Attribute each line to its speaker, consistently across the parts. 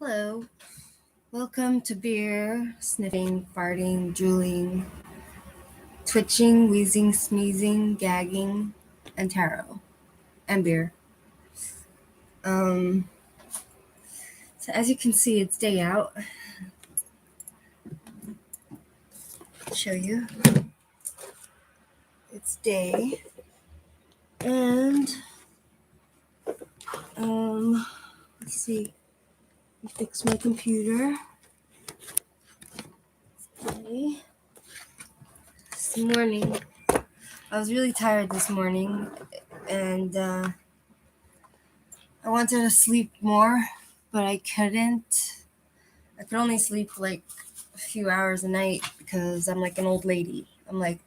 Speaker 1: Hello. Welcome to beer, sniffing, farting, drooling, twitching, wheezing, sneezing, gagging, and tarot. And beer. Um, so as you can see, it's day out. I'll show you. It's day. And let's see. I fix my computer. Okay. This morning, I was really tired this morning, and I wanted to sleep more, but I couldn't. I could only sleep like a few hours a night because I'm like an old lady. I'm like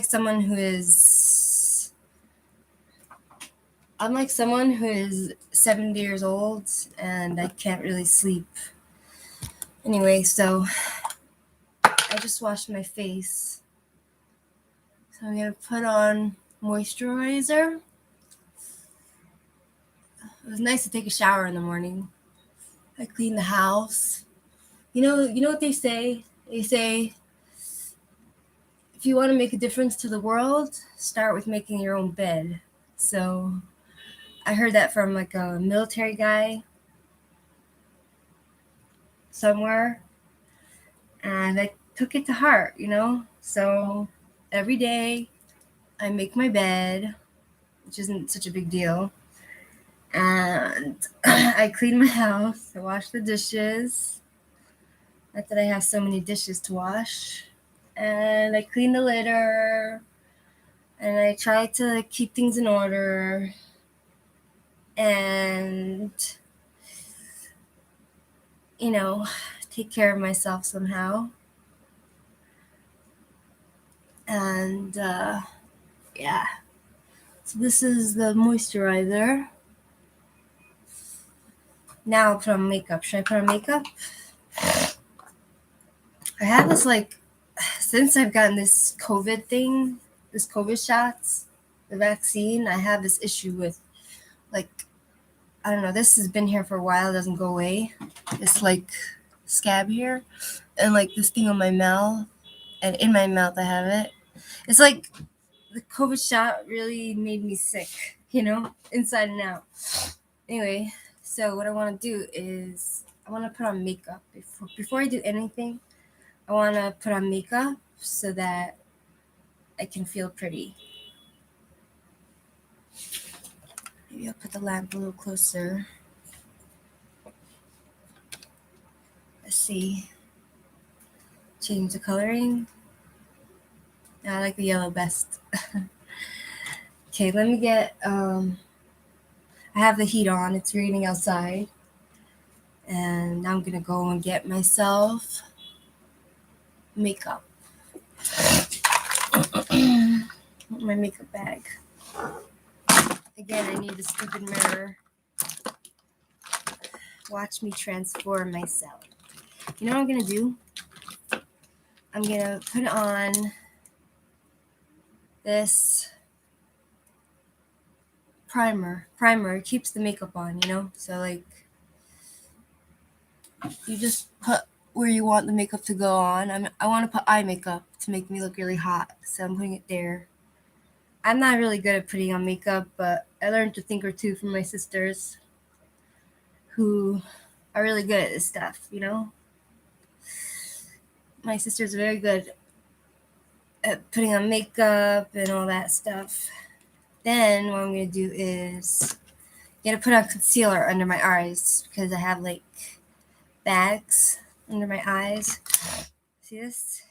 Speaker 1: someone who is I'm like someone who is 70 years old and I can't really sleep. Anyway, so I just washed my face. So I'm gonna put on moisturizer. It was nice to take a shower in the morning. I cleaned the house. You know what they say? They say if you want to make a difference to the world, start with making your own bed. So I heard that from like a military guy somewhere, and I took it to heart, So every day I make my bed, which isn't such a big deal, and I clean my house, I wash the dishes. Not that I have so many dishes to wash. And I clean the litter, and I try to keep things in order, and take care of myself somehow. And yeah, so this is the moisturizer. Now I'll put on makeup. Should I put on makeup? I have this since I've gotten this COVID shots, the vaccine, I have this issue with I don't know, this has been here for a while, it doesn't go away. It's scab here and this thing on my mouth, and in my mouth I have it. It's like the COVID shot really made me sick, inside and out. Anyway, so what I want to do is I want to put on makeup. Before I do anything, I want to put on makeup so that I can feel pretty. Maybe I'll put the lamp a little closer. Let's see. Change the coloring. I like the yellow best. Okay, let me get, I have the heat on. It's raining outside. And now I'm going to go and get myself makeup. My makeup bag. Again, I need a stupid mirror. Watch me transform myself. You know what I'm going to do? I'm going to put on this primer. Primer keeps the makeup on, So you just put where you want the makeup to go on. I want to put eye makeup to make me look really hot, so I'm putting it there. I'm not really good at putting on makeup, but I learned a thing or two from my sisters who are really good at this stuff, My sister's very good at putting on makeup and all that stuff. Then what I'm going to do is I'm going to put on concealer under my eyes because I have bags under my eyes. See this?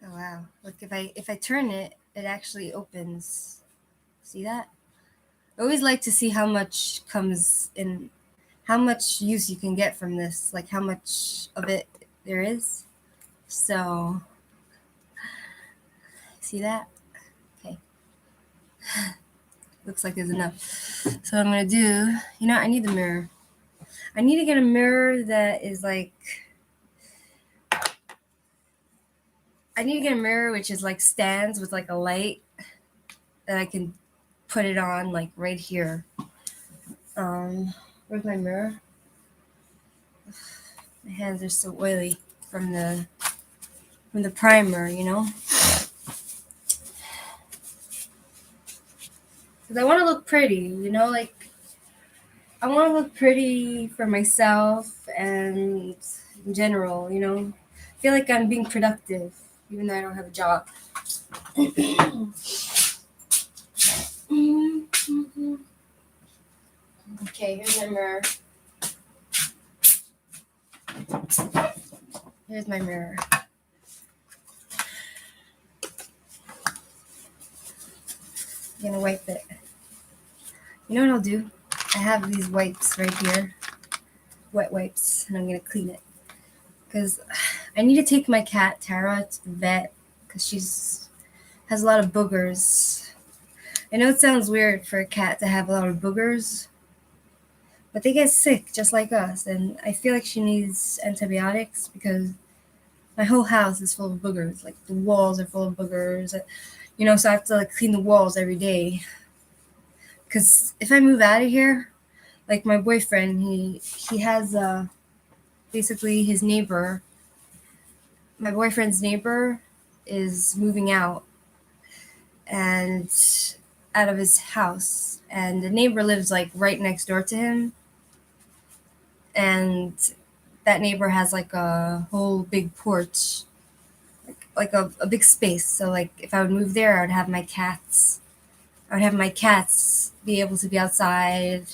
Speaker 1: Oh wow. Look, if I turn it, it actually opens. See that? I always like to see how much comes in, how much use you can get from this, how much of it there is. So, see that? Okay. Looks like there's enough. So what I'm going to do, I need the mirror. I need to get a mirror that is I need to get a mirror which is stands with a light that I can put it on right here. Where's my mirror? My hands are so oily from the primer, you know? Because I want to look pretty, you know? Like, I want to look pretty for myself and in general, you know? I feel like I'm being productive, even though I don't have a job. Okay, here's my mirror. Here's my mirror. I'm gonna wipe it. You know what I'll do? I have these wipes right here, wet wipes, and I'm gonna clean it. Because I need to take my cat, Tara, to the vet because she's has a lot of boogers. I know it sounds weird for a cat to have a lot of boogers, but they get sick just like us, and I feel like she needs antibiotics because my whole house is full of boogers. Like the walls are full of boogers, you know. So I have to like clean the walls every day. Because if I move out of here, like my boyfriend, he has basically his neighbor. My boyfriend's neighbor is moving out and out of his house, and the neighbor lives like right next door to him, and that neighbor has like a whole big porch, like a big space. So like if I would move there, I would have my cats be able to be outside.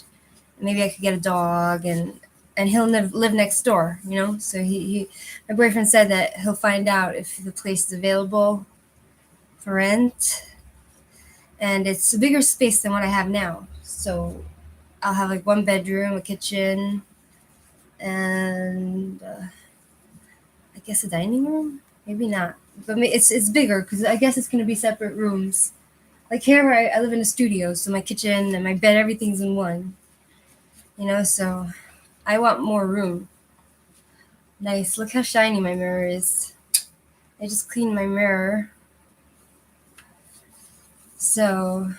Speaker 1: Maybe I could get a dog, and he'll live next door, you know. So my boyfriend said that he'll find out if the place is available for rent, and it's a bigger space than what I have now. So I'll have like one bedroom, a kitchen, and I guess a dining room. Maybe not, but it's bigger because I guess it's gonna be separate rooms. Like here, I live in a studio, so my kitchen and my bed, everything's in one. You know, so I want more room. Nice. Look how shiny my mirror is. I just cleaned my mirror. So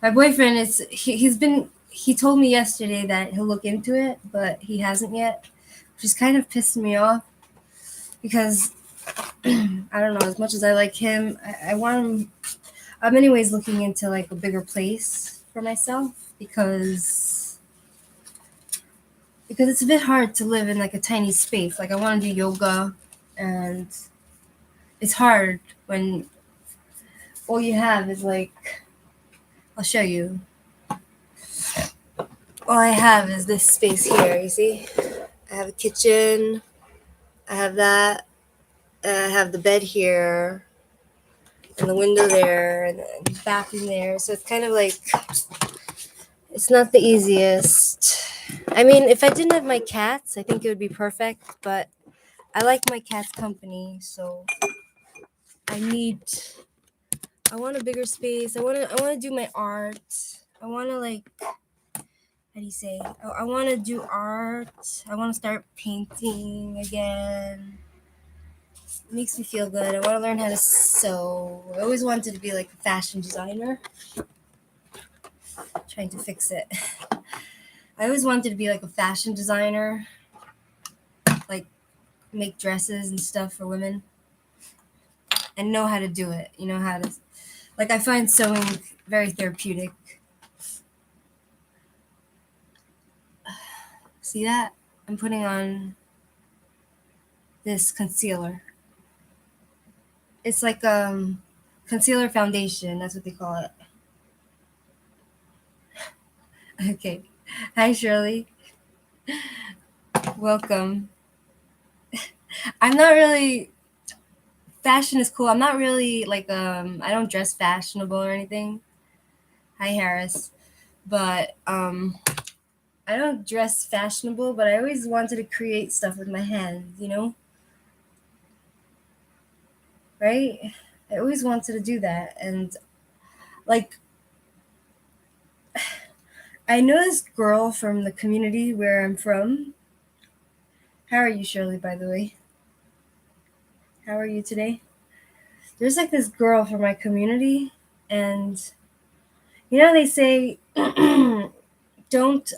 Speaker 1: my boyfriend he told me yesterday that he'll look into it, but he hasn't yet, which is kind of pissed me off because I don't know, as much as I like him, I want him. I'm anyways looking into like a bigger place for myself because it's a bit hard to live in like a tiny space. Like I want to do yoga, and it's hard when all you have is like, I'll show you. All I have is this space here, you see? I have a kitchen, I have that, and I have the bed here, and the window there, and the bathroom there. So it's kind of like, it's not the easiest. I mean, if I didn't have my cats, I think it would be perfect, but I like my cat's company, so I need I want a bigger space. I want to do my art. I want to like, how do you say? I want to do art. I want to start painting again. It makes me feel good. I want to learn how to sew. I always wanted to be like a fashion designer. Trying to fix it. I always wanted to be like a fashion designer, like make dresses and stuff for women, and know how to do it. You know how to, like, I find sewing very therapeutic. See that? I'm putting on this concealer. It's like concealer foundation. That's what they call it. Okay. Hi, Shirley. Welcome. I'm not really fashion is cool. I'm not really like I don't dress fashionable or anything. Hi, Harris. But I don't dress fashionable, but I always wanted to create stuff with my hands, you know? Right? I always wanted to do that, and like I know this girl from the community where I'm from. How are you, Shirley, by the way? How are you today? There's like this girl from my community, and you know they say don't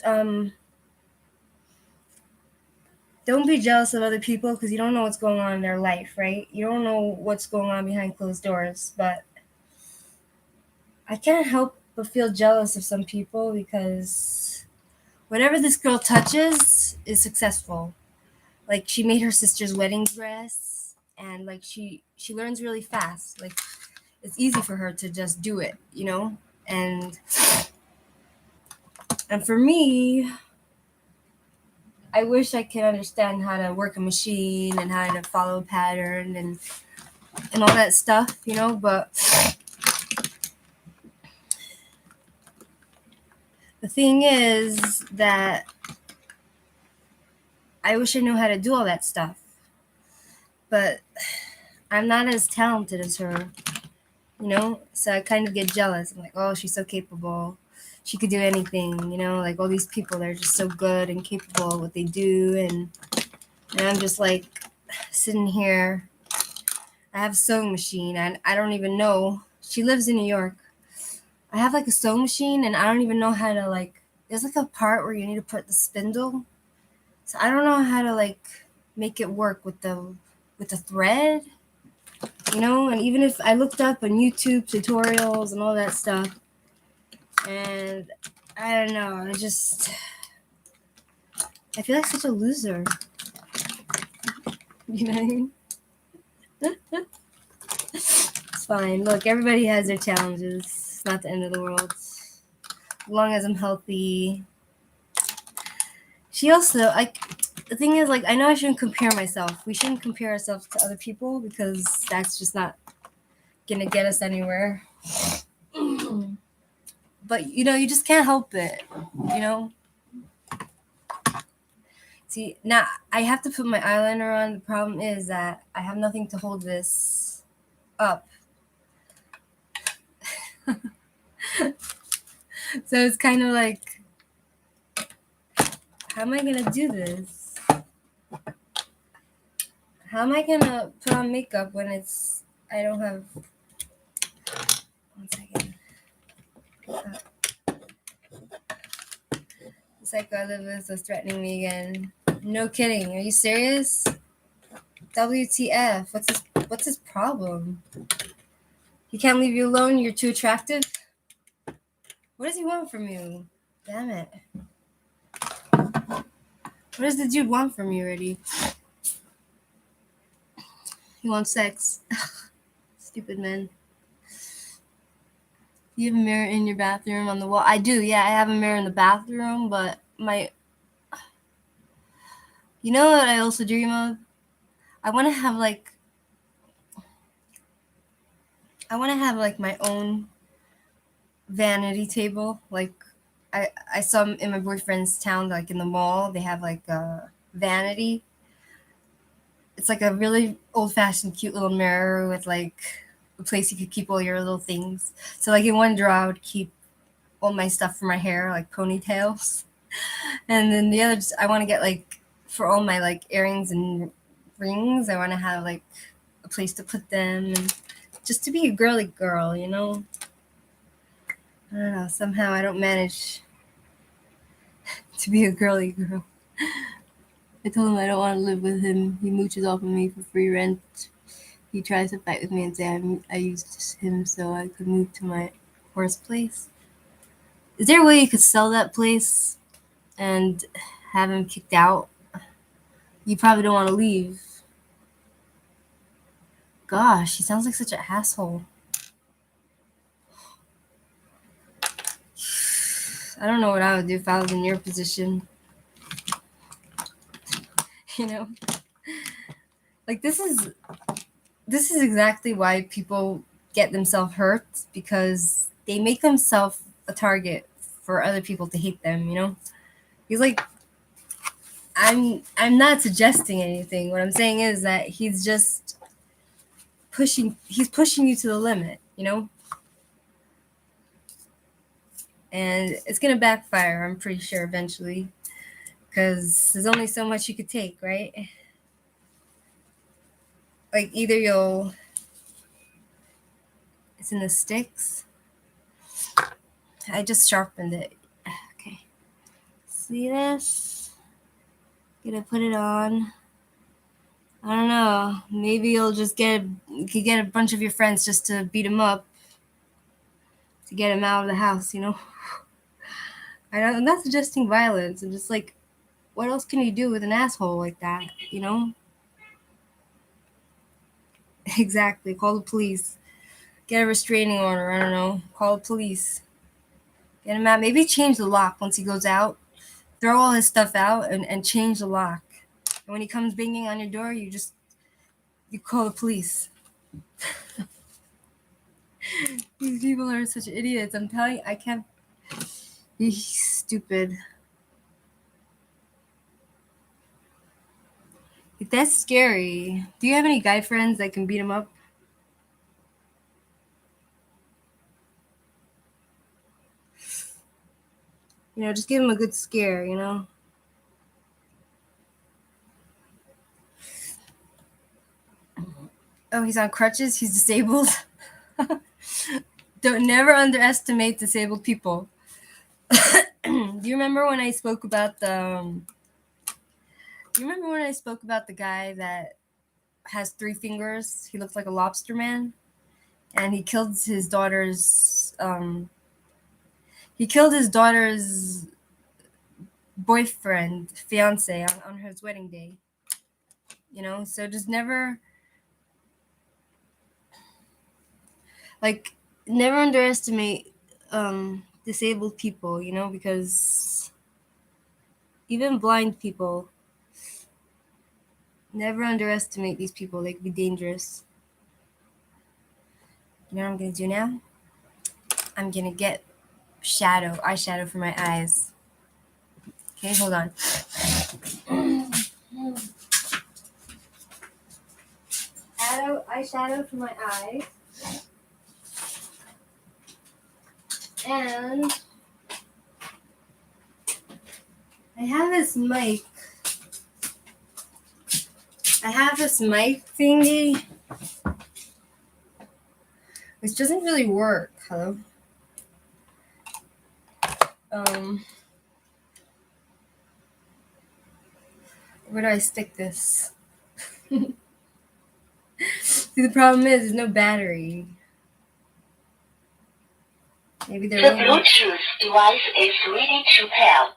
Speaker 1: be jealous of other people because you don't know what's going on in their life, right? You don't know what's going on behind closed doors. But I can't help but feel jealous of some people because whatever this girl touches is successful. Like she made her sister's wedding dress, and like she learns really fast. Like it's easy for her to just do it, you know? And for me, I wish I could understand how to work a machine and how to follow a pattern and all that stuff, you know, but the thing is that I wish I knew how to do all that stuff. But I'm not as talented as her, you know? So I kind of get jealous. I'm like, oh, she's so capable. She could do anything, you know? Like all these people, they're just so good and capable at what they do. And I'm just like sitting here. I have a sewing machine and I don't even know. She lives in New York. I have like a sewing machine and I don't even know how to like, there's like a part where you need to put the spindle. So I don't know how to like make it work with the thread, you know. And even if I looked up on YouTube tutorials and all that stuff, and I don't know, I feel like such a loser. You know what I mean? It's fine. Look, everybody has their challenges. It's not the end of the world. As long as I'm healthy. She also, like, the thing is, like, I know I shouldn't compare myself. We shouldn't compare ourselves to other people because that's just not gonna get us anywhere. But, you know, you just can't help it, you know? See, now I have to put my eyeliner on. The problem is that I have nothing to hold this up. So it's kind of like, how am I gonna do this? How am I gonna put on makeup when I don't have, 1 second. The psychoanalyst was threatening me again. No kidding. Are you serious? WTF? What's his problem? He can't leave you alone? You're too attractive? What does he want from you? Damn it. What does the dude want from you already? He wants sex. Stupid man. You have a mirror in your bathroom on the wall? I do, yeah. I have a mirror in the bathroom, but you know what I also dream of? I want to have like my own vanity table. Like I saw in my boyfriend's town, like in the mall, they have like a vanity. It's like a really old-fashioned, cute little mirror with like a place you could keep all your little things. So like in one drawer, I would keep all my stuff for my hair, like ponytails, and then the other, I want to get like for all my like earrings and rings. I want to have like a place to put them, and just to be a girly girl, you know. I don't know. Somehow I don't manage to be a girly girl. I told him I don't want to live with him. He mooches off of me for free rent. He tries to fight with me and say I used him so I could move to my horse place. Is there a way you could sell that place and have him kicked out? You probably don't want to leave. Gosh, he sounds like such an asshole. I don't know what I would do if I was in your position. You know? Like this is exactly why people get themselves hurt, because they make themselves a target for other people to hate them, you know? He's like, I'm not suggesting anything. What I'm saying is that he's pushing you to the limit, you know? And it's gonna backfire, I'm pretty sure, eventually. Because there's only so much you could take, right? Like either it's in the sticks. I just sharpened it. Okay. See this? Gonna put it on. I don't know. Maybe you could get a bunch of your friends just to beat him up, to get him out of the house. I'm not suggesting violence. I'm just like, what else can you do with an asshole like that? Exactly. Call the police. Get a restraining order. I don't know. Call the police. Get him out. Maybe change the lock once he goes out. Throw all his stuff out and change the lock. And when he comes banging on your door, you call the police. These people are such idiots. I'm telling you, I can't be stupid. Like, that's scary. Do you have any guy friends that can beat him up? Just give him a good scare, Oh, he's on crutches? He's disabled? Don't never underestimate disabled people. Do you remember when I spoke about the guy that has 3 fingers? He looks like a lobster man, and he killed his daughter's boyfriend, fiance, on his wedding day. So just never underestimate disabled people, because even blind people, never underestimate these people. They can be dangerous. You know what I'm gonna do now? I'm gonna get eyeshadow for my eyes. Okay, hold on. Eyeshadow for my eyes. And I have this mic. Thingy, which doesn't really work. Hello. Where do I stick this? See, the problem is there's no battery. Maybe
Speaker 2: the Bluetooth device is ready to pair.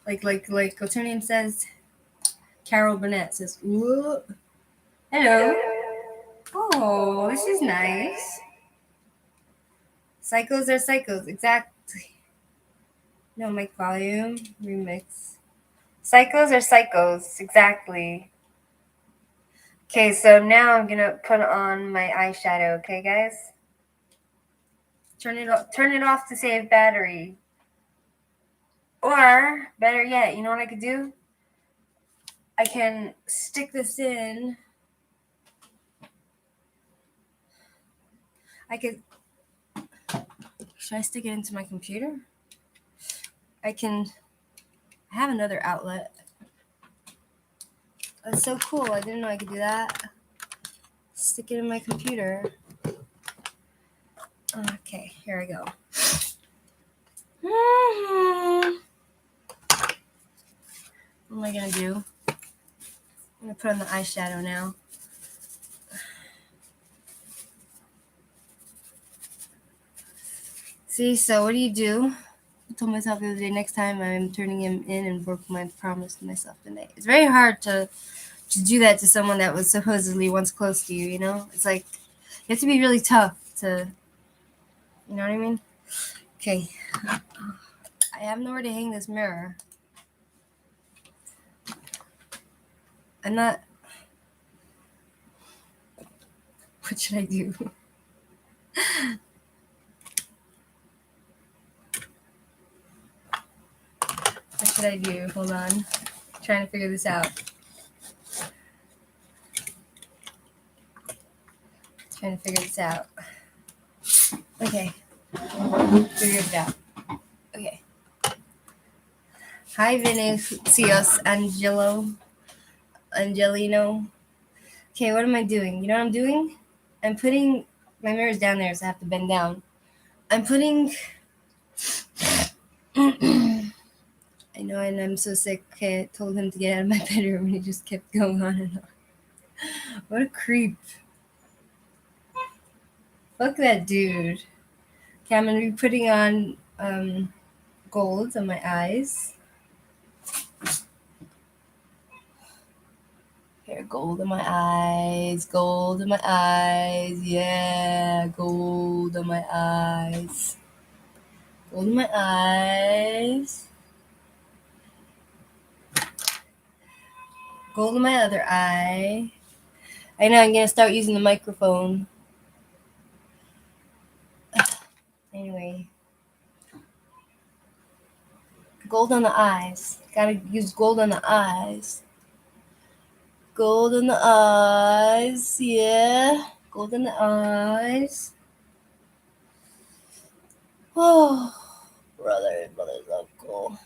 Speaker 1: Like what's her name says? Carol Burnett says, "Ooh, hello." Oh, this is nice. Cycles are cycles, exactly. No, mic volume, remix. Cycles are cycles, exactly. Okay, so now I'm gonna put on my eyeshadow, okay, guys? Turn it off to save battery. Or, better yet, you know what I could do? I can stick this in. Should I stick it into my computer? I have another outlet. That's so cool. I didn't know I could do that. Stick it in my computer. Okay, here I go. What am I gonna do? I'm gonna put on the eyeshadow now. See, so what do? I told myself the other day, next time I'm turning him in and broke my promise to myself tonight. It's very hard to do that to someone that was supposedly once close to you, It's like, you have to be really tough to, you know what I mean? Okay. I have nowhere to hang this mirror. I'm not... What should I do? What should I do? Hold on. I'm trying to figure this out. Okay. Figure it out. Okay. Hi, Vinicius Angelino. Okay, what am I doing? You know what I'm doing? I'm putting... My mirror's down there, so I have to bend down. I'm putting I know, and I'm so sick. I told him to get out of my bedroom, and he just kept going on and on. What a creep. Fuck that dude. Okay, I'm gonna be putting on gold on my eyes. Here, gold in my eyes, gold in my eyes, yeah, gold in my eyes, gold in my eyes, gold in my other eye. I know, I'm gonna start using the microphone. Anyway, gold on the eyes. Gotta use gold on the eyes. Gold in the eyes, yeah, gold in the eyes. Oh, brother's uncle.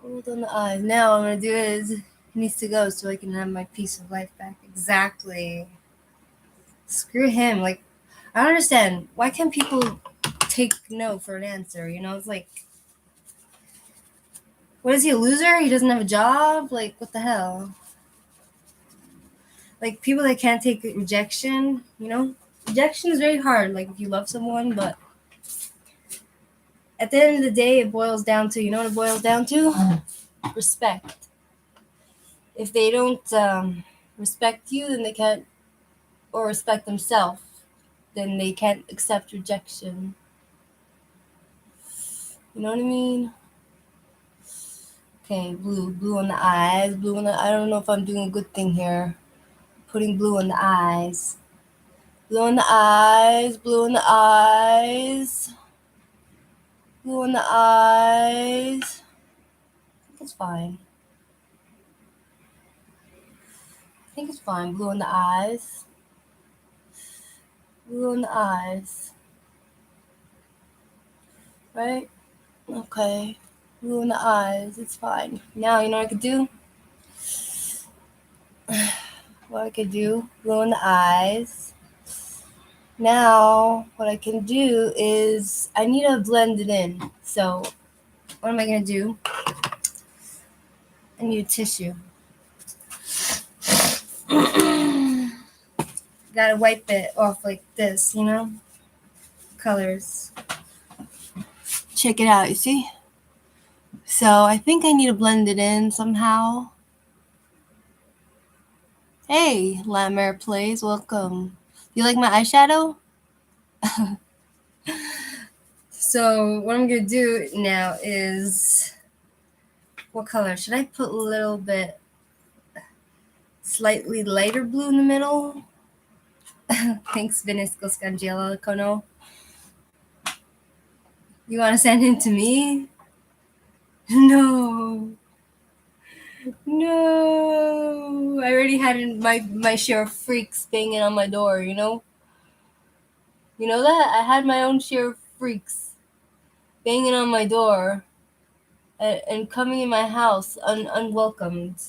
Speaker 1: Gold on the eyes. Now what I'm gonna do is he needs to go so I can have my peace of life back. Exactly. Screw him. Like, I don't understand. Why can't people take no for an answer? You know, it's like, what is he, a loser? He doesn't have a job? Like, what the hell? Like, people that can't take rejection, you know? Rejection is very hard, like, if you love someone, but at the end of the day, it boils down to, you know what it boils down to? Respect. If they don't respect you, then they can't, or respect themselves, then they can't accept rejection. You know what I mean? Okay, blue on the eyes, blue on the. I don't know if I'm doing a good thing here. Putting blue on the eyes, blue on the eyes, blue on the eyes, blue on the eyes. I think it's fine. I think it's fine. Blue on the eyes, blue on the eyes. Right? Okay. Blue in the eyes. It's fine. Now, you know what I could do? What I could do? Blue in the eyes. Now, what I can do is I need to blend it in. So, what am I going to do? I need a tissue. Gotta wipe it off like this, you know? Colors. Check it out, you see? So, I think I need to blend it in somehow. Hey, Lammer Plays, welcome. You like my eyeshadow? So what I'm gonna do now is, what color? Should I put a little bit slightly lighter blue in the middle? Thanks, Vinisco Scangela Kono. You wanna send him to me? No. No. I already had my share of freaks banging on my door, you know? You know that? I had my own share of freaks banging on my door and coming in my house unwelcomed.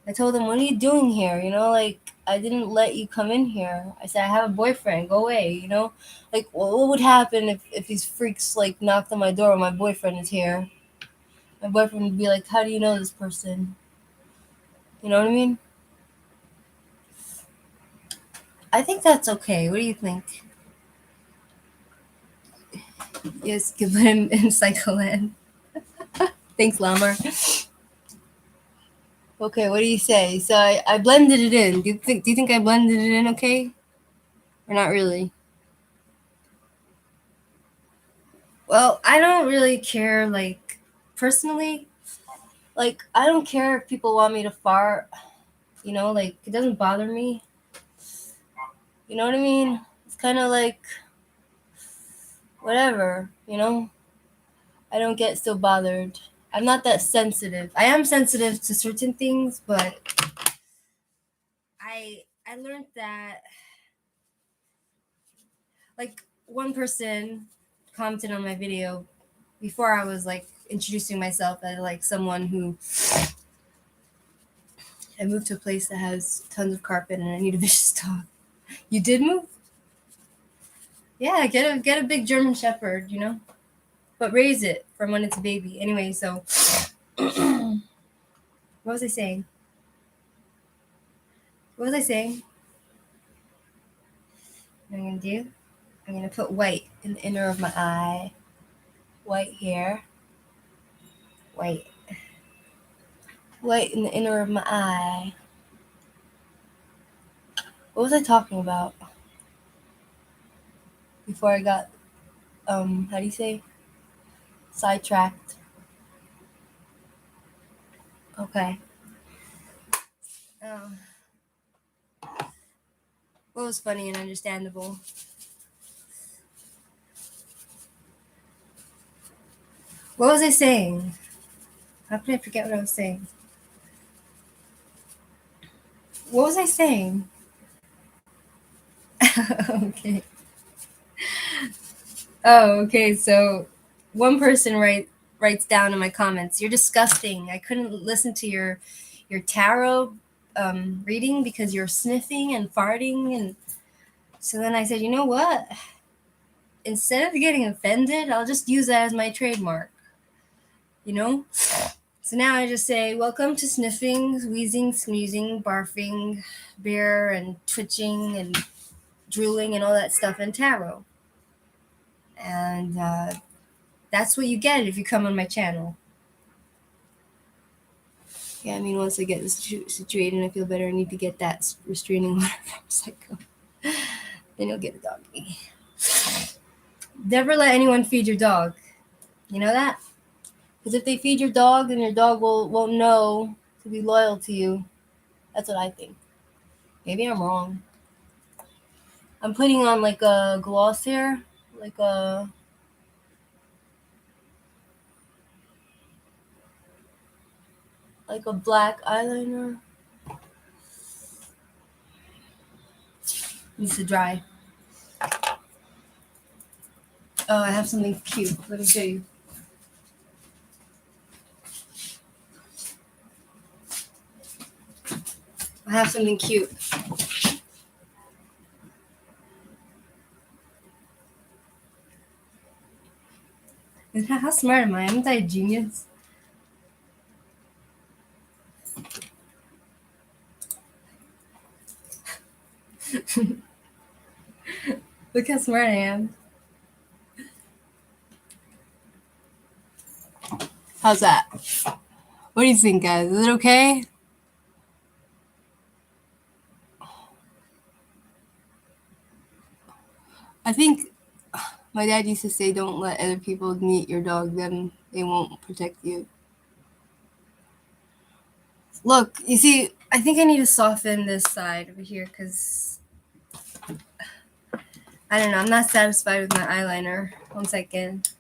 Speaker 1: I told him, what are you doing here? You know, like, I didn't let you come in here. I said, I have a boyfriend. Go away, you know? Like, what would happen if these freaks, like, knocked on my door when my boyfriend is here? My boyfriend would be like, how do you know this person? You know what I mean? I think that's okay. What do you think? Yes, you can put him in Psycholand. Thanks, Lamar. Okay, what do you say? So I blended it in. Do you think I blended it in okay? Or not really? Well, I don't really care, like, personally. Like, I don't care if people want me to fart, you know, like, it doesn't bother me. You know what I mean? It's kind of like, whatever, you know? I don't get so bothered. I'm not that sensitive. I am sensitive to certain things, but I learned that, like, one person commented on my video before I was, like, introducing myself as, like, someone who I moved to a place that has tons of carpet and I need a vicious dog. You did move? Yeah, get a big German Shepherd, you know? but raise it from when it's a baby. Anyway, so what was I saying? What was I saying? What I'm gonna do? I'm gonna put white in the inner of my eye. White here. White. White in the inner of my eye. What was I talking about? Before I got how do you say? Sidetracked. Okay. Oh. What was funny and understandable? What was I saying? How could I forget what I was saying? What was I saying? Okay. Oh, okay. So one person writes down in my comments, "You're disgusting. I couldn't listen to your tarot reading because you're sniffing and farting." And so then I said, you know what? Instead of getting offended, I'll just use that as my trademark. You know? So now I just say, welcome to sniffing, wheezing, sneezing, barfing, beer, and twitching, and drooling, and all that stuff in tarot. And that's what you get if you come on my channel. Yeah, I mean, once I get this situated and I feel better, I need to get that restraining order from Psycho. Then you'll get a doggy. Never let anyone feed your dog. You know that? Because if they feed your dog, then your dog won't know to be loyal to you. That's what I think. Maybe I'm wrong. I'm putting on like a gloss here, like a black eyeliner. Needs to dry. Oh, I have something cute. Let me show you. I have something cute. How smart am I? Am I a genius? Look how smart I am. How's that? What do you think, guys? Is it okay? I think my dad used to say, don't let other people meet your dog, then they won't protect you. Look, you see, I think I need to soften this side over here because, I don't know, I'm not satisfied with my eyeliner. 1 second.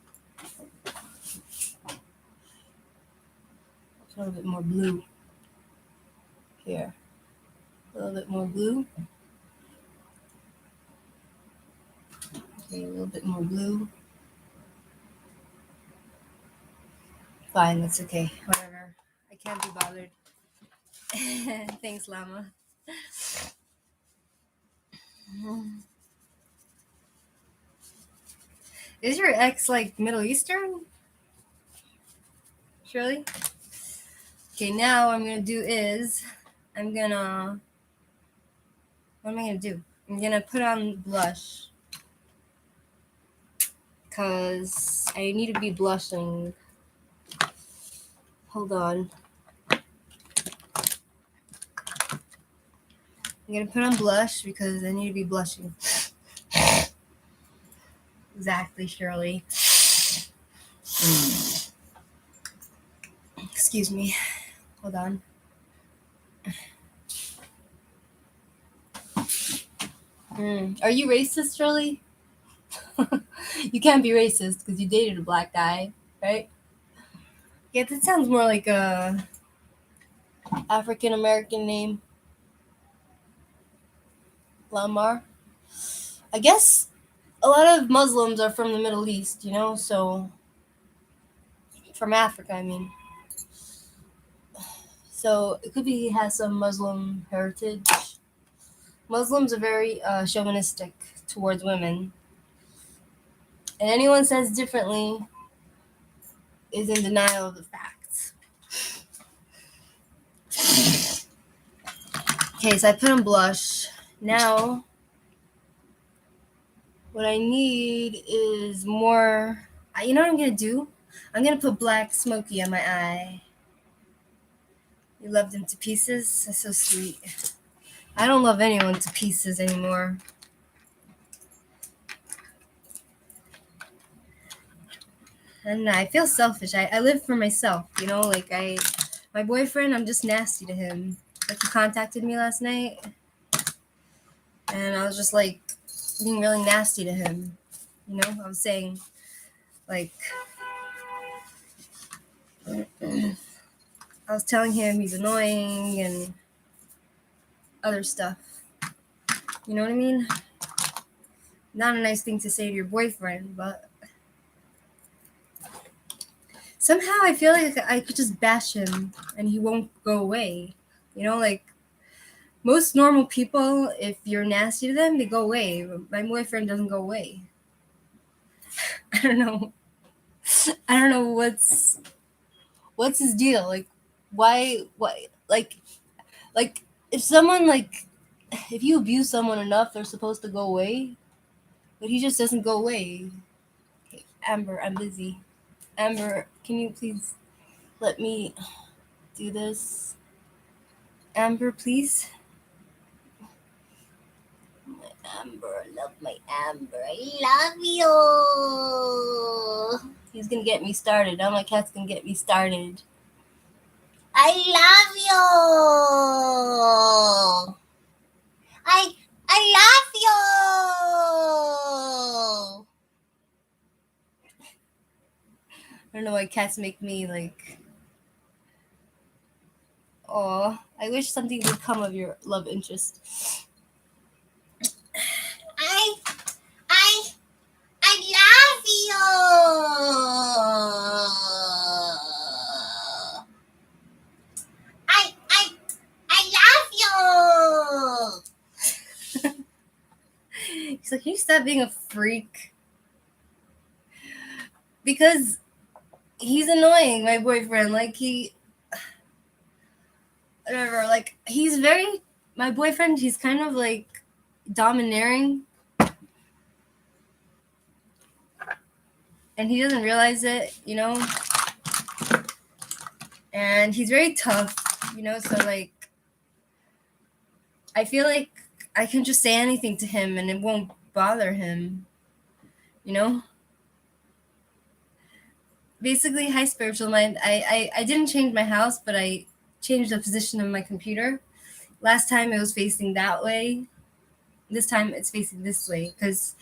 Speaker 1: A little bit more blue. Here. A little bit more blue. Okay, a little bit more blue. Fine, that's okay. Whatever. I can't be bothered. Thanks, Llama. Is your ex like Middle Eastern? Shirley? Okay, now what I'm gonna do is what am I gonna do? I'm gonna put on blush because I need to be blushing. Hold on. I'm gonna put on blush because I need to be blushing. Exactly, Shirley. Excuse me. Hold on. Are you racist, Shirley? You can't be racist because you dated a black guy, right? Yeah, that sounds more like a African American name. Lamar. I guess a lot of Muslims are from the Middle East, you know, so from Africa, I mean. So it could be he has some Muslim heritage. Muslims are very chauvinistic towards women. And anyone says differently, is in denial of the facts. Okay, so I put on blush. Now, what I need is more. You know what I'm gonna do? I'm gonna put black smoky on my eye. You loved him to pieces? That's so sweet. I don't love anyone to pieces anymore. And I feel selfish. I live for myself, you know? Like, my boyfriend, I'm just nasty to him. Like, he contacted me last night, and I was just, like, being really nasty to him. You know? I was saying, like, I was telling him he's annoying and other stuff. You know what I mean? Not a nice thing to say to your boyfriend, but somehow I feel like I could just bash him and he won't go away. You know, like most normal people, if you're nasty to them, they go away. But my boyfriend doesn't go away. I don't know. I don't know what's his deal. Like, why? Like if someone if you abuse someone enough, they're supposed to go away. But he just doesn't go away. Okay, Amber, I'm busy. Amber, can you please let me do this? Amber, please. My Amber, I love my Amber. I love you. He's gonna get me started. Now my cat's gonna get me started. I love you. I love you. I don't know why cats make me like. Oh, I wish something would come of your love interest. I love you. I love you. He's like, can you stop being a freak? Because he's annoying, my boyfriend. Like whatever. Like my boyfriend. He's kind of like domineering. And he doesn't realize it, you know? And he's very tough, you know? So, like, I feel like I can just say anything to him and it won't bother him, you know? Basically, hi, spiritual mind. I didn't change my house, but I changed the position of my computer. Last time it was facing that way. This time it's facing this way because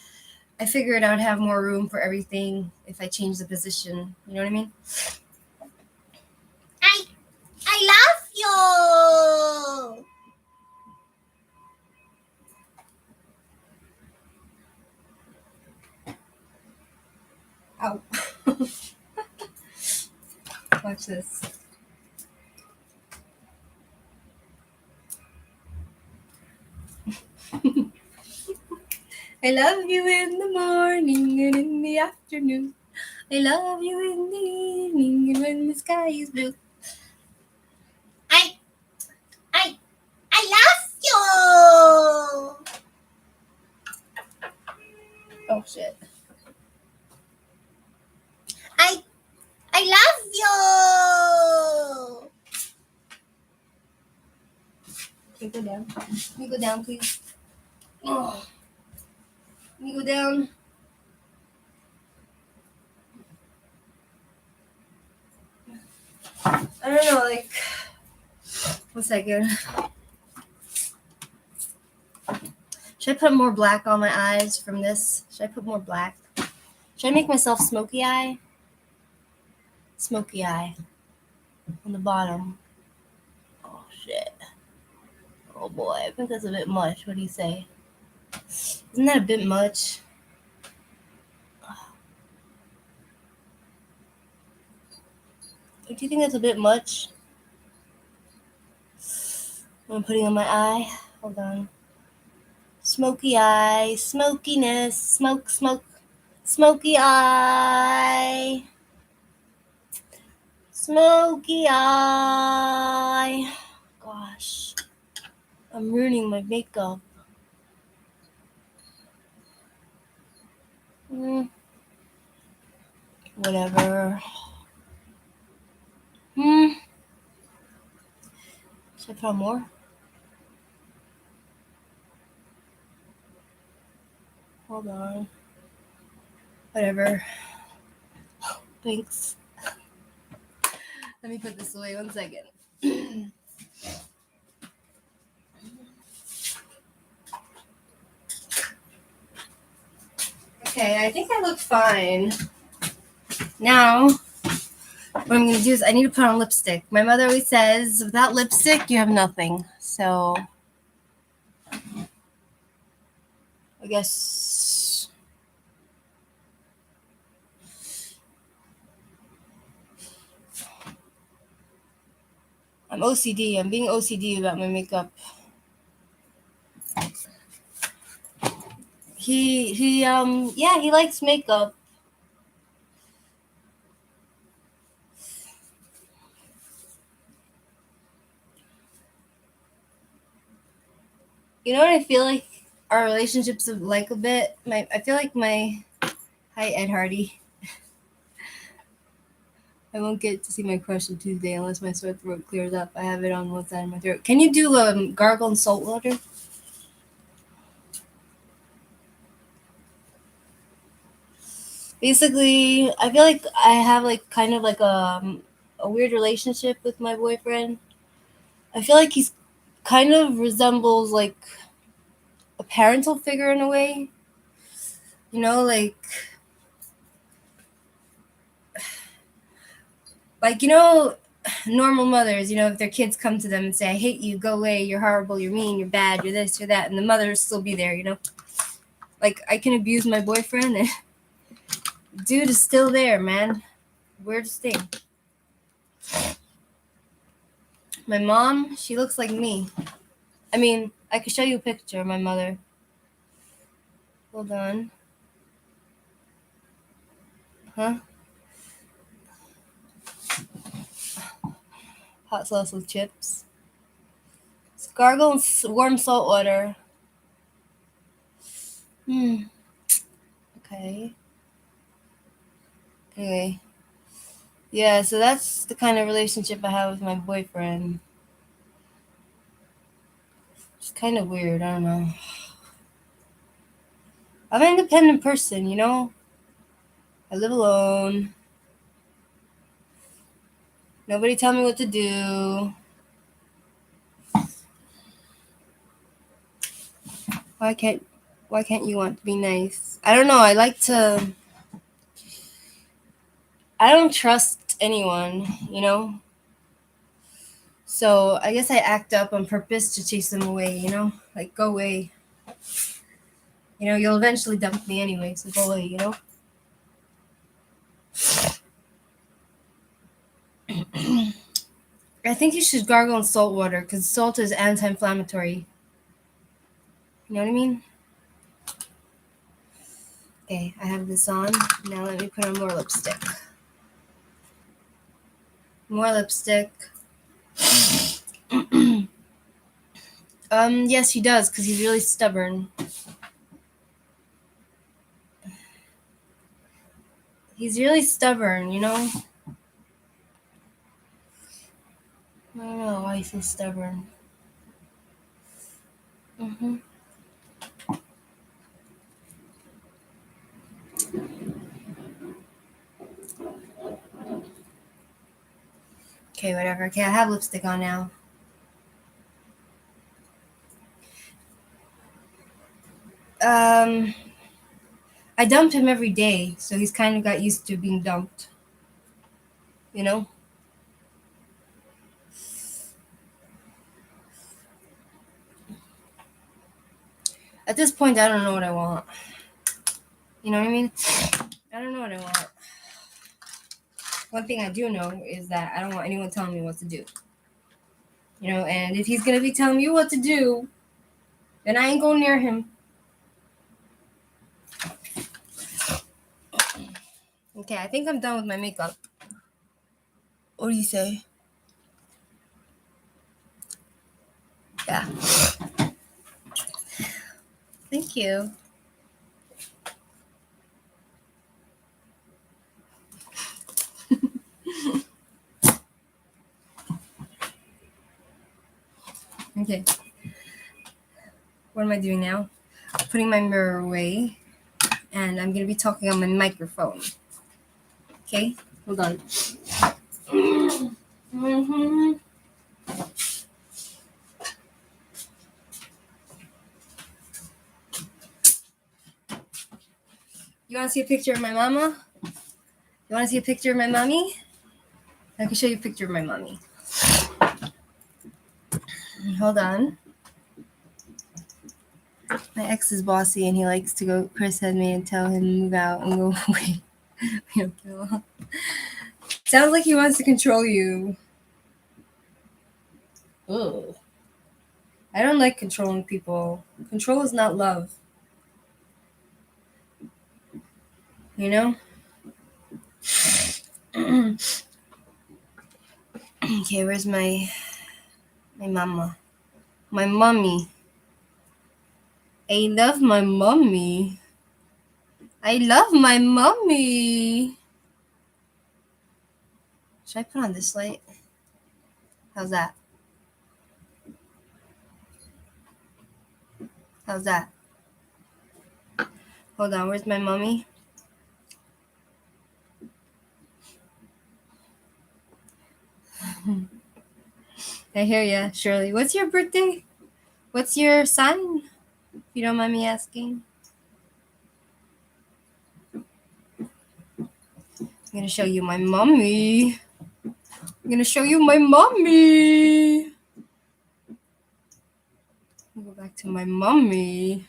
Speaker 1: I figured I would have more room for everything if I changed the position. You know what I mean? I love you. Ow. Watch this. I love you in the morning and in the afternoon. I love you in the evening and when the sky is blue. I love you. Oh shit. I love you. Can you go down? Can you go down, please? Oh. Can you go down? I don't know, like 1 second. Should I put more black on my eyes from this? Should I put more black? Should I make myself smoky eye? Smoky eye. On the bottom. Oh shit. Oh boy, I think that's a bit much. What do you say? Isn't that a bit much? Do you think that's a bit much? I'm putting on my eye. Hold on. Smoky eye, smokiness, smoky eye. Smoky eye. Gosh. I'm ruining my makeup. Whatever. Should I put on more? Hold on. Whatever. Thanks. Let me put this away 1 second. Okay, I think I look fine. Now, what I'm going to do is I need to put on lipstick. My mother always says, without lipstick, you have nothing. So, I guess I'm OCD. I'm being OCD about my makeup. He likes makeup. You know what I feel like our relationships like a bit? I feel like hi Ed Hardy. I won't get to see my crush on Tuesday unless my sore throat clears up. I have it on one side of my throat. Can you do gargle and salt water? Basically, I feel like I have like kind of like a weird relationship with my boyfriend. I feel like he's kind of resembles like a parental figure in a way. You know, normal mothers, if their kids come to them and say, I hate you, go away, you're horrible, you're mean, you're bad, you're this, you're that, and the mother will still be there, Like, I can abuse my boyfriend, and dude is still there, man. Weirdest thing. My mom, she looks like me. I mean, I could show you a picture of my mother. Hold on. Huh? Hot sauce with chips. It's gargle and warm salt water. Okay. Anyway. Yeah, so that's the kind of relationship I have with my boyfriend. It's kind of weird. I don't know. I'm an independent person, I live alone. Nobody tell me what to do. Why can't you want to be nice? I don't know. I don't trust anyone, So I guess I act up on purpose to chase them away, Like, go away. You'll eventually dump me anyway, so go away, I think you should gargle in salt water because salt is anti-inflammatory. You know what I mean? Okay, I have this on. Now let me put on more lipstick. More lipstick. Yes, he does, because he's really stubborn. He's really stubborn, I don't know why he's so stubborn. Okay, whatever. Okay, I have lipstick on now. I dump him every day, so he's kind of got used to being dumped. At this point, I don't know what I want. You know what I mean? I don't know what I want. One thing I do know is that I don't want anyone telling me what to do. And if he's going to be telling you what to do, then I ain't going near him. Okay, I think I'm done with my makeup. What do you say? Yeah. Thank you. Okay. What am I doing now? Putting my mirror away, and I'm gonna be talking on my microphone. Okay, hold on. Mm-hmm. You want to see a picture of my mama? You want to see a picture of my mommy? I can show you a picture of my mommy. Hold on. My ex is bossy and he likes to go criticize me and tell him to move out and go away. Sounds like he wants to control you. Ugh. I don't like controlling people. Control is not love. You know? Okay, where's my mama? My mommy. I love my mommy. I love my mommy. Should I put on this light? How's that? How's that? Hold on, where's my mommy? I hear ya, Shirley. What's your birthday? What's your sign? If you don't mind me asking. I'm gonna show you my mommy. I'm gonna show you my mommy. Go back to my mommy.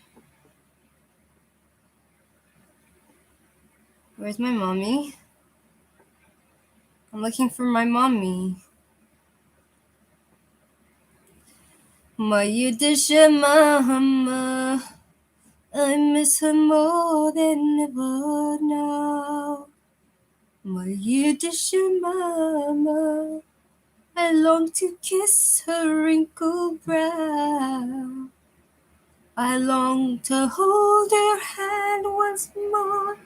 Speaker 1: Where's my mommy? I'm looking for my mommy. My Yiddish mama, I miss her more than ever now. My Yiddish mama, I long to kiss her wrinkled brow. I long to hold her hand once more,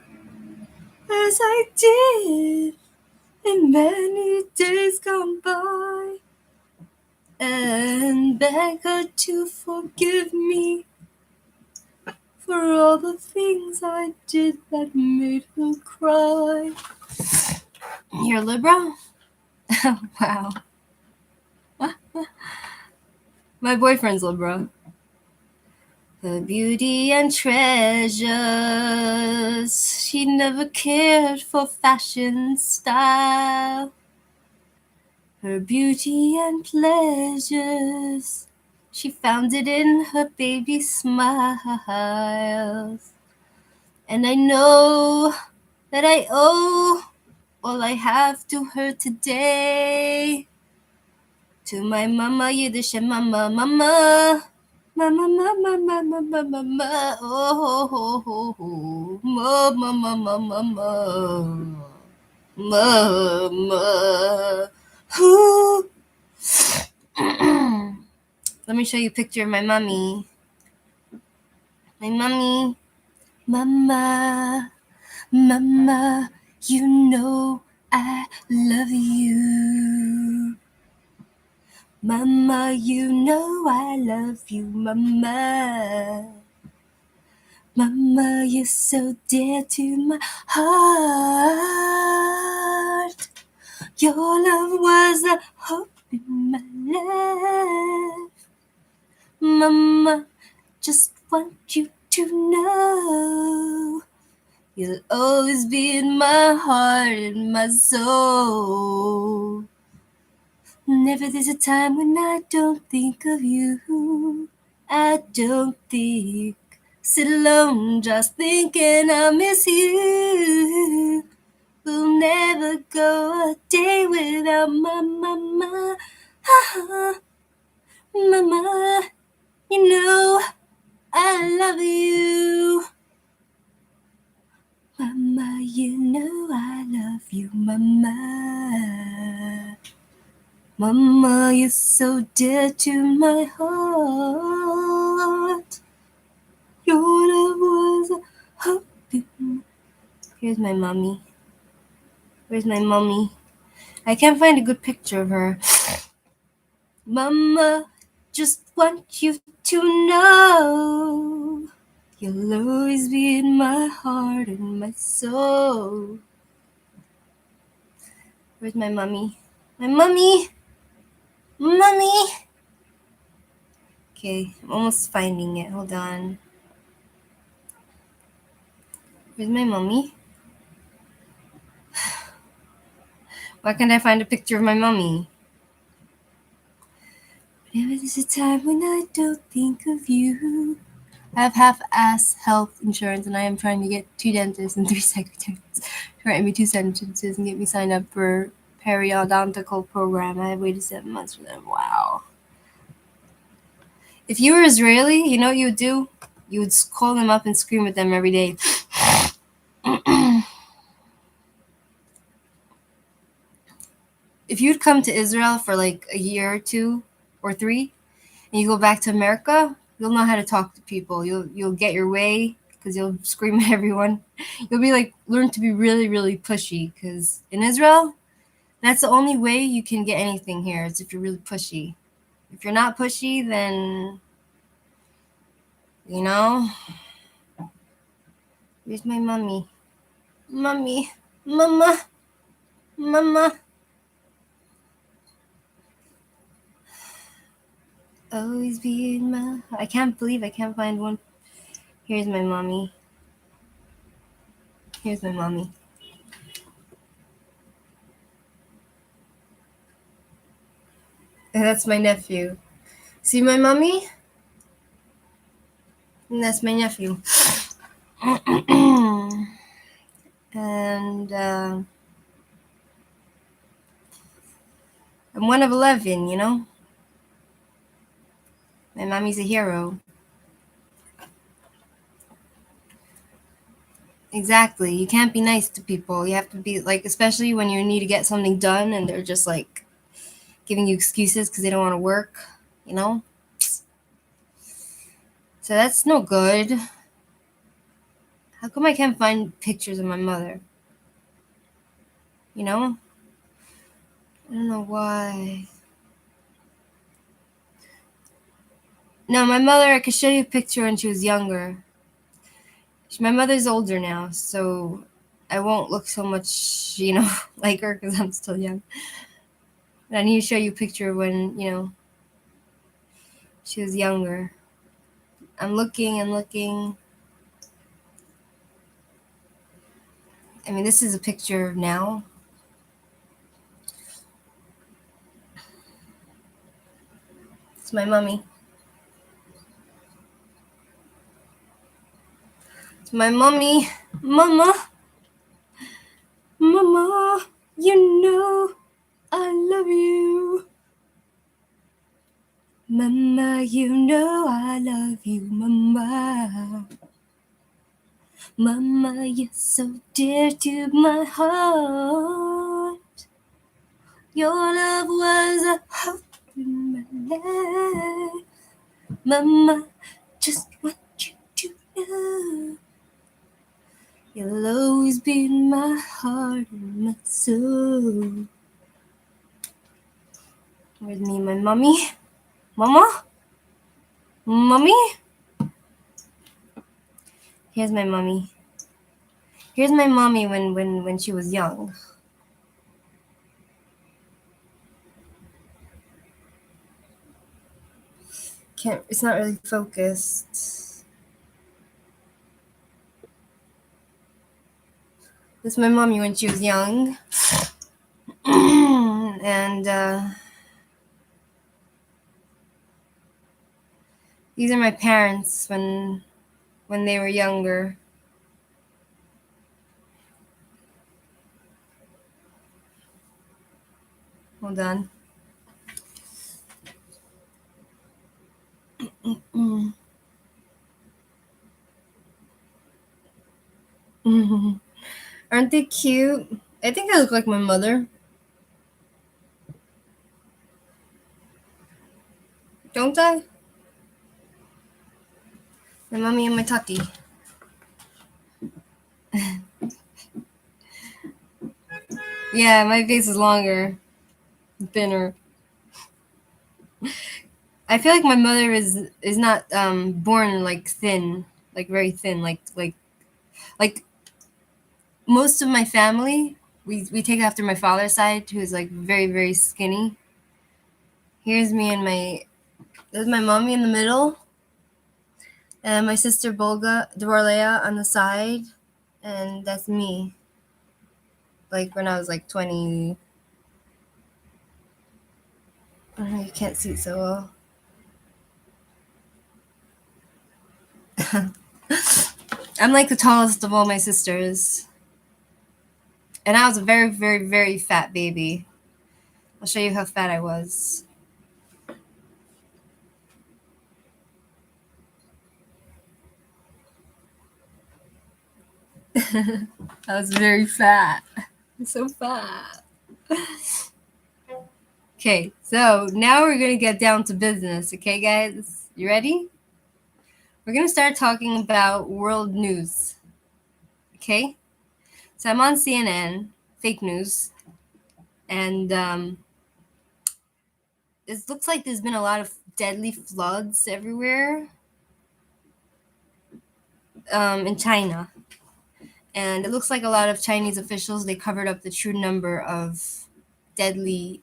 Speaker 1: as I did in many days gone by, and beg her to forgive me for all the things I did that made her cry. You're Libra? Wow. My boyfriend's Libra. Her beauty and treasures. She never cared for fashion style. Her beauty and pleasures. She found it in her baby smiles. And I know that I owe all I have to her today. To my mama, Yiddish and mama, mama. Mama, mama, mama, mama, mama, oh, oh, oh, oh, mama, mama, mama, mama, ooh. Let me show you a picture of my mommy. My mommy, mama, mama, you know I love you. Mama, you know I love you, mama. Mama, you're so dear to my heart. Your love was the hope in my life. Mama, just want you to know you'll always be in my heart and my soul. Never there's a time when I don't think of you. I don't think. Sit alone just thinking I miss you. We'll never go a day without my mama. Mama, you know I love you. Mama, you know I love you, mama. Mama, you're so dear to my heart. Your love was a hope in. Here's my mummy. Where's my mummy? I can't find a good picture of her. Mama, just want you to know you'll always be in my heart and my soul. Where's my mummy? My mummy! Mummy! Okay, I'm almost finding it. Hold on. Where's my mummy? Why can't I find a picture of my mummy? Whenever there's a time when I don't think of you. I have half-ass health insurance and I am trying to get 2 dentists and 3 secretaries to write me 2 sentences and get me signed up for periodontical program. I have waited 7 months for them. Wow. If you were Israeli, you know what you would do? You would call them up and scream at them every day. If you'd come to Israel for like a year or 2 or 3 and you go back to America, you'll know how to talk to people. You'll get your way because you'll scream at everyone. You'll be like, learn to be really, really pushy because in Israel, that's the only way you can get anything here is if you're really pushy. If you're not pushy, then, you know, where's my mummy? Mummy, mama, mama. Always be in my. I can't believe I can't find one. Here's my mommy. Here's my mommy. And that's my nephew. See my mommy? And that's my nephew. And I'm one of 11, you know? My mommy's a hero. Exactly. You can't be nice to people. You have to be like, especially when you need to get something done and they're just like giving you excuses because they don't want to work, you know? So that's no good. How come I can't find pictures of my mother? You know? I don't know why. No, my mother, I could show you a picture when she was younger. My mother's older now, so I won't look so much, you know, like her because I'm still young. But I need to show you a picture when, you know, she was younger. I'm looking and looking. I mean, this is a picture now. It's my mummy. It's my mummy. Mama. Mama, you know I love you. Mama, you know I love you, Mama. Mama, you're so dear to my heart. Your love was a hope in my life. Mama, just want you to know you'll always be in my heart and my soul. Where's me, my mummy? Mama? Mummy? Here's my mummy. Here's my mommy when she was young. It's not really focused. This is my mommy when she was young. And these are my parents when they were younger. Hold on. Aren't they cute? I think I look like my mother. Don't I? My mommy and my tati. Yeah, my face is longer, thinner. I feel like my mother is not born like thin, like very thin, like most of my family. We take after my father's side, who's like very very skinny. Here's me and there's my mommy in the middle, and my sister Bolga Dorlea on the side, and that's me. Like when I was like 20. You can't see it so well. I'm like the tallest of all my sisters. And I was a very, very, very fat baby. I'll show you how fat I was. I was very fat. I'm so fat. Okay, so now we're going to get down to business. Okay, guys? You ready? We're going to start talking about world news. Okay? So I'm on CNN, fake news. And it looks like there's been a lot of deadly floods everywhere in China. And it looks like a lot of Chinese officials, they covered up the true number of deadly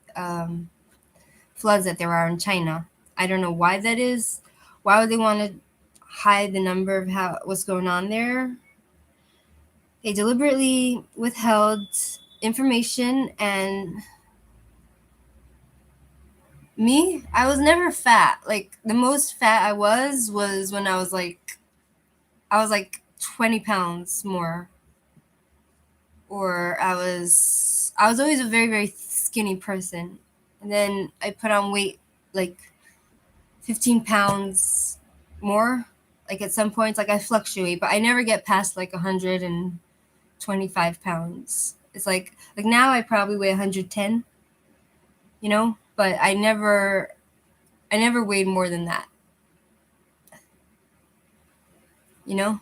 Speaker 1: floods that there are in China. I don't know why that is. Why would they want to hide the number of what's going on there? They deliberately withheld information. And me, I was never fat. Like the most fat I was when I was like 20 pounds more. Or I was always a very very skinny person, and then I put on weight like 15 pounds more. Like at some points, like I fluctuate, but I never get past like 125 pounds. It's like now I probably weigh 110, but I never weighed more than that, you know.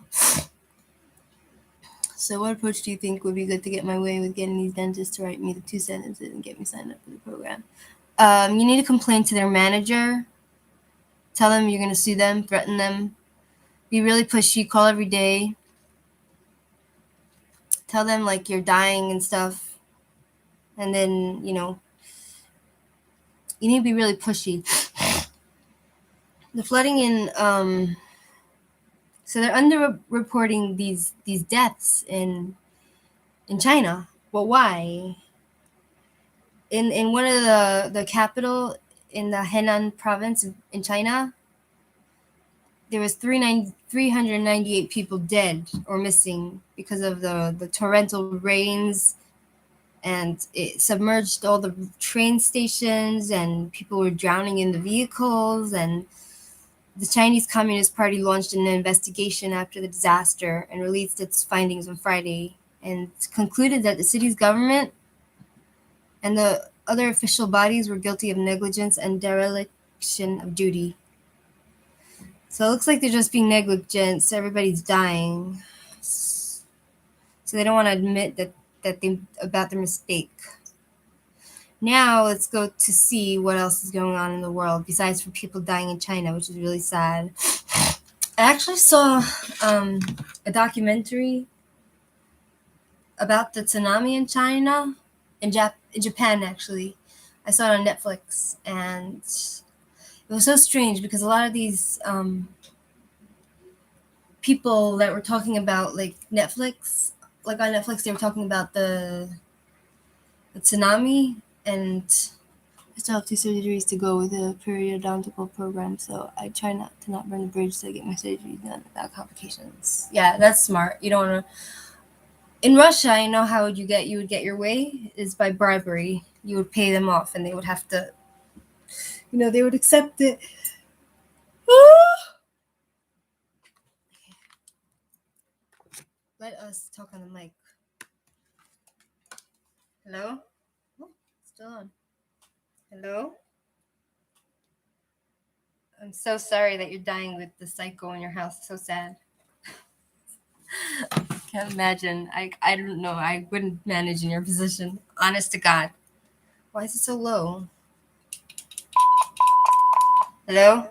Speaker 1: So what approach do you think would be good to get my way with getting these dentists to write me the 2 sentences and get me signed up for the program? You need to complain to their manager. Tell them you're going to sue them, threaten them. Be really pushy, call every day. Tell them like you're dying and stuff. And then, you need to be really pushy. The flooding so they're underreporting these deaths in China. Well, why? In one of the capital in the Henan province in China, there was 398 people dead or missing because of the torrential rains, and it submerged all the train stations, and people were drowning in the vehicles. And the Chinese Communist Party launched an investigation after the disaster and released its findings on Friday, and concluded that the city's government and the other official bodies were guilty of negligence and dereliction of duty. So it looks like they're just being negligent. So everybody's dying. So they don't want to admit that they about their mistake. Now let's go to see what else is going on in the world besides for people dying in China, which is really sad. I actually saw a documentary about the tsunami in China, in Japan actually. I saw it on Netflix, and it was so strange because a lot of these people that were talking about like Netflix, like on Netflix, they were talking about the tsunami, and I still have 2 surgeries to go with a periodontal program, so I try not to burn the bridge so I get my surgery done without complications. Yeah, that's smart. You don't want to. In Russia, I know how you would get your way is by bribery. You would pay them off, and they would have to, they would accept it. Let us talk on the mic. Hello? Oh, still on. Hello? I'm so sorry that you're dying with the psycho in your house. So sad. Can't imagine. I don't know. I wouldn't manage in your position. Honest to God. Why is it so low? Hello?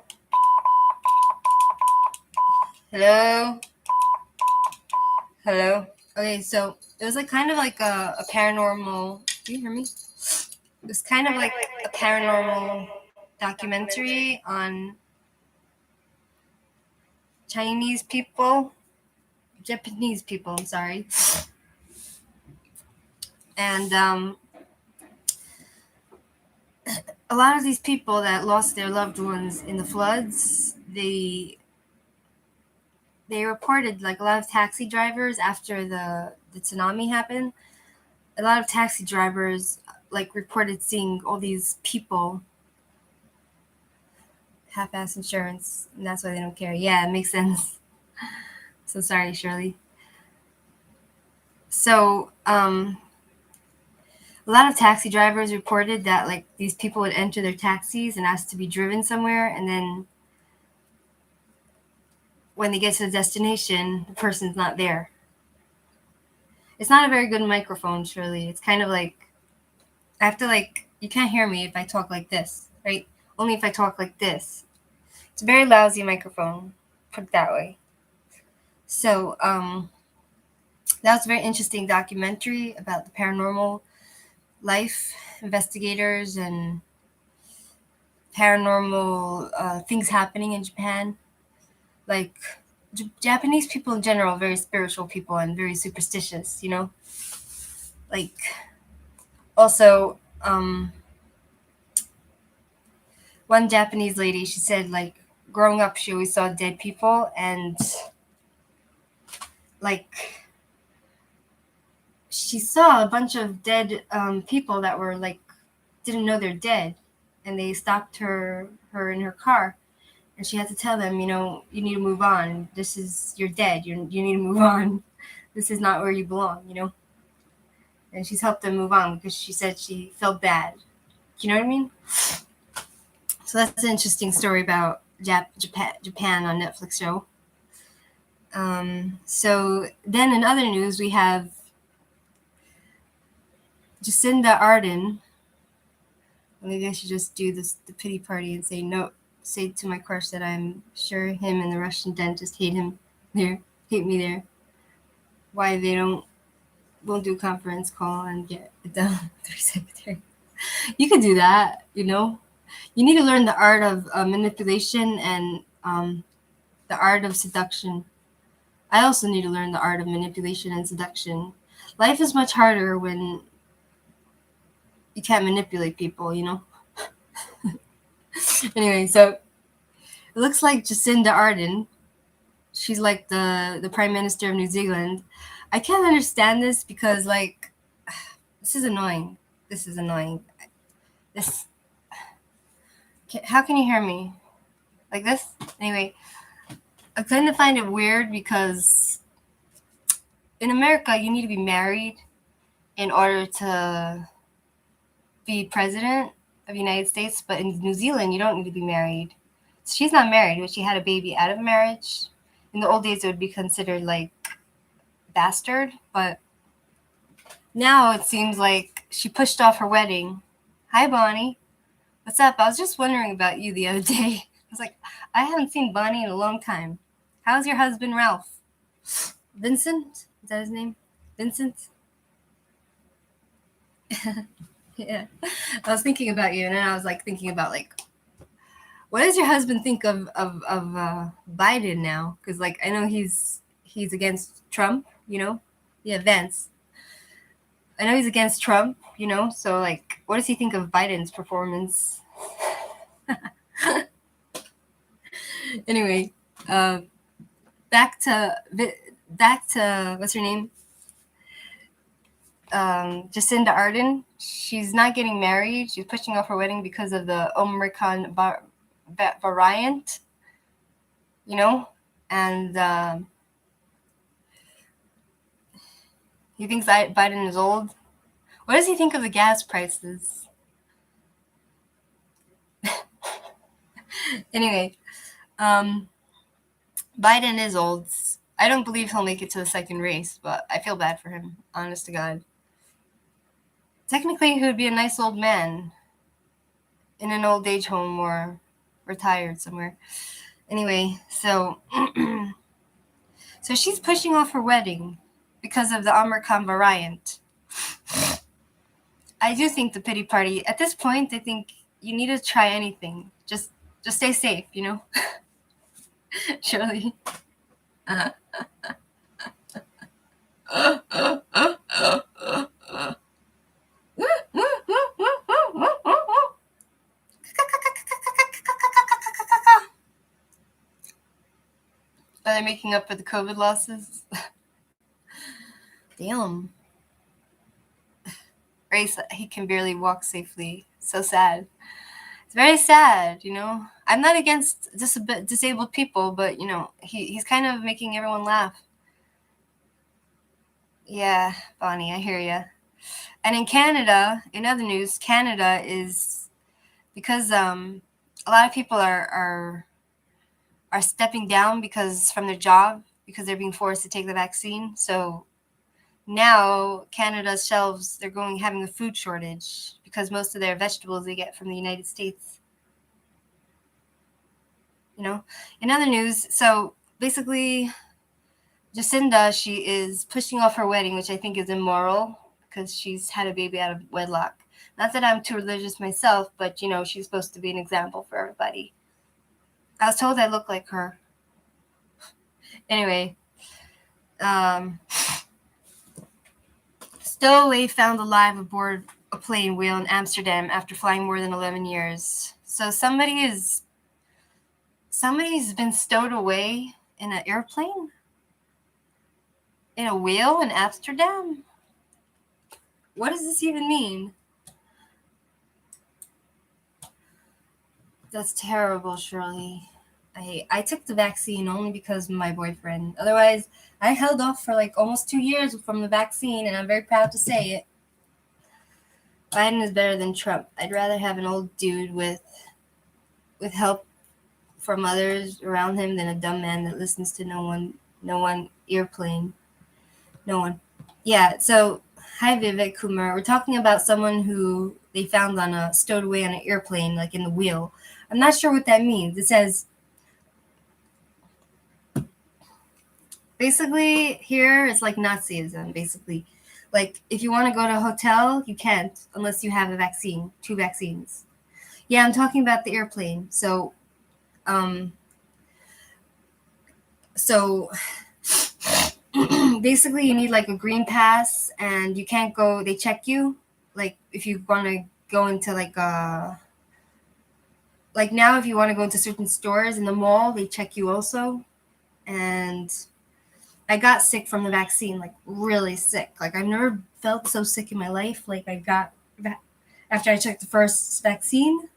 Speaker 1: Hello? Hello? Okay, so it was like kind of like a paranormal. Do you hear me? It was kind of like a paranormal documentary on Chinese people, Japanese people, I'm sorry. And a lot of these people that lost their loved ones in the floods, they reported, like a lot of taxi drivers after the tsunami happened, a lot of taxi drivers like reported seeing all these people half-ass insurance, and that's why they don't care. Yeah, it makes sense. So sorry, Shirley. So a lot of taxi drivers reported that like these people would enter their taxis and ask to be driven somewhere, and then when they get to the destination, the person's not there. It's not a very good microphone, Shirley. It's kind of like I have to like you can't hear me if I talk like this, right? Only if I talk like this. It's a very lousy microphone, put it that way. So that was a very interesting documentary about the paranormal life, investigators, and paranormal things happening in Japan. Like Japanese people in general, very spiritual people and very superstitious. You know, like also one Japanese lady, she said like growing up she always saw dead people, and like she saw a bunch of dead people that were like didn't know they're dead, and they stopped her in her car, and she had to tell them, you know, you need to move on. This is you're dead. You need to move on. This is not where you belong, you know. And she's helped them move on because she said she felt bad. You know what I mean? So that's an interesting story about Japan on Netflix show. So then in other news we have Jacinda Ardern. Maybe I should just do the pity party and say no. Say to my crush that I'm sure him and the Russian dentist hate me there. Why they won't do a conference call and get it done. Their secretary. You could do that. You know, you need to learn the art of manipulation and the art of seduction. I also need to learn the art of manipulation and seduction. Life is much harder when you can't manipulate people. You know. Anyway, so it looks like Jacinda Ardern. She's like the prime minister of New Zealand. I can't understand this because like this is annoying. This is annoying. This. How can you hear me? Like this? Anyway, I kind of find it weird because in America you need to be married in order to be president of the United States, but in New Zealand you don't need to be married. So she's not married, but she had a baby out of marriage. In the old days it would be considered like bastard, but now it seems like she pushed off her wedding. Hi, Bonnie. What's up? I was just wondering about you the other day. I was like, I haven't seen Bonnie in a long time. How's your husband, Ralph? Vincent? Is that his name? Vincent? Yeah. I was thinking about you, and then I was like thinking about like, what does your husband think of Biden now? Because like I know he's against Trump, you know. Yeah, Vance. I know he's against Trump, you know. So like, what does he think of Biden's performance? Anyway, back to what's her name? Jacinda Ardern. She's not getting married. She's pushing off her wedding because of the Omicron variant, you know, and he thinks Biden is old. What does he think of the gas prices? Anyway, um, Biden is old. I don't believe he'll make it to the second race, but I feel bad for him, honest to God. Technically, he would be a nice old man in an old age home or retired somewhere. Anyway, so so she's pushing off her wedding because of the Omicron variant. I do think the pity party, at this point, I think you need to try anything. Just stay safe, you know? Surely. Are they making up for the COVID losses? Damn. Race, he can barely walk safely. So sad. It's very sad, you know? I'm not against disabled people, but, you know, he's kind of making everyone laugh. Yeah, Bonnie, I hear ya. And in Canada, in other news, Canada is, because a lot of people are stepping down because from their job because they're being forced to take the vaccine. So now Canada's shelves, they're having a food shortage because most of their vegetables they get from the United States. You know, in other news, so basically Jacinda, she is pushing off her wedding, which I think is immoral because she's had a baby out of wedlock. Not that I'm too religious myself, but, you know, she's supposed to be an example for everybody. I was told I look like her. Anyway, stowaway found alive aboard a plane wheel in Amsterdam after flying more than 11 years. So somebody's been stowed away in an airplane? In a wheel in Amsterdam? What does this even mean? That's terrible, Shirley. I took the vaccine only because of my boyfriend. Otherwise, I held off for like almost 2 years from the vaccine, and I'm very proud to say it. Biden is better than Trump. I'd rather have an old dude with help from others around him than a dumb man that listens to no one airplane. No one. Yeah, so hi Vivek Kumar. We're talking about someone who they found stowed away on an airplane, like in the wheel. I'm not sure what that means. It says basically here it's like Nazism, basically. Like if you want to go to a hotel, you can't unless you have a vaccine, 2 vaccines. Yeah, I'm talking about the airplane. So basically you need like a green pass and you can't go, they check you. Like if you want to go into like now if you want to go into certain stores in the mall, they check you also. And I got sick from the vaccine, like really sick. Like I've never felt so sick in my life. Like I got after I took the first vaccine,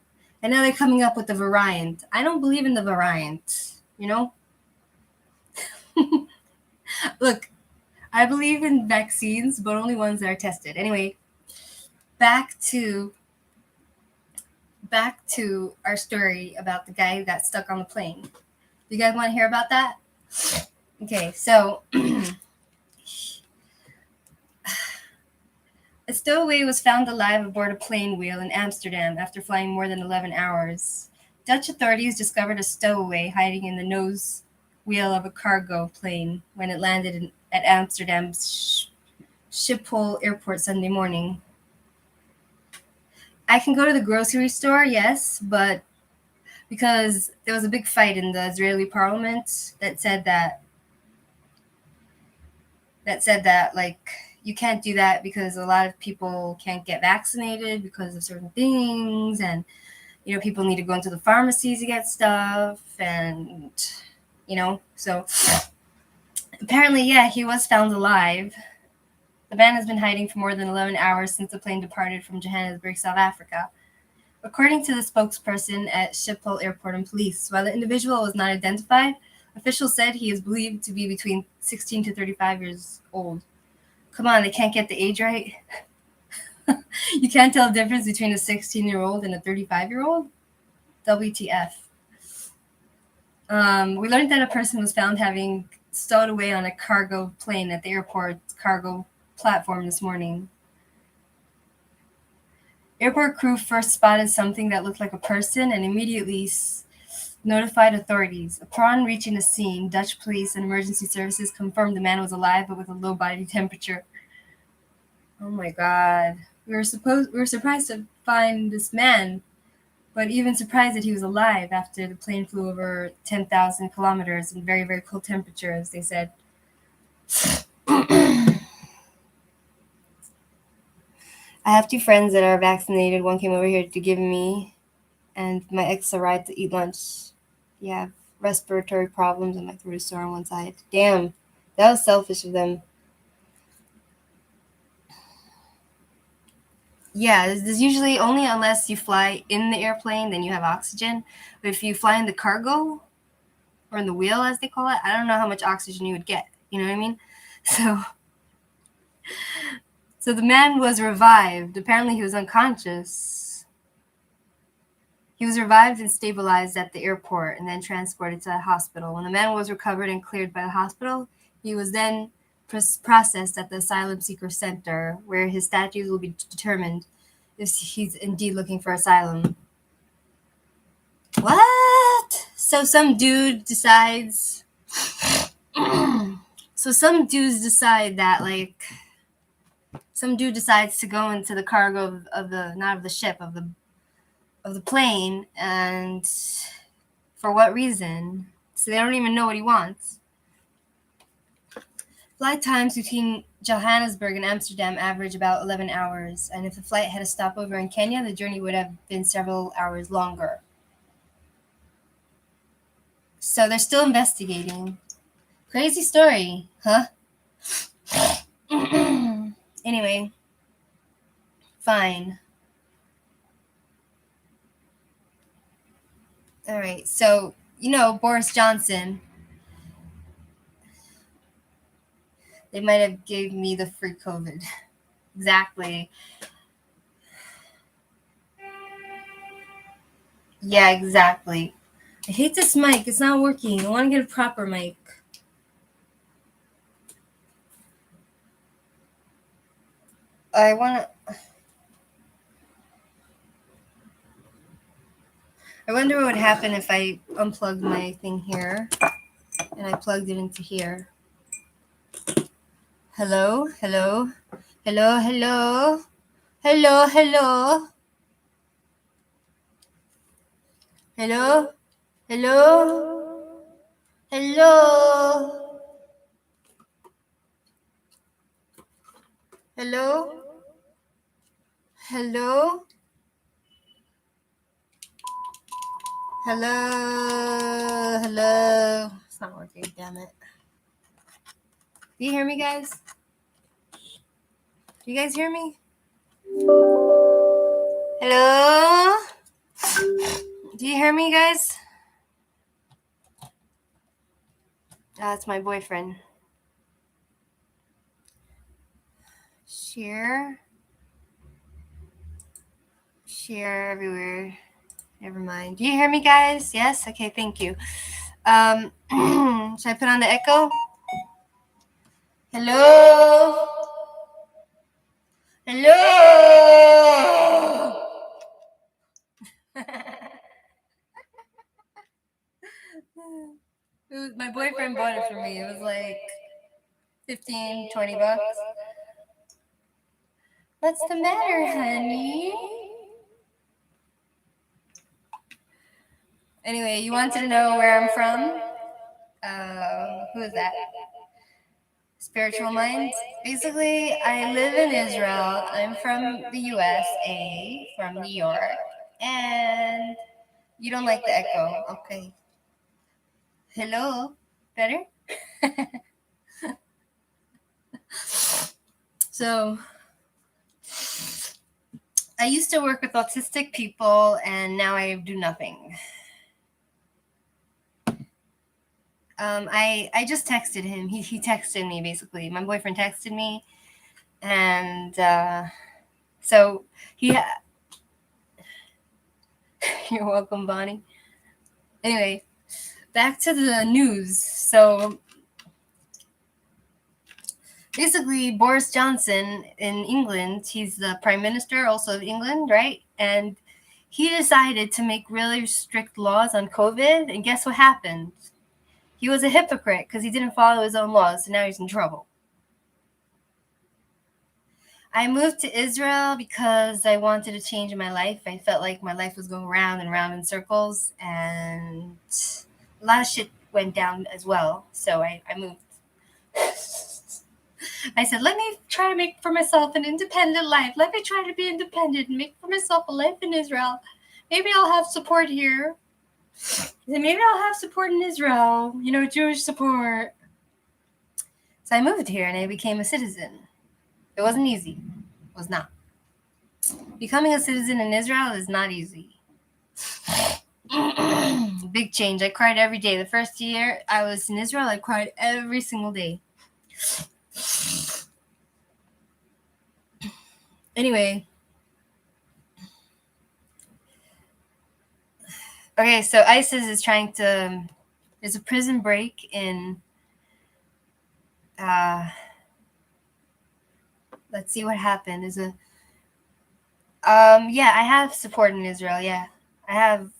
Speaker 1: and now they're coming up with the variant. I don't believe in the variant, you know? Look, I believe in vaccines, but only ones that are tested. Anyway, back to our story about the guy that got stuck on the plane. Do you guys want to hear about that? Okay, so a stowaway was found alive aboard a plane wheel in Amsterdam after flying more than 11 hours. Dutch authorities discovered a stowaway hiding in the nose wheel of a cargo plane when it landed at Amsterdam's Schiphol airport Sunday morning. I can go to the grocery store, yes, but because there was a big fight in the Israeli parliament that said that like you can't do that because a lot of people can't get vaccinated because of certain things, and you know people need to go into the pharmacies to get stuff, and you know, so apparently, yeah, he was found alive. The man has been hiding for more than 11 hours since the plane departed from Johannesburg, South Africa. According to the spokesperson at Schiphol Airport and police, while the individual was not identified, officials said he is believed to be between 16 to 35 years old. Come on, they can't get the age right? You can't tell the difference between a 16-year-old and a 35-year-old? WTF. We learned that a person was found having stowed away on a cargo plane at the airport cargo platform this morning. Airport crew first spotted something that looked like a person and immediately notified authorities. Upon reaching the scene, Dutch police and emergency services confirmed the man was alive but with a low body temperature. Oh my god. We were surprised to find this man, but even surprised that he was alive after the plane flew over 10,000 kilometers in very, very cold temperatures, they said. I have two friends that are vaccinated. One came over here to give me and my ex arrived to eat lunch. You have respiratory problems and my throat is sore on one side. Damn, that was selfish of them. Yeah, there's usually only unless you fly in the airplane, then you have oxygen. But if you fly in the cargo or in the wheel, as they call it, I don't know how much oxygen you would get. You know what I mean? So the man was revived. Apparently, he was unconscious. He was revived and stabilized at the airport and then transported to a hospital. When the man was recovered and cleared by the hospital, he was then processed at the Asylum Seeker Center, where his status will be determined if he's indeed looking for asylum. What? So some dude decides. So some dudes decide that, like, some dude decides to go into the cargo of the, not of the ship, of the plane, and for what reason? So they don't even know what he wants. Flight times between Johannesburg and Amsterdam average about 11 hours, and if the flight had a stopover in Kenya, the journey would have been several hours longer. So they're still investigating. Crazy story, huh? Anyway, fine. All right, so, Boris Johnson, they might have gave me the free COVID. Exactly. Yeah, exactly. I hate this mic. It's not working. I want to get a proper mic. I wonder what would happen if I unplugged my thing here and I plugged it into here. Hello? Hello? Hello? Hello? Hello? Hello? Hello? Hello? Hello? Hello? Hello? Hello? Hello? It's not working, damn it. Do you hear me, guys? Do you guys hear me? Hello? Do you hear me, guys? That's my boyfriend. Share everywhere. Never mind. Do you hear me, guys? Yes? Okay, thank you. Should I put on the echo? Hello? Hello? My boyfriend bought it for me. It was like 15, 20 bucks. What's the matter, honey? Anyway, you wanted to know where I'm from? Who is that? Spiritual Minds? Basically, I live in Israel. I'm from the USA, from New York. And you don't like the echo. Okay. Hello? Better? So, I used to work with autistic people, and now I do nothing. I just texted him. He texted me, basically. My boyfriend texted me, and so he. You're welcome, Bonnie. Anyway, back to the news. So basically, Boris Johnson in England, he's the prime minister also of England, right? And he decided to make really strict laws on COVID. And guess what happened? He was a hypocrite because he didn't follow his own laws. So now he's in trouble. I moved to Israel because I wanted to change my life. I felt like my life was going round and round in circles, and a lot of shit went down as well. So I moved. I said, let me try to make for myself an independent life. Let me try to be independent and make for myself a life in Israel. Maybe I'll have support here. Maybe I'll have support in Israel, Jewish support. So I moved here and I became a citizen. It wasn't easy. It was not. Becoming a citizen in Israel is not easy. Big change. I cried every day. The first year I was in Israel, I cried every single day. Anyway. Okay, so ISIS is trying to... There's a prison break in... let's see what happened. There's a... yeah, I have support in Israel, yeah. I have...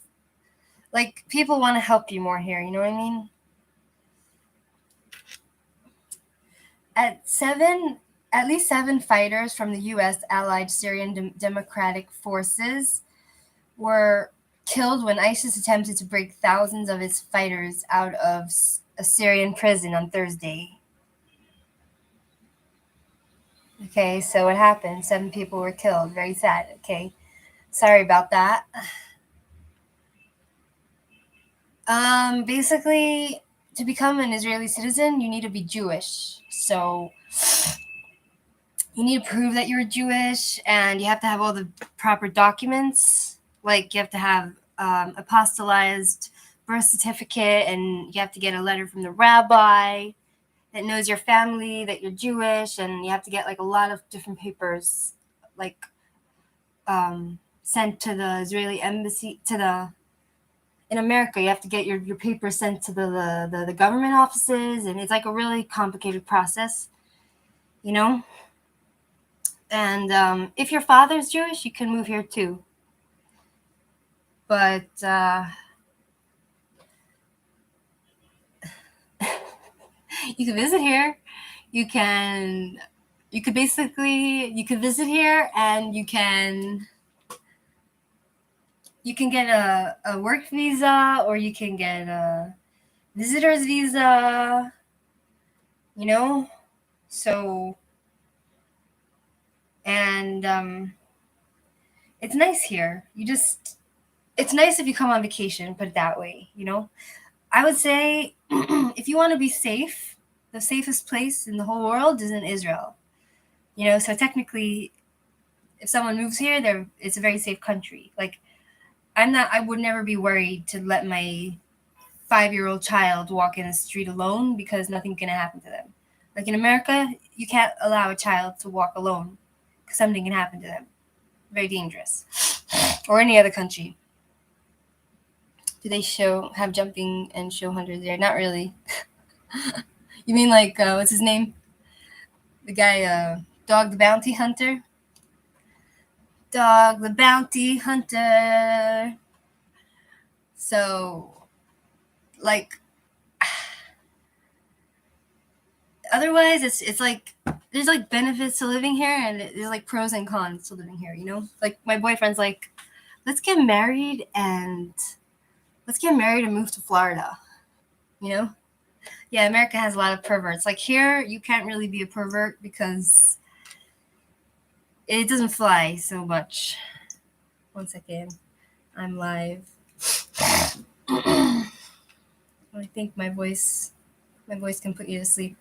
Speaker 1: Like, people want to help you more here, you know what I mean? At least 7 fighters from the U.S. allied Syrian Democratic Forces were killed when ISIS attempted to break thousands of its fighters out of a Syrian prison on Thursday. Okay, so what happened? 7 people were killed. Very sad. Okay, sorry about that. Basically, to become an Israeli citizen, you need to be Jewish. So you need to prove that you're Jewish, and you have to have all the proper documents. Like, you have to have apostolized birth certificate, and you have to get a letter from the rabbi that knows your family, that you're Jewish, and you have to get like a lot of different papers, like sent to the Israeli embassy, in America. You have to get your papers sent to the government offices, and it's like a really complicated process, And if your father's Jewish, you can move here too. But you can visit here. You could visit here, and you can get a work visa, or you can get a visitor's visa, So, and it's nice here. It's nice if you come on vacation, put it that way, I would say if you want to be safe, the safest place in the whole world is in Israel. So technically, if someone moves here, it's a very safe country. Like, I would never be worried to let my 5-year-old child walk in the street alone, because nothing's going to happen to them. Like in America, you can't allow a child to walk alone because something can happen to them. Very dangerous. Or any other country. Do they have jumping and show hunters there? Not really. You mean like, what's his name? The guy, Dog the Bounty Hunter? Dog the Bounty Hunter. So, like, otherwise, it's like, there's like benefits to living here, and there's like pros and cons to living here, Like, my boyfriend's like, let's get married and move to Florida, Yeah, America has a lot of perverts. Like, here, you can't really be a pervert because it doesn't fly so much. 1 second. I'm live. I think my voice can put you to sleep.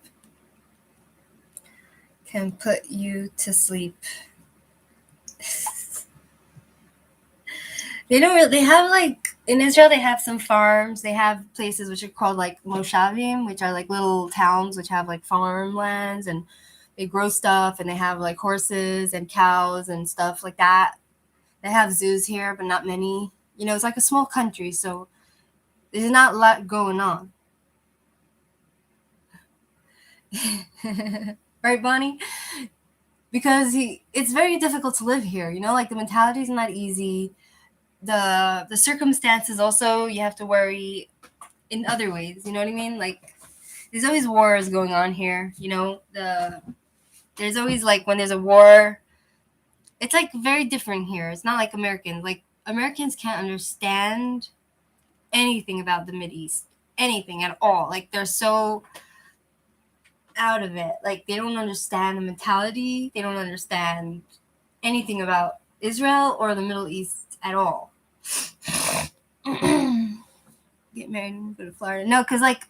Speaker 1: They have, like, in Israel, they have some farms. They have places which are called, like, moshavim, which are, like, little towns which have, like, farmlands, and they grow stuff, and they have, like, horses and cows and stuff like that. They have zoos here, but not many. It's like a small country, so There's not a lot going on. Right, Bonnie? Because it's very difficult to live here, like the mentality is not easy. The circumstances also, you have to worry in other ways, you know what I mean? Like, there's always wars going on here, there's always, like, when there's a war, it's like very different here. It's not like Americans. Like, Americans can't understand anything about the Mideast, anything at all. Like, they're so out of it. Like, they don't understand the mentality. They don't understand anything about Israel or the Middle East at all. Get married and go to Florida. No, because, like,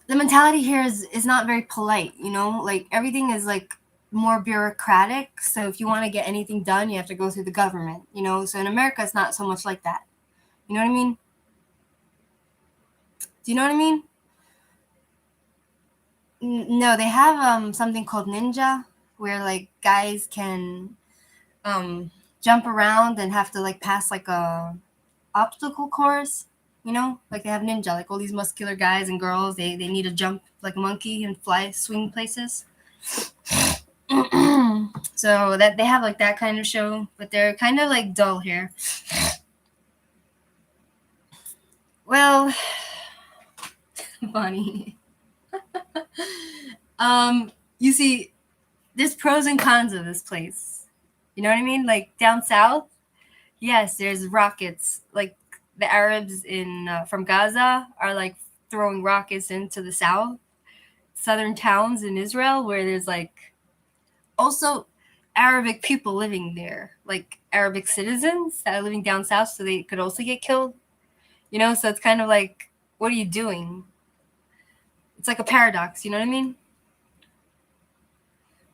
Speaker 1: the mentality here is not very polite, Like, everything is, like, more bureaucratic. So if you want to get anything done, you have to go through the government, So in America, it's not so much like that. You know what I mean? Do you know what I mean? No, they have something called ninja, where, like, guys can jump around and have to, like, pass, like, a obstacle course. Like, they have ninja, like, all these muscular guys and girls, they need to jump like a monkey and swing places. So that they have, like, that kind of show, but they're kind of, like, dull here. Well, Bonnie. You see, there's pros and cons of this place. You know what I mean? Like, down south, yes, there's rockets. Like, the Arabs from Gaza are, like, throwing rockets into the southern towns in Israel, where there's, like, also Arabic people living there, like Arabic citizens that are living down south, so they could also get killed. So it's kind of like, what are you doing? It's like a paradox, you know what I mean?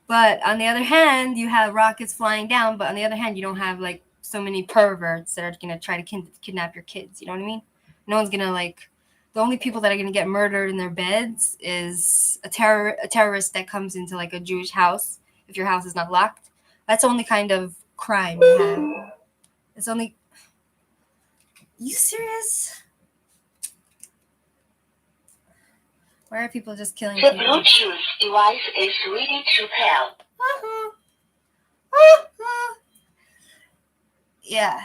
Speaker 1: But on the other hand, you have rockets flying down, but on the other hand, you don't have, like, so many perverts that are going to try to kidnap your kids, you know what I mean? No one's going to, like, the only people that are going to get murdered in their beds is a terrorist that comes into, like, a Jewish house, if your house is not locked. That's the only kind of crime you have. It's only... You serious? Why are people just killing
Speaker 2: The
Speaker 1: people?
Speaker 2: Bluetooth device is ready to pair.
Speaker 1: Yeah.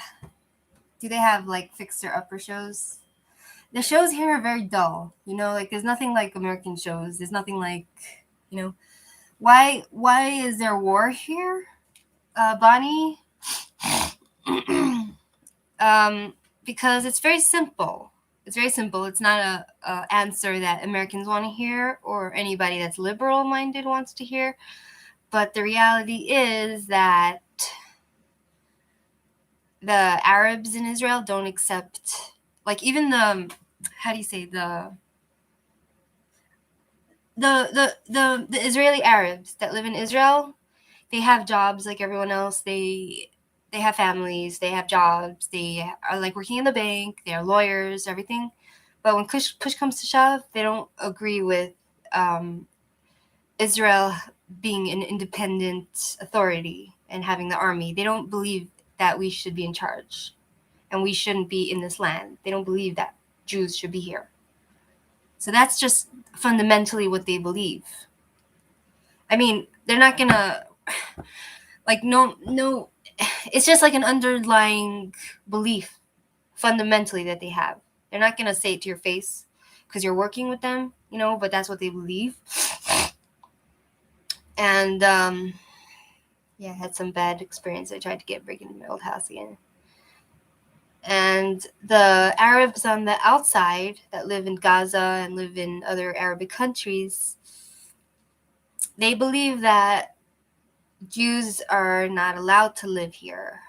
Speaker 1: Do they have, like, fixer upper shows? The shows here are very dull. Like, there's nothing like American shows. There's nothing like, why is there war here, Bonnie? Because it's very simple. It's very simple. It's not a answer that Americans want to hear or anybody that's liberal-minded wants to hear. But the reality is that the Arabs in Israel don't accept, like, even the, how do you say, the Israeli Arabs that live in Israel, they have jobs like everyone else. They have families, they have jobs, they are, like, working in the bank, they are lawyers, everything. But when push comes to shove, they don't agree with Israel being an independent authority and having the army. They don't believe that we should be in charge and we shouldn't be in this land. They don't believe that Jews should be here. So that's just fundamentally what they believe. I mean, they're not gonna, like, no, it's just like an underlying belief fundamentally that they have. They're not gonna say it to your face because you're working with them, but that's what they believe. And yeah, I had some bad experience. I tried to break into my old house again. And the Arabs on the outside that live in Gaza and live in other Arabic countries, they believe that Jews are not allowed to live here.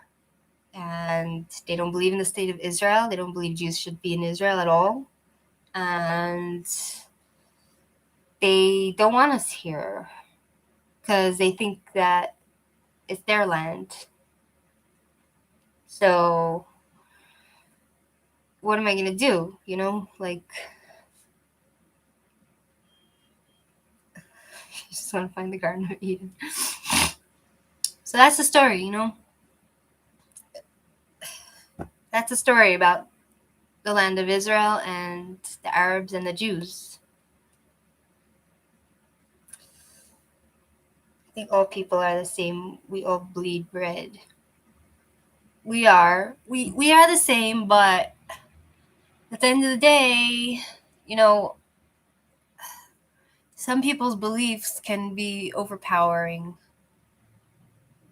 Speaker 1: And they don't believe in the state of Israel. They don't believe Jews should be in Israel at all. And they don't want us here because they think that it's their land. So what am I going to do? Like, I just want to find the Garden of Eden. So that's the story, That's a story about the land of Israel and the Arabs and the Jews. I think all people are the same. We all bleed bread. We are. We are the same, but at the end of the day, you know, some people's beliefs can be overpowering.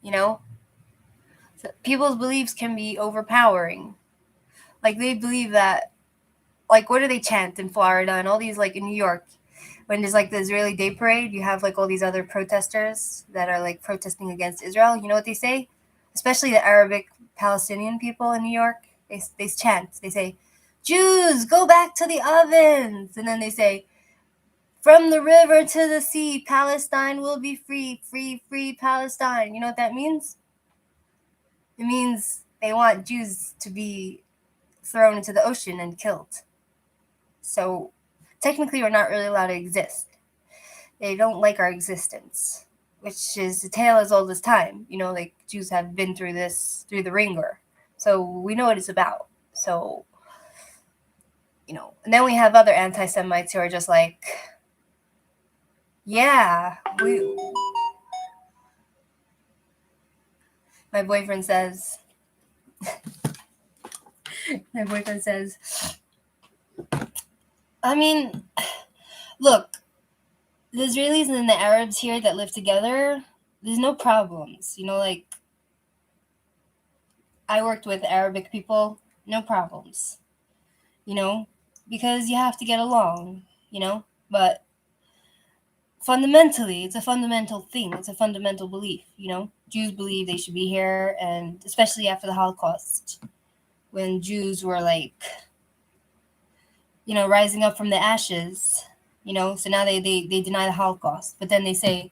Speaker 1: You know? So people's beliefs can be overpowering. Like, they believe that, like, what do they chant in Florida and all these, like, in New York? When there's, like, the Israeli Day Parade, you have, like, all these other protesters that are, like, protesting against Israel. You know what they say? Especially the Arabic Palestinian people in New York. They chant. They say, Jews, go back to the ovens. And then they say, from the river to the sea, Palestine will be free, free, free Palestine. You know what that means? It means they want Jews to be thrown into the ocean and killed. So technically, we're not really allowed to exist. They don't like our existence, which is a tale as old as time. You know, like, Jews have been through this, through the ringer. So we know what it's about. So, you know, and then we have other anti-Semites who are just like, yeah, my boyfriend says, I mean, look, the Israelis and the Arabs here that live together, there's no problems. You know, like, I worked with Arabic people, no problems. You know, because you have to get along, you know? But fundamentally, it's a fundamental thing. It's a fundamental belief, you know? Jews believe they should be here, and especially after the Holocaust, when Jews were, like, you know, rising up from the ashes, you know? So now they deny the Holocaust. But then they say,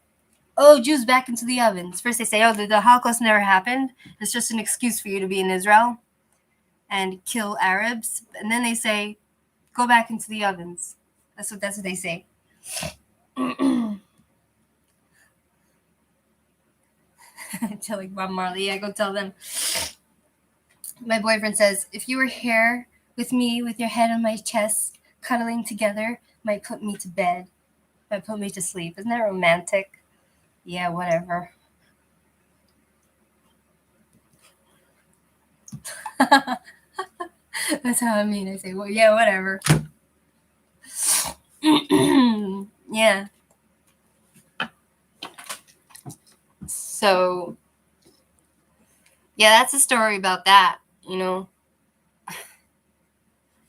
Speaker 1: oh, Jews back into the ovens. First they say, oh, the Holocaust never happened. It's just an excuse for you to be in Israel and kill Arabs. And then they say, go back into the ovens. That's what they say. Telling Bob Marley, yeah, go tell them. My boyfriend says, if you were here with me, with your head on my chest, cuddling together, might put me to bed, might put me to sleep. Isn't that romantic? Yeah, whatever. That's how I mean. I say, well, yeah, whatever. Yeah. So, yeah, that's a story about that, you know.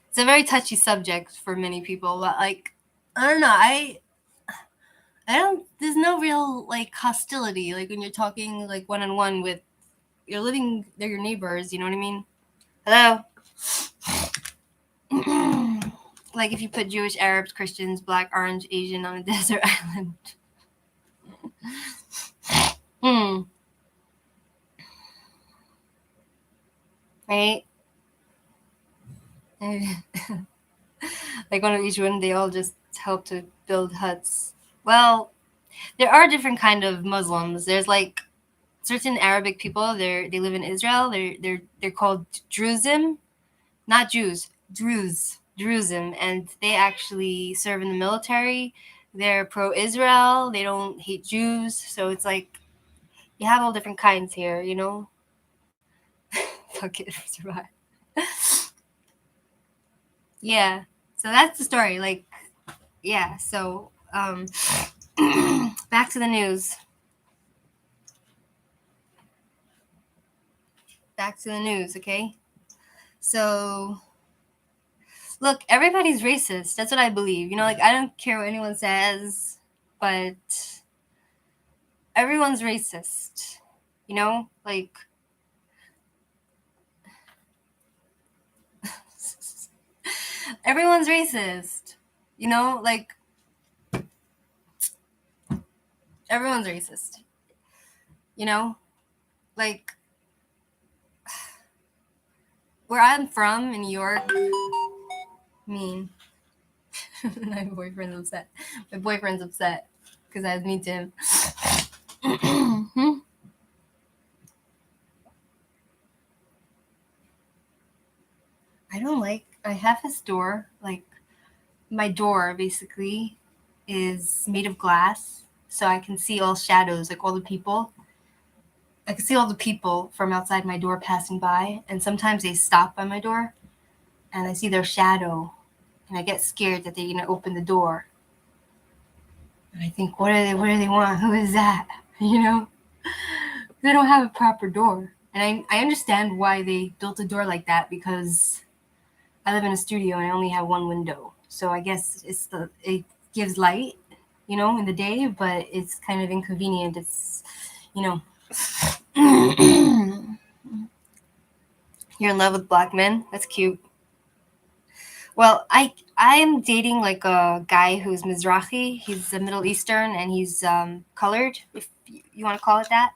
Speaker 1: It's a very touchy subject for many people, but, like, I don't know, I don't, there's no real, like, hostility, like, when you're talking, like, one-on-one with, they're your neighbors, you know what I mean? Hello? Like, if you put Jewish, Arabs, Christians, Black, Orange, Asian on a desert island. Right? Like, one of each one, they all just help to build huts. Well, there are different kind of Muslims. There's, like, certain Arabic people. They live in Israel. They're called Druzim, not Jews. Druzim, and they actually serve in the military. They're pro-Israel. They don't hate Jews. So it's like, you have all different kinds here, you know. Fuck it, survive. Yeah. So that's the story. Like, yeah. So back to the news. Okay? So, look, everybody's racist. That's what I believe. You know, like, I don't care what anyone says, but everyone's racist. You know? Like, everyone's racist. You know? Like, everyone's racist. You know? Like, where I'm from in New York, mean. My boyfriend's upset because I was mean to him. I don't like I have this door, like my door basically is made of glass, so I can see all shadows, like all the people. I can see all the people from outside my door passing by, and sometimes they stop by my door, and I see their shadow, and I get scared that they're gonna open the door. And I think, what are they? What do they want? Who is that? You know, they don't have a proper door, and I understand why they built a door like that because I live in a studio and I only have one window, so I guess it gives light, in the day, but it's kind of inconvenient. It's, you know, you're in love with black men. That's cute. Well, I am dating like a guy who's Mizrahi. He's Middle Eastern and he's colored, if you want to call it that.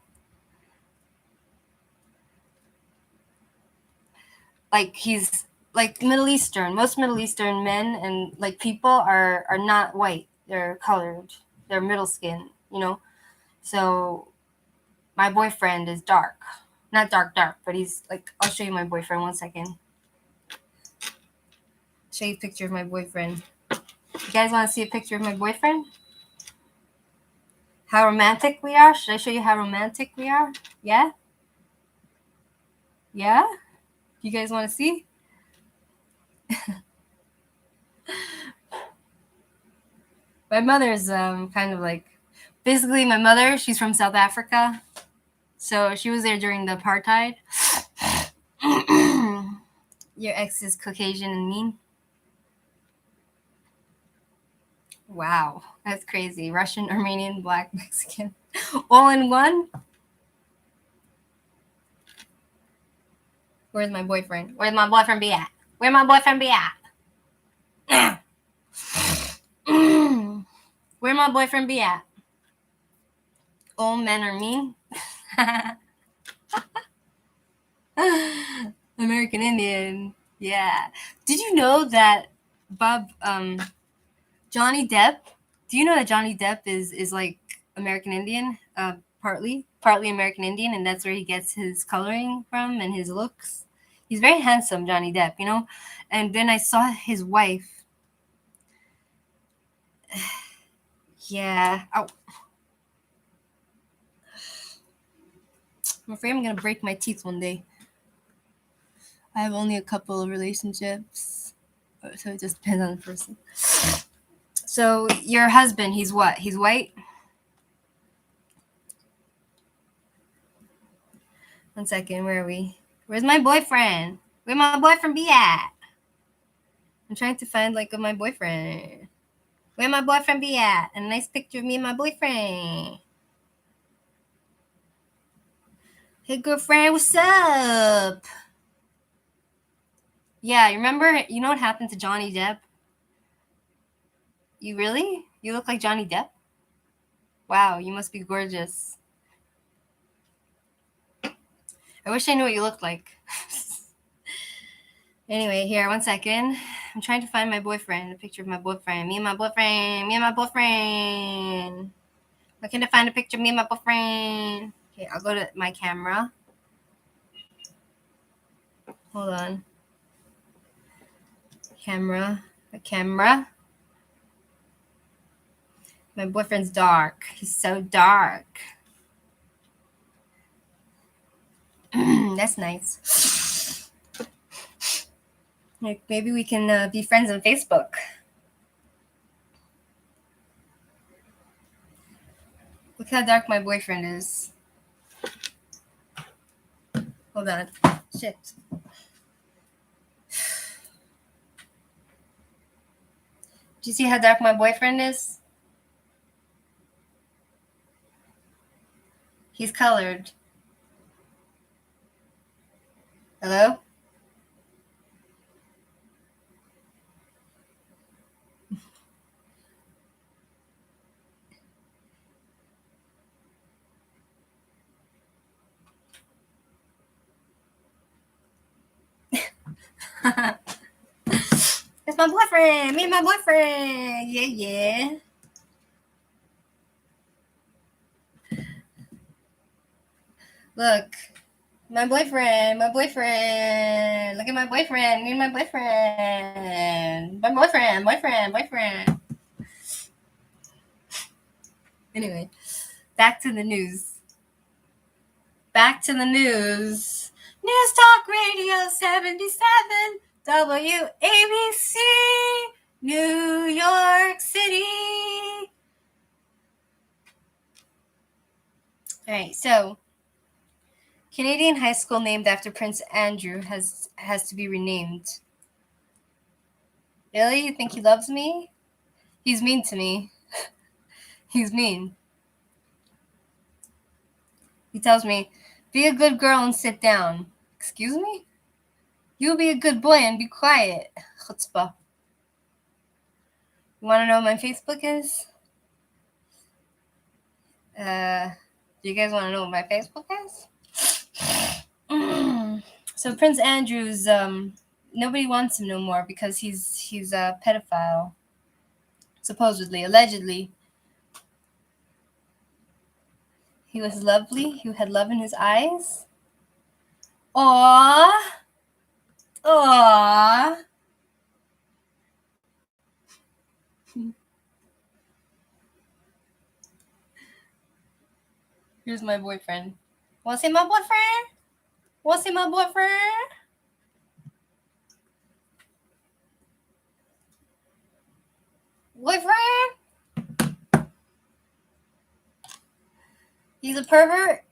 Speaker 1: Like he's like Middle Eastern. Most Middle Eastern men and like people are not white. They're colored. They're middle skin. So my boyfriend is dark. Not dark, but he's like, I'll show you my boyfriend 1 second. Show you a picture of my boyfriend. You guys want to see a picture of my boyfriend? How romantic we are? Should I show you how romantic we are? Yeah? Yeah? You guys want to see? My mother's kind of like, basically my mother, she's from South Africa. So she was there during the apartheid. Your ex is Caucasian and mean? Wow, that's crazy. Russian, Armenian, Black, Mexican, all in one? Where's my boyfriend? Where's my boyfriend be at? Where my boyfriend be at? Where my boyfriend be at? All men are mean? American Indian. Yeah. Did you know that Johnny Depp? Do you know that Johnny Depp is like American Indian? Partly American Indian, and that's where he gets his coloring from and his looks. He's very handsome, Johnny Depp, And then I saw his wife. Yeah. Oh. I'm afraid I'm gonna break my teeth one day. I have only a couple of relationships, so it just depends on the person. So your husband, he's what? He's white? 1 second, where are we? Where's my boyfriend? Where my boyfriend be at? I'm trying to find like my boyfriend. Where my boyfriend be at? And a nice picture of me and my boyfriend. Hey girlfriend, what's up? Yeah, you remember? You know what happened to Johnny Depp? You really? You look like Johnny Depp? Wow, you must be gorgeous. I wish I knew what you looked like. Anyway, here, 1 second. I'm trying to find my boyfriend, a picture of my boyfriend. Me and my boyfriend. Why can't I find a picture of me and my boyfriend? Okay, I'll go to my camera. Hold on. Camera. My boyfriend's dark. He's so dark. That's nice. Like maybe we can be friends on Facebook. Look how dark my boyfriend is. Hold on. Shit. Do you see how dark my boyfriend is? He's colored. Hello? It's my boyfriend. Me and my boyfriend. Yeah. Look. My boyfriend. Look at my boyfriend. Me and my boyfriend. My boyfriend. Anyway, back to the news. News Talk Radio 77, WABC, New York City. All right, so Canadian high school named after Prince Andrew has to be renamed. Really? You think he loves me? He's mean to me. He's mean. He tells me, be a good girl and sit down. Excuse me? You be a good boy and be quiet. Chutzpah. You want to know what my Facebook is? Do you guys want to know what my Facebook is? So Prince Andrew's, nobody wants him no more because he's a pedophile. Supposedly, allegedly. He was lovely. He had love in his eyes. Aww. Here's my boyfriend. Want to see my boyfriend? Boyfriend? He's a pervert.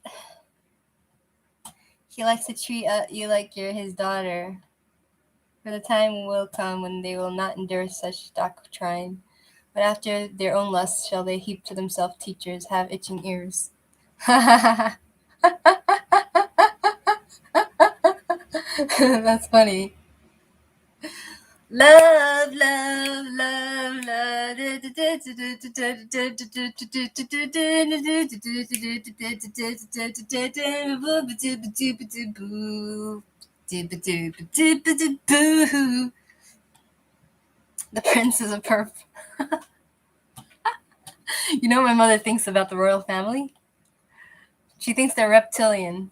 Speaker 1: He likes to treat you like you're his daughter. For the time will come when they will not endure such doctrine, but after their own lusts shall they heap to themselves teachers, have itching ears. That's funny. Love. The prince is a perp. You know what my mother thinks about the royal family? She thinks they're reptilian.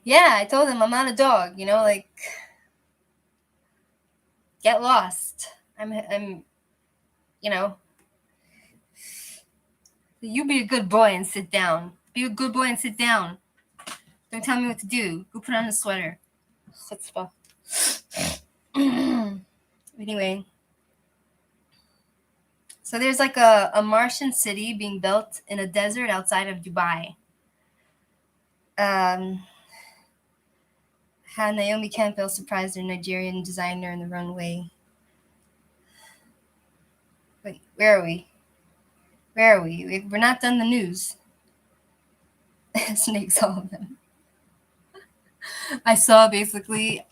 Speaker 1: Yeah, I told him I'm not a dog, like, get lost. I'm you be a good boy and sit down. Be a good boy and sit down. Don't tell me what to do. Go put on a sweater. Chutzpah. Anyway. So there's like a Martian city being built in a desert outside of Dubai. How Naomi Campbell surprised her Nigerian designer in the runway. Wait, where are we? We're not done the news. Snakes, all of them. I saw basically,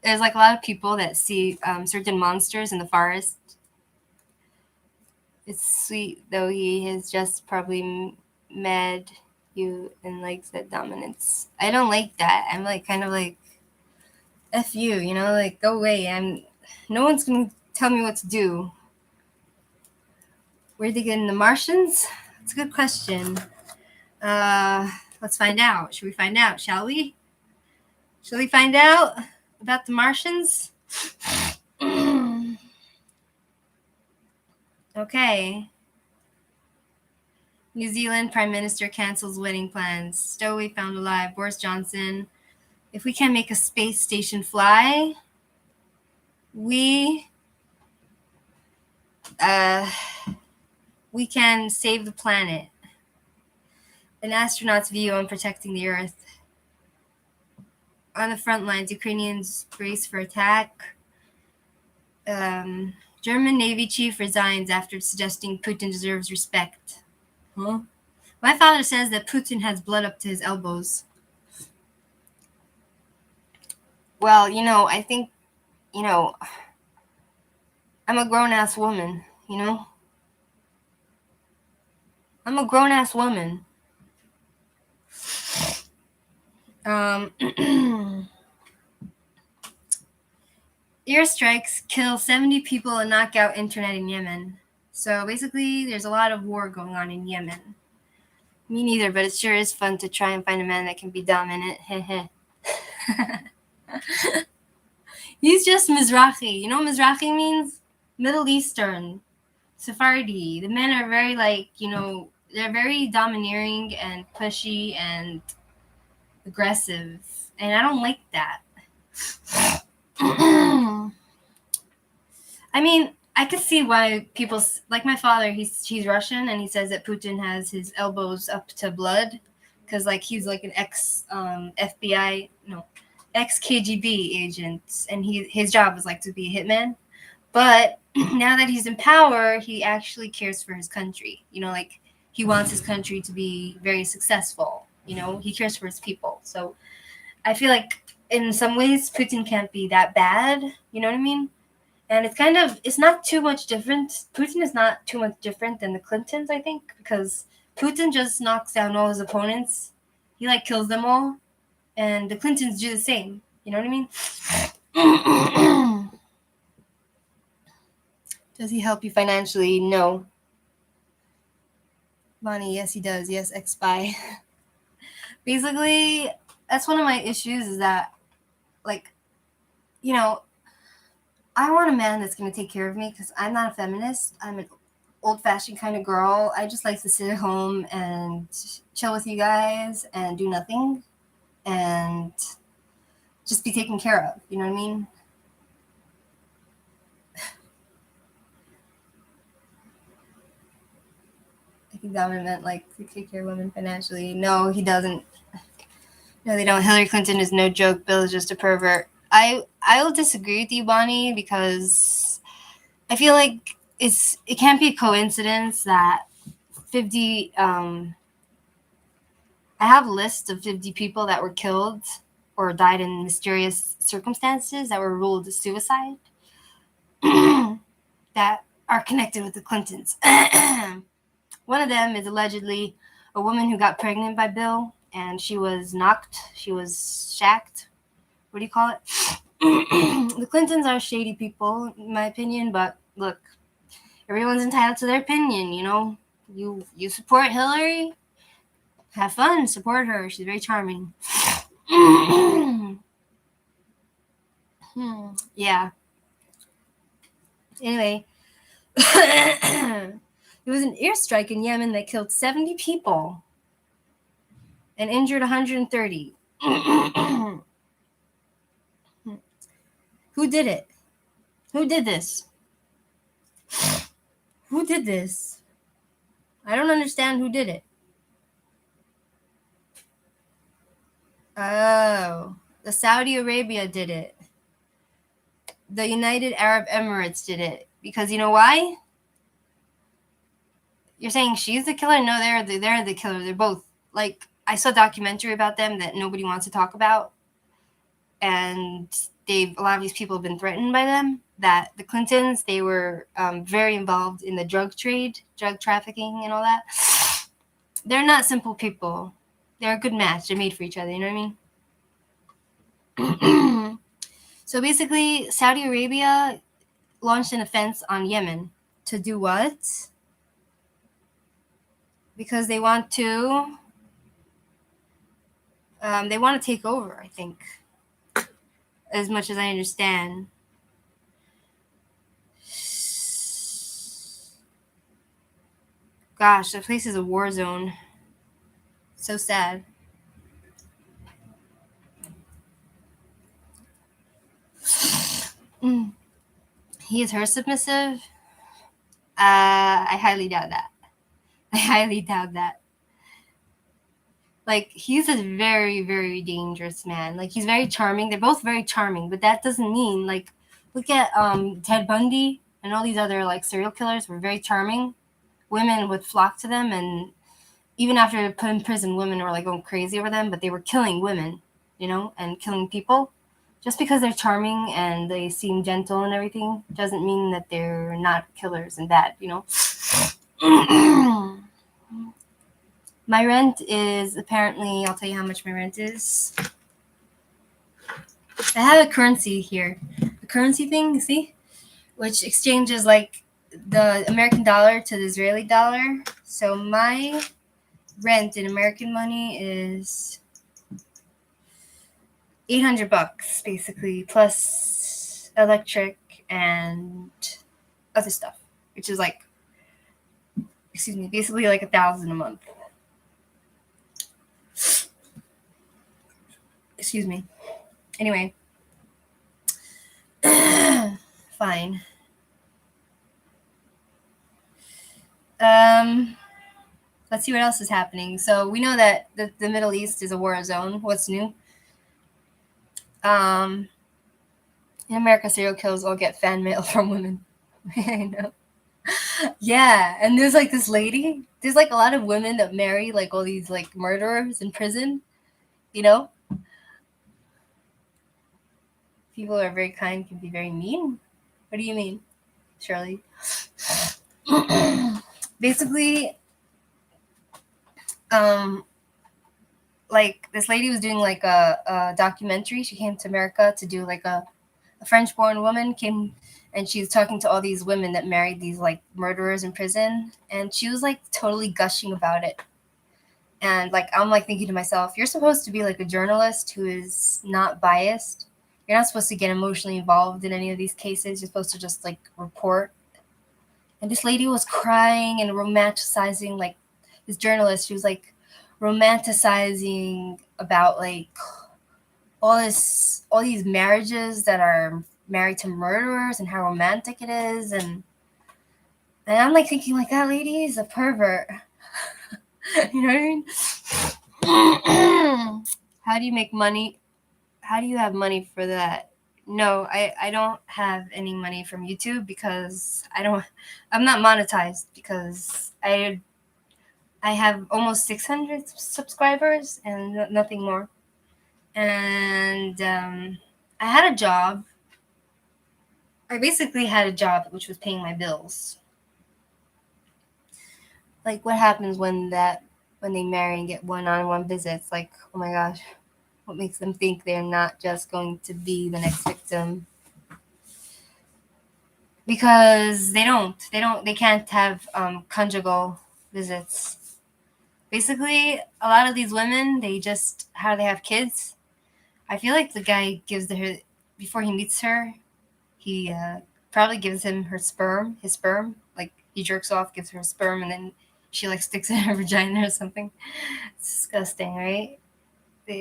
Speaker 1: there's like a lot of people that see certain monsters in the forest. It's sweet, though he is just probably mad you and likes that dominance. I don't like that. I'm like kind of like, F you, like go away. No one's gonna tell me what to do. Where'd they get in the Martians? That's a good question. Let's find out. Should we find out, shall we? Shall we find out about the Martians? Okay. New Zealand Prime Minister cancels wedding plans. Stowaway found alive. Boris Johnson. If we can make a space station fly, we can save the planet. An astronaut's view on protecting the Earth. On the front lines, Ukrainians brace for attack. German Navy chief resigns after suggesting Putin deserves respect. Huh? My father says that Putin has blood up to his elbows. Well, I think, I'm a grown-ass woman, I'm a grown-ass woman. Airstrikes kill 70 people and knock out internet in Yemen. So basically, there's a lot of war going on in Yemen. Me neither, but it sure is fun to try and find a man that can be dominant. He's just Mizrahi. You know what Mizrahi means? Middle Eastern, Sephardi. The men are very they're very domineering and pushy and aggressive, and I don't like that. I mean, I could see why people like my father. He's Russian, and he says that Putin has his elbows up to blood, because he's like an ex FBI ex KGB agent, and his job is to be a hitman. But now that he's in power, he actually cares for his country. He wants his country to be very successful. He cares for his people. So I feel like in some ways Putin can't be that bad. You know what I mean? And it's not too much different. Putin is not too much different than the Clintons, I think, because Putin just knocks down all his opponents. He kills them all. And the Clintons do the same. You know what I mean? Does he help you financially? No. Bonnie, yes, he does. Yes, ex-spy. Basically, that's one of my issues is that, I want a man that's going to take care of me because I'm not a feminist. I'm an old-fashioned kind of girl. I just like to sit at home and chill with you guys and do nothing and just be taken care of. You know what I mean? I think government to take care of women financially. No, he doesn't. No, they don't. Hillary Clinton is no joke. Bill is just a pervert. I will disagree with you, Bonnie, because I feel like it can't be a coincidence that 50 I have a list of 50 people that were killed or died in mysterious circumstances that were ruled suicide that are connected with the Clintons. One of them is allegedly a woman who got pregnant by Bill, and she was shacked. What do you call it? The Clintons are shady people, in my opinion, but look, everyone's entitled to their opinion, You support Hillary? Have fun, support her. She's very charming. Yeah. Anyway, there was an airstrike in Yemen that killed 70 people and injured 130. Who did it? Who did this? Who did this? I don't understand who did it. Oh, the Saudi Arabia did it. The United Arab Emirates did it. Because you know why? You're saying she's the killer? No, they're the killer. They're both. I saw a documentary about them that nobody wants to talk about. And a lot of these people have been threatened by them. That the Clintons, they were very involved in the drug trade, drug trafficking and all that. They're not simple people. They're a good match. They're made for each other, you know what I mean? So basically, Saudi Arabia launched an offense on Yemen. To do what? Because they want to take over, I think, as much as I understand. Gosh, that place is a war zone. So sad. He is her submissive? I highly doubt that. He's a very, very dangerous man. He's very charming. They're both very charming, but that doesn't mean, look at Ted Bundy and all these other, serial killers were very charming. Women would flock to them, and even after put in prison, women were, going crazy over them, but they were killing women, and killing people. Just because they're charming and they seem gentle and everything doesn't mean that they're not killers and bad, My rent is apparently, I'll tell you how much my rent is. I have a currency here. The currency thing, see? Which exchanges the American dollar to the Israeli dollar. So my rent in American money is $800 basically, plus electric and other stuff, which is like, basically like $1,000 a month. Excuse me. Anyway, fine. Let's see what else is happening. So we know that the Middle East is a war zone. What's new? In America, serial killers all get fan mail from women. I know. Yeah, and there's like this lady. There's like a lot of women that marry like all these like murderers in prison. You know, people who are very kind can be very mean. What do you mean, Shirley? Basically, like this lady was doing like a documentary. She came to America to do like a French-born woman came, and she was talking to all these women that married these like murderers in prison, and she was like totally gushing about it. And like I'm like thinking to myself, you're supposed to be like a journalist who is not biased. You're not supposed to get emotionally involved in any of these cases. You're supposed to just like report. And this lady was crying and romanticizing, like this journalist, she was like romanticizing about like all these marriages that are married to murderers and how romantic it is. And I'm like thinking like that lady is a pervert. You know what I mean? How do you make money? How do you have money for that? No, I don't have any money from YouTube because I'm not monetized because I have almost 600 subscribers and nothing more. And I had a job. I basically had a job which was paying my bills. Like what happens when they marry and get one-on-one visits? Like, oh my gosh, what makes them think they're not just going to be the next victim? Because they can't have conjugal visits. Basically, a lot of these women, how do they have kids? I feel like the guy gives her, before he meets her, he probably gives him his sperm. Like he jerks off, gives her sperm, and then she like sticks it in her vagina or something. It's disgusting, right? Ew.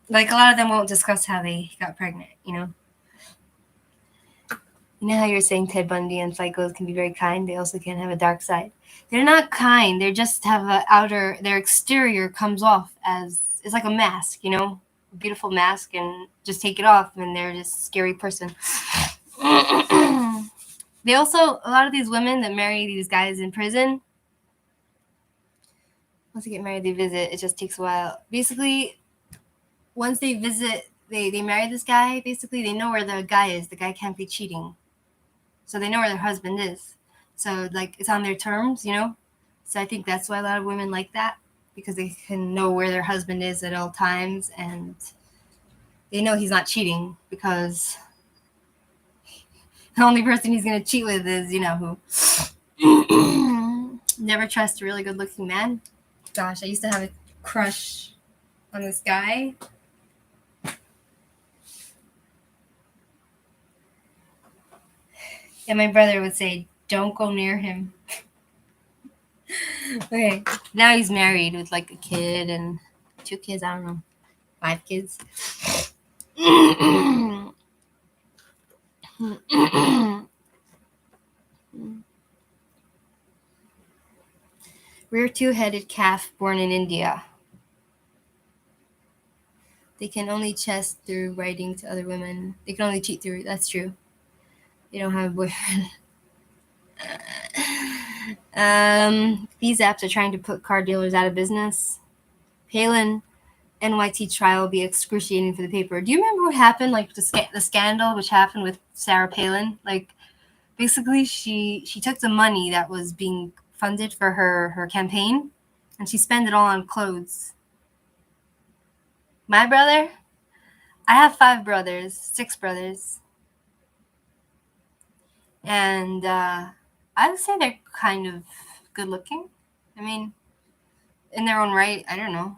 Speaker 1: Like a lot of them won't discuss how they got pregnant, you know? You know how you're saying Ted Bundy and psychos can be very kind? They also can have a dark side. They're not kind. They just have their exterior comes off as, it's like a mask, you know? A beautiful mask, and just take it off and they're just a scary person. They also, a lot of these women that marry these guys in prison, once they get married, they visit. It just takes a while. Basically, once they visit, they marry this guy, basically they know where the guy is. The guy can't be cheating. So they know where their husband is. So like it's on their terms, you know? So I think that's why a lot of women like that, because they can know where their husband is at all times, and they know he's not cheating because the only person he's going to cheat with is, you know who. Never trust a really good looking man. Gosh, I used to have a crush on this guy. And my brother would say, don't go near him. Okay, now he's married with like a kid and 2 kids, I don't know, 5 kids. Rear 2-headed calf born in India. They can only chest through writing to other women. They can only cheat through, that's true. They don't have a boyfriend. These apps are trying to put car dealers out of business. Palin NYT trial will be excruciating for the paper. Do you remember what happened, like the scandal which happened with Sarah Palin? Like, basically, she took the money that was being funded for her campaign, and she spent it all on clothes. My brother, I have 6 brothers. And I would say they're kind of good looking. I mean, in their own right, I don't know.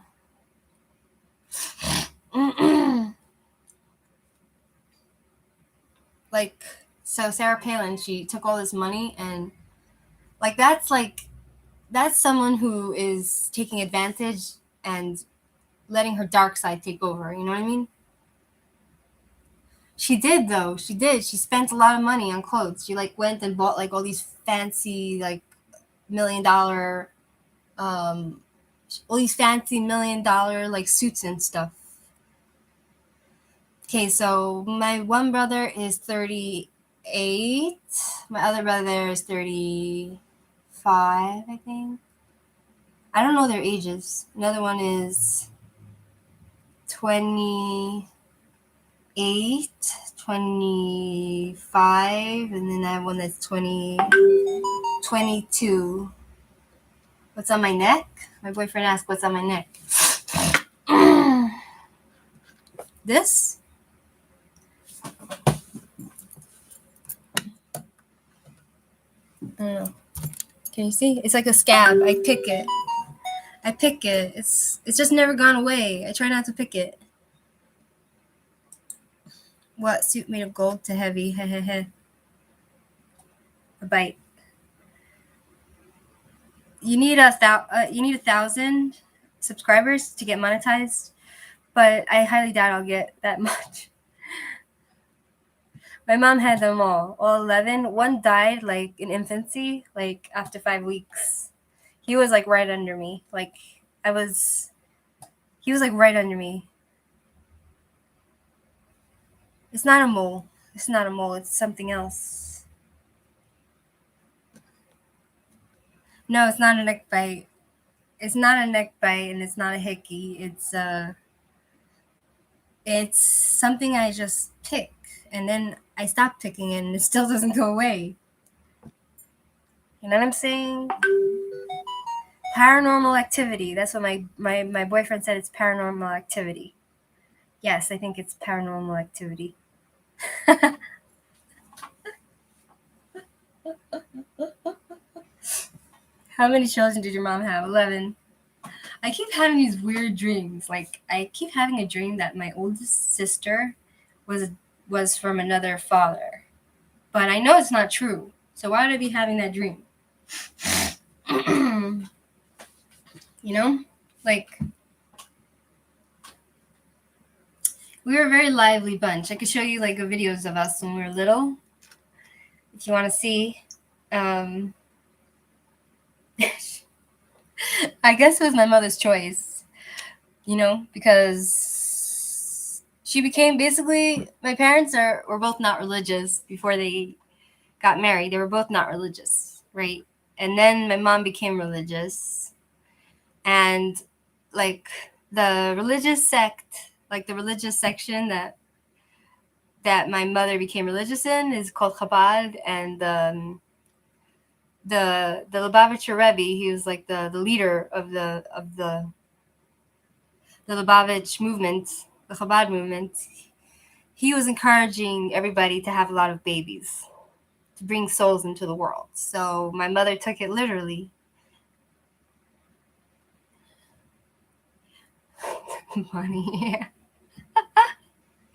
Speaker 1: Like, so Sarah Palin, she took all this money and that's someone who is taking advantage and letting her dark side take over. You know what I mean? She did though. She did. She spent a lot of money on clothes. She went and bought all these fancy $1 million all these fancy $1 million suits and stuff. Okay, so my one brother is 38. My other brother is 35, I think. I don't know their ages. Another one is 28, 25, and then I have one that's 22. What's on my neck? My boyfriend asked what's on my neck. This? I don't know. Can you see? It's like a scab. I pick it. It's just never gone away. I try not to pick it. What? Suit made of gold to heavy. A bite. You need 1,000 subscribers to get monetized, but I highly doubt I'll get that much. My mom had them all 11. One died in infancy, after 5 weeks. He was right under me. He was right under me. It's not a mole. It's not a mole. It's something else. No, it's not a neck bite. It's not a neck bite, and it's not a hickey. It's something I just pick, and then I stop picking it, and it still doesn't go away. You know what I'm saying? Paranormal activity. That's what my boyfriend said. It's paranormal activity. Yes, I think it's paranormal activity. How many children did your mom have? 11. I keep having these weird dreams. I keep having a dream that my oldest sister was from another father. But I know it's not true. So why would I be having that dream? You know? We were a very lively bunch. I could show you videos of us when we were little. If you want to see. I guess it was my mother's choice, because she became my parents were both not religious before they got married. They were both not religious, right? And then my mom became religious, and the religious sect, the religious section that my mother became religious in is called Chabad, and the Lubavitcher Rebbe, he was the leader of the Lubavitch movement, the Chabad movement. He was encouraging everybody to have a lot of babies, to bring souls into the world. So my mother took it literally. Funny, yeah.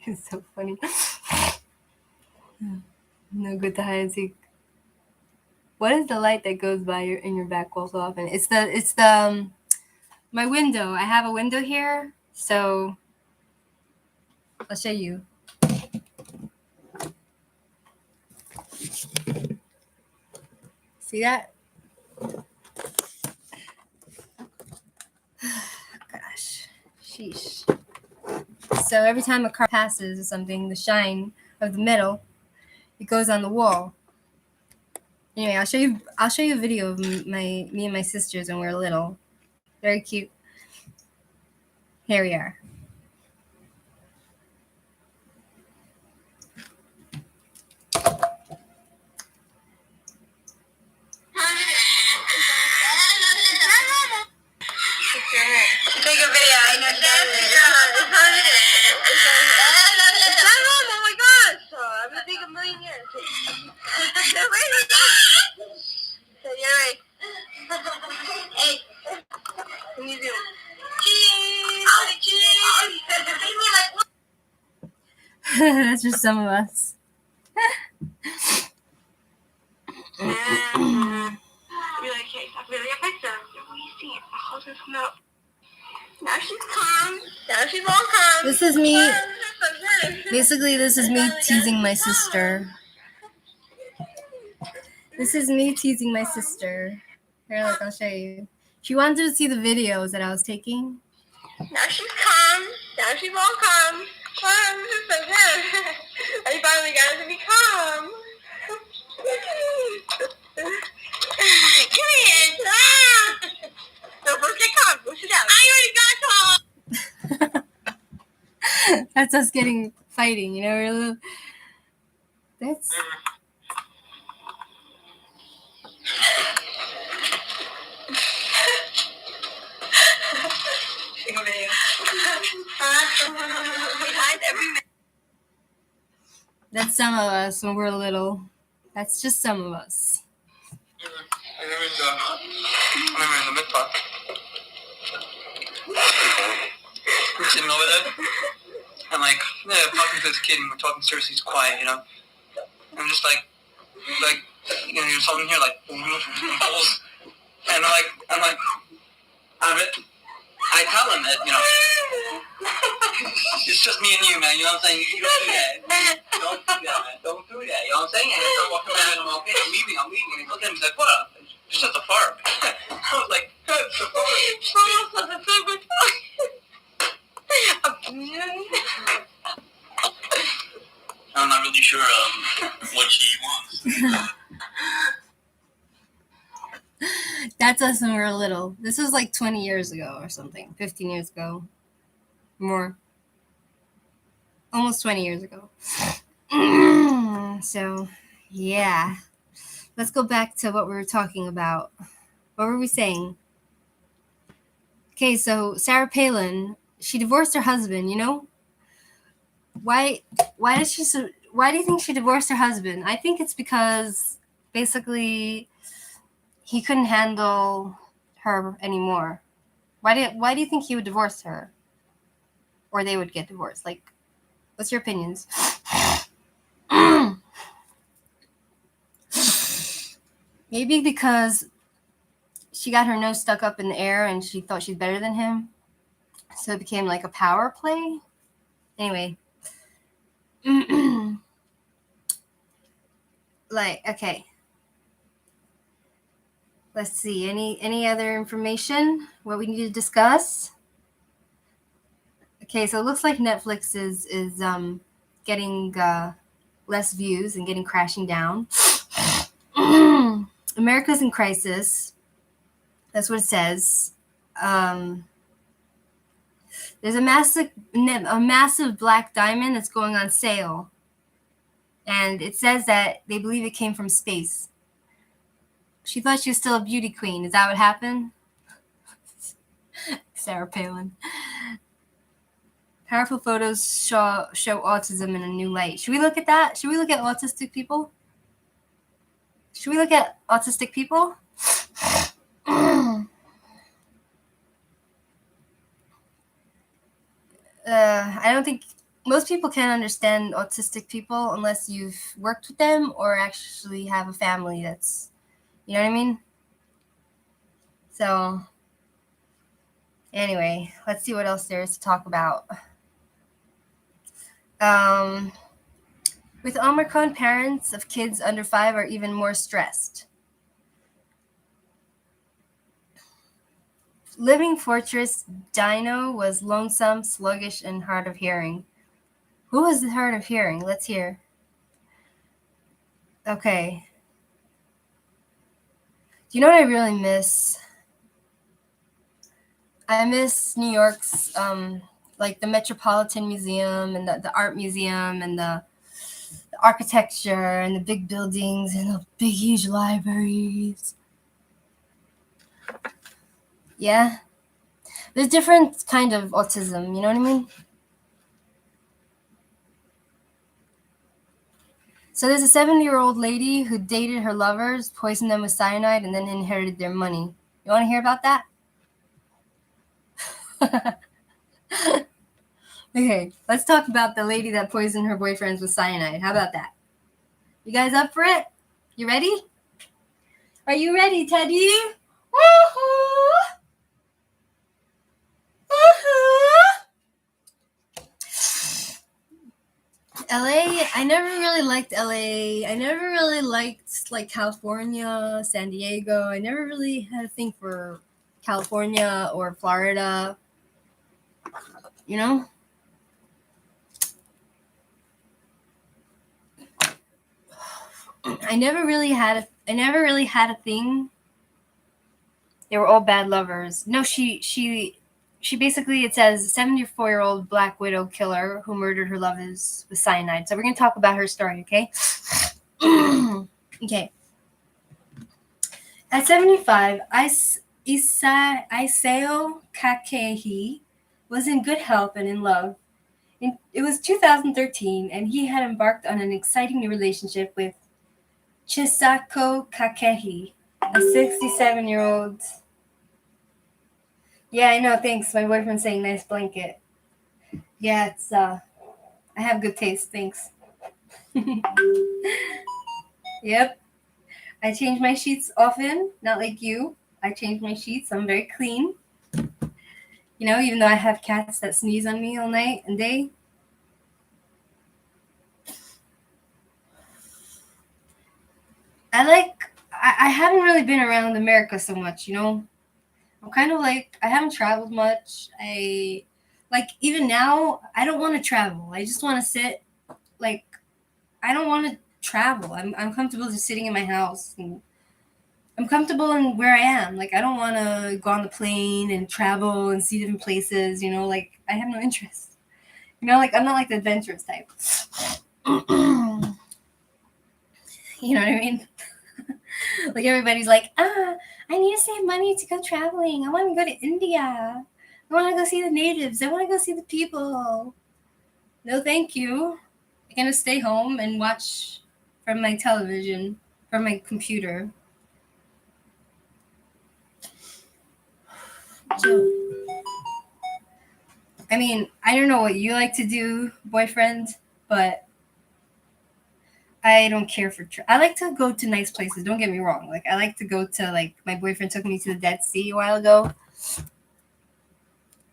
Speaker 1: It's so funny. No good to hide. What is the light that goes by in your back wall so often? It's the my window. I have a window here, so I'll show you. See that? Gosh, sheesh. So every time a car passes or something, the shine of the metal, it goes on the wall. Anyway, I'll show you a video of me and my sisters when we were little. Very cute. Here we are. Take a video. I know So you're like, hey, can you do cheese? That's just some of us.
Speaker 3: You're like, hey, stop really a picture. What do you see? The house is come out. Now she's calm. Now she's all calm.
Speaker 1: This is me. Basically, this is me teasing my sister. This is me teasing my sister. Here, look, I'll show you. She wanted to see the videos that I was taking.
Speaker 3: Now she's calm. Now she's all calm. Calm. This is so good. I finally got her to be calm. Come here. No, go sit calm. Go sit down. I already got calm.
Speaker 1: That's us fighting, you know. That's. That's some of us when we're little. That's just some of us.
Speaker 3: I remember in the mid park. We're sitting over there, and talking to this kid, and we're talking seriously. He's quiet, you know. And I'm just you're talking here, balls, and I tell him that, it's just me and you, man. You know what I'm saying? You don't do that. Don't do that, man. Don't do that. You know what I'm saying? And I start walking around, and I'm okay. I'm leaving. And he looks at me, he's like, what up? It's just at the park. I was like, good. It's the I'm not really sure what she wants.
Speaker 1: That's us when we were little. This was 20 years ago or something. 15 years ago. More. Almost 20 years ago. So, yeah. Let's go back to what we were talking about. What were we saying? Okay, so Sarah Palin, she divorced her husband, you know? Why do you think she divorced her husband? I think it's because basically he couldn't handle her anymore. Why do you think he would divorce her? Or they would get divorced? What's your opinions? Maybe because she got her nose stuck up in the air and she thought she's better than him. So it became a power play. Anyway. Okay. Let's see. Any other information? What we need to discuss? Okay, so it looks like Netflix is getting less views and getting crashing down. America's in crisis. That's what it says. There's a massive black diamond that's going on sale. And it says that they believe it came from space. She thought she was still a beauty queen. Is that what happened? Sarah Palin. Powerful photos show autism in a new light. Should we look at that? Should we look at autistic people? I don't think most people can understand autistic people unless you've worked with them or actually have a family that's, you know what I mean? So, anyway, let's see what else there is to talk about. With Omicron, parents of kids under 5 are even more stressed. Living Fortress Dino was lonesome, sluggish, and hard of hearing. Who was hard of hearing? Let's hear. Okay. Do you know what I really miss? I miss New York's, the Metropolitan Museum and the Art Museum and the architecture and the big buildings and the big, huge libraries. Yeah. There's different kind of autism, you know what I mean? So there's a 70-year-old lady who dated her lovers, poisoned them with cyanide, and then inherited their money. You want to hear about that? Okay, let's talk about the lady that poisoned her boyfriends with cyanide. How about that? You guys up for it? You ready? Are you ready, Teddy? Woohoo! Woohoo! LA, I never really liked LA. I never really liked like California, San Diego. I never really had a thing for California or Florida. You know? I never really had a thing. They were all bad lovers. No, she basically, it says 74-year-old Black Widow killer who murdered her lovers with cyanide. So we're gonna talk about her story, okay? Okay. At 75, Isao Kakehi was in good health and in love. It was 2013, and he had embarked on an exciting new relationship with Chisako Kakehi, a 67-year-old. Yeah, I know, thanks. My boyfriend's saying nice blanket. Yeah, it's, I have good taste, thanks. Yep. I change my sheets often, not like you. I change my sheets. I'm very clean. You know, even though I have cats that sneeze on me all night and day. I haven't really been around America so much, you know? I'm kind of like, I haven't traveled much. Even now, I don't want to travel. I just want to sit, like, I don't want to travel. I'm comfortable just sitting in my house. And I'm comfortable in where I am. Like, I don't want to go on the plane and travel and see different places, you know? Like, I have no interest. You know, like, I'm not like the adventurous type. You know what I mean? Like, everybody's like, I need to save money to go traveling. I want to go to India. I want to go see the natives. I want to go see the people. No, thank you. I'm going to stay home and watch from my television, from my computer. So, I mean, I don't know what you like to do, boyfriend, but I don't care for. I like to go to nice places. Don't get me wrong. Like, I like to go to, like, my boyfriend took me to the Dead Sea a while ago.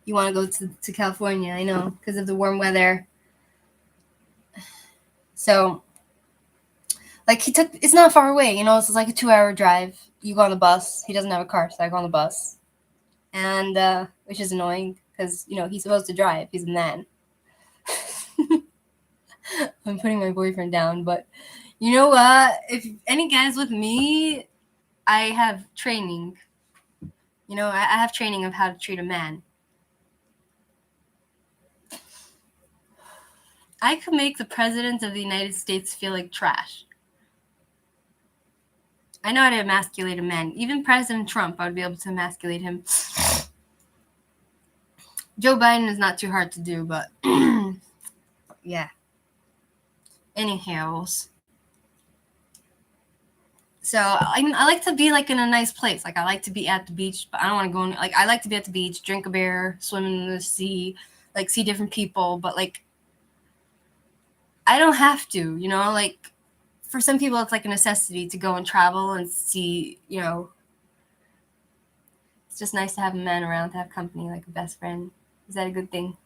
Speaker 1: You want to go to California, I know, because of the warm weather. So, like, it's not far away, you know, it's like a 2-hour drive. You go on the bus. He doesn't have a car, so I go on the bus. And, which is annoying, because, you know, he's supposed to drive. He's a man. I'm putting my boyfriend down, but you know what? If any guys with me, I have training. You know, I have training of how to treat a man. I could make the president of the United States feel like trash. I know how to emasculate a man. Even President Trump, I would be able to emasculate him. Joe Biden is not too hard to do, but yeah. Anyhow, so I like to be like in a nice place. Like, I like to be at the beach, but I don't want to go in. Like, I like to be at the beach, drink a beer, swim in the sea, like, see different people. But, like, I don't have to, you know. Like, for some people, it's like a necessity to go and travel and see, you know. It's just nice to have a man around, to have company, like a best friend. Is that a good thing?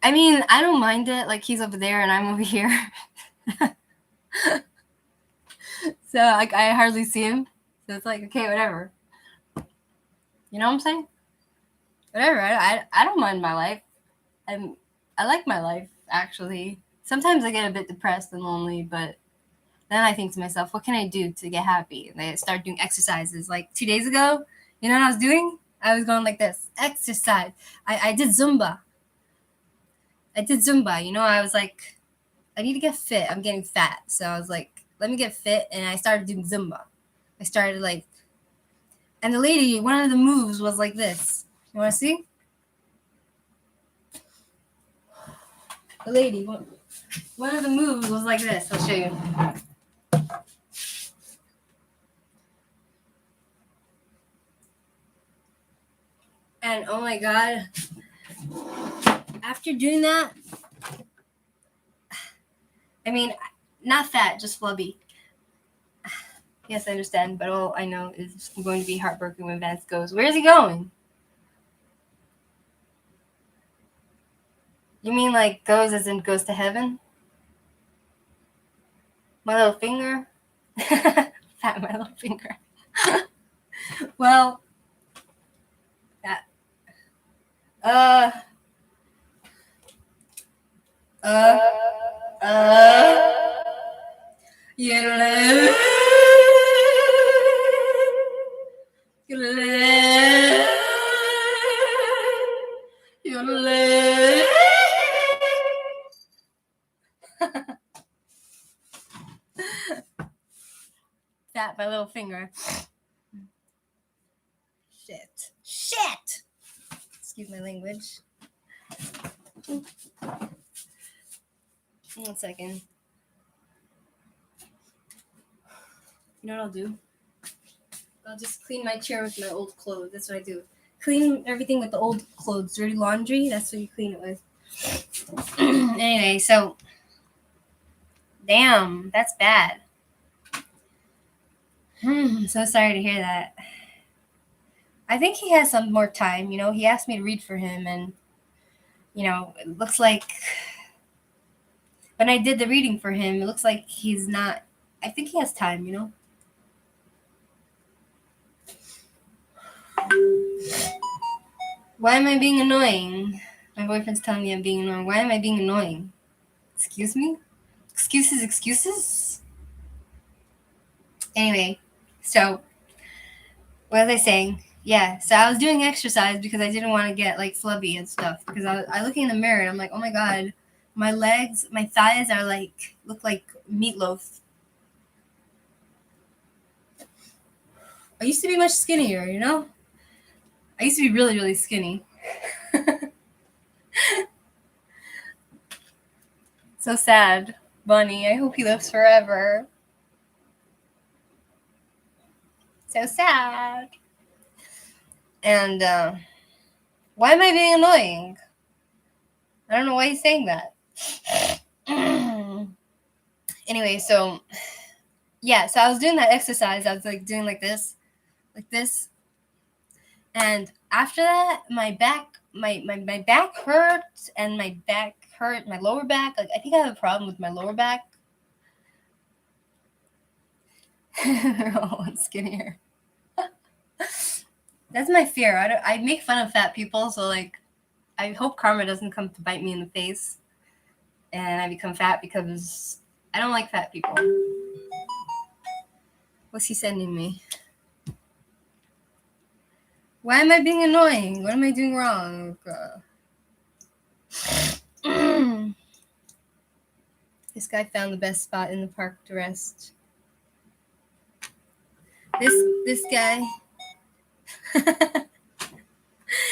Speaker 1: I mean, I don't mind it. Like, he's over there and I'm over here. So, like, I hardly see him. So it's like, okay, whatever. You know what I'm saying? Whatever. I don't mind my life. I like my life, actually. Sometimes I get a bit depressed and lonely, but then I think to myself, what can I do to get happy? And I start doing exercises. Like 2 days ago, you know what I was doing? I was going like this. Exercise. I did Zumba. You know, I was like, I need to get fit. I'm getting fat. So I was like, let me get fit. And I started doing Zumba. I started like, and the lady, one of the moves was like this. You want to see? The lady. One of the moves was like this. I'll show you. And oh my god, after doing that, I mean, not fat, just flubby. Yes, I understand, but all I know is I'm going to be heartbroken when Vance goes. Where's he going? You mean like goes as in goes to heaven? My little finger? Fat my little finger. Well, that. Uh. Yodelay. Yodelay. Yodelay. That my little finger. Shit. Excuse my language. 1 second. You know what I'll do? I'll just clean my chair with my old clothes. That's what I do. Clean everything with the old clothes. Dirty laundry, that's what you clean it with. Anyway, so damn, that's bad. I'm so sorry to hear that. I think he has some more time. You know, he asked me to read for him, and you know, it looks like when I did the reading for him, it looks like he's not. I think he has time. You know. Why am I being annoying? My boyfriend's telling me I'm being annoying. Why am I being annoying? Excuse me? Excuses? Anyway, so what was I saying? Yeah, so I was doing exercise because I didn't want to get like flubby and stuff. Because I looking in the mirror and I'm like, oh my god, my legs, my thighs are like look like meatloaf. I used to be much skinnier, you know? I used to be really, really skinny. So sad. Bunny, I hope he lives forever. So sad. And why am I being annoying? I don't know why he's saying that. Anyway, so yeah, so I was doing that exercise. I was like doing like this. And after that, my back hurt, and my back hurt, my lower back. Like I think I have a problem with my lower back. They're all skinnier. That's my fear. I make fun of fat people, so like I hope karma doesn't come to bite me in the face and I become fat because I don't like fat people. What's he sending me? Why am I being annoying? What am I doing wrong? This guy found the best spot in the park to rest. This guy.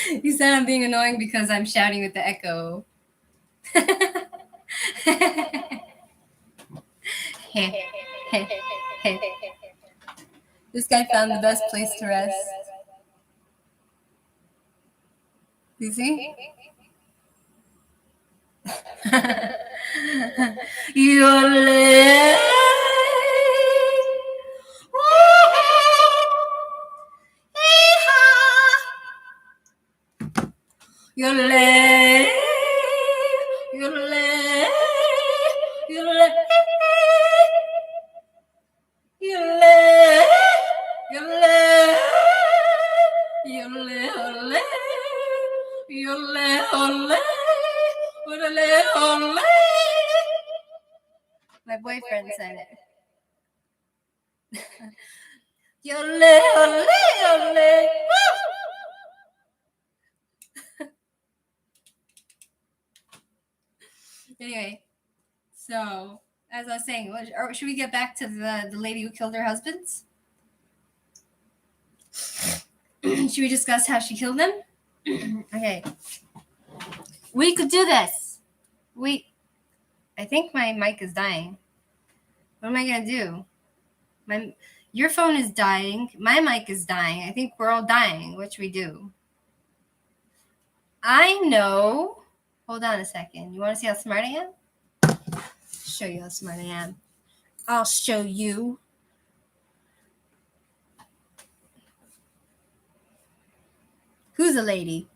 Speaker 1: He said I'm being annoying because I'm shouting with the echo. This guy found the best place to rest. You see? My boyfriend said it. Anyway, so as I was saying, should we get back to the lady who killed her husbands? Should we discuss how she killed them? Okay. We could do this. I think my mic is dying. What am I gonna do? Your phone is dying. My mic is dying. I think we're all dying. What should we do? I know. Hold on a second. You want to see how smart I am? Show you how smart I am. I'll show you. Who's a lady?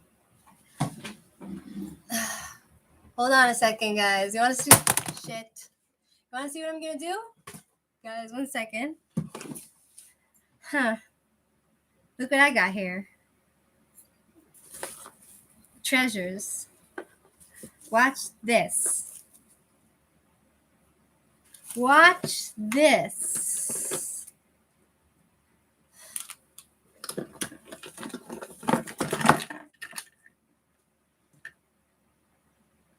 Speaker 1: Hold on a second, guys. You want to see? Shit. You want to see what I'm gonna do? Guys, 1 second. Huh. Look what I got here. Treasures. Watch this. Watch this.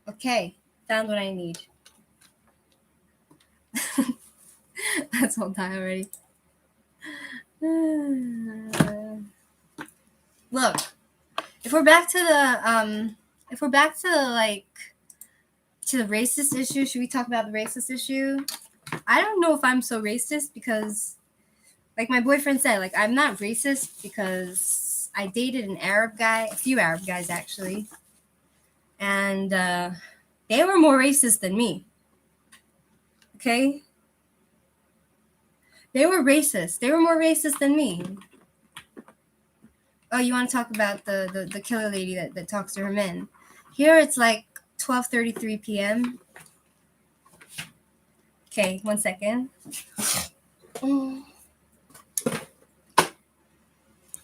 Speaker 1: Okay, found what I need. That's all time already. Look, if we're back to the to the racist issue, should we talk about the racist issue? I don't know if I'm so racist because, like my boyfriend said, like I'm not racist because I dated an Arab guy, a few Arab guys actually, and they were more racist than me. Okay? They were racist. They were more racist than me. Oh, you want to talk about the killer lady that talks to her men? Here it's like 12:33 p.m. Okay, 1 second.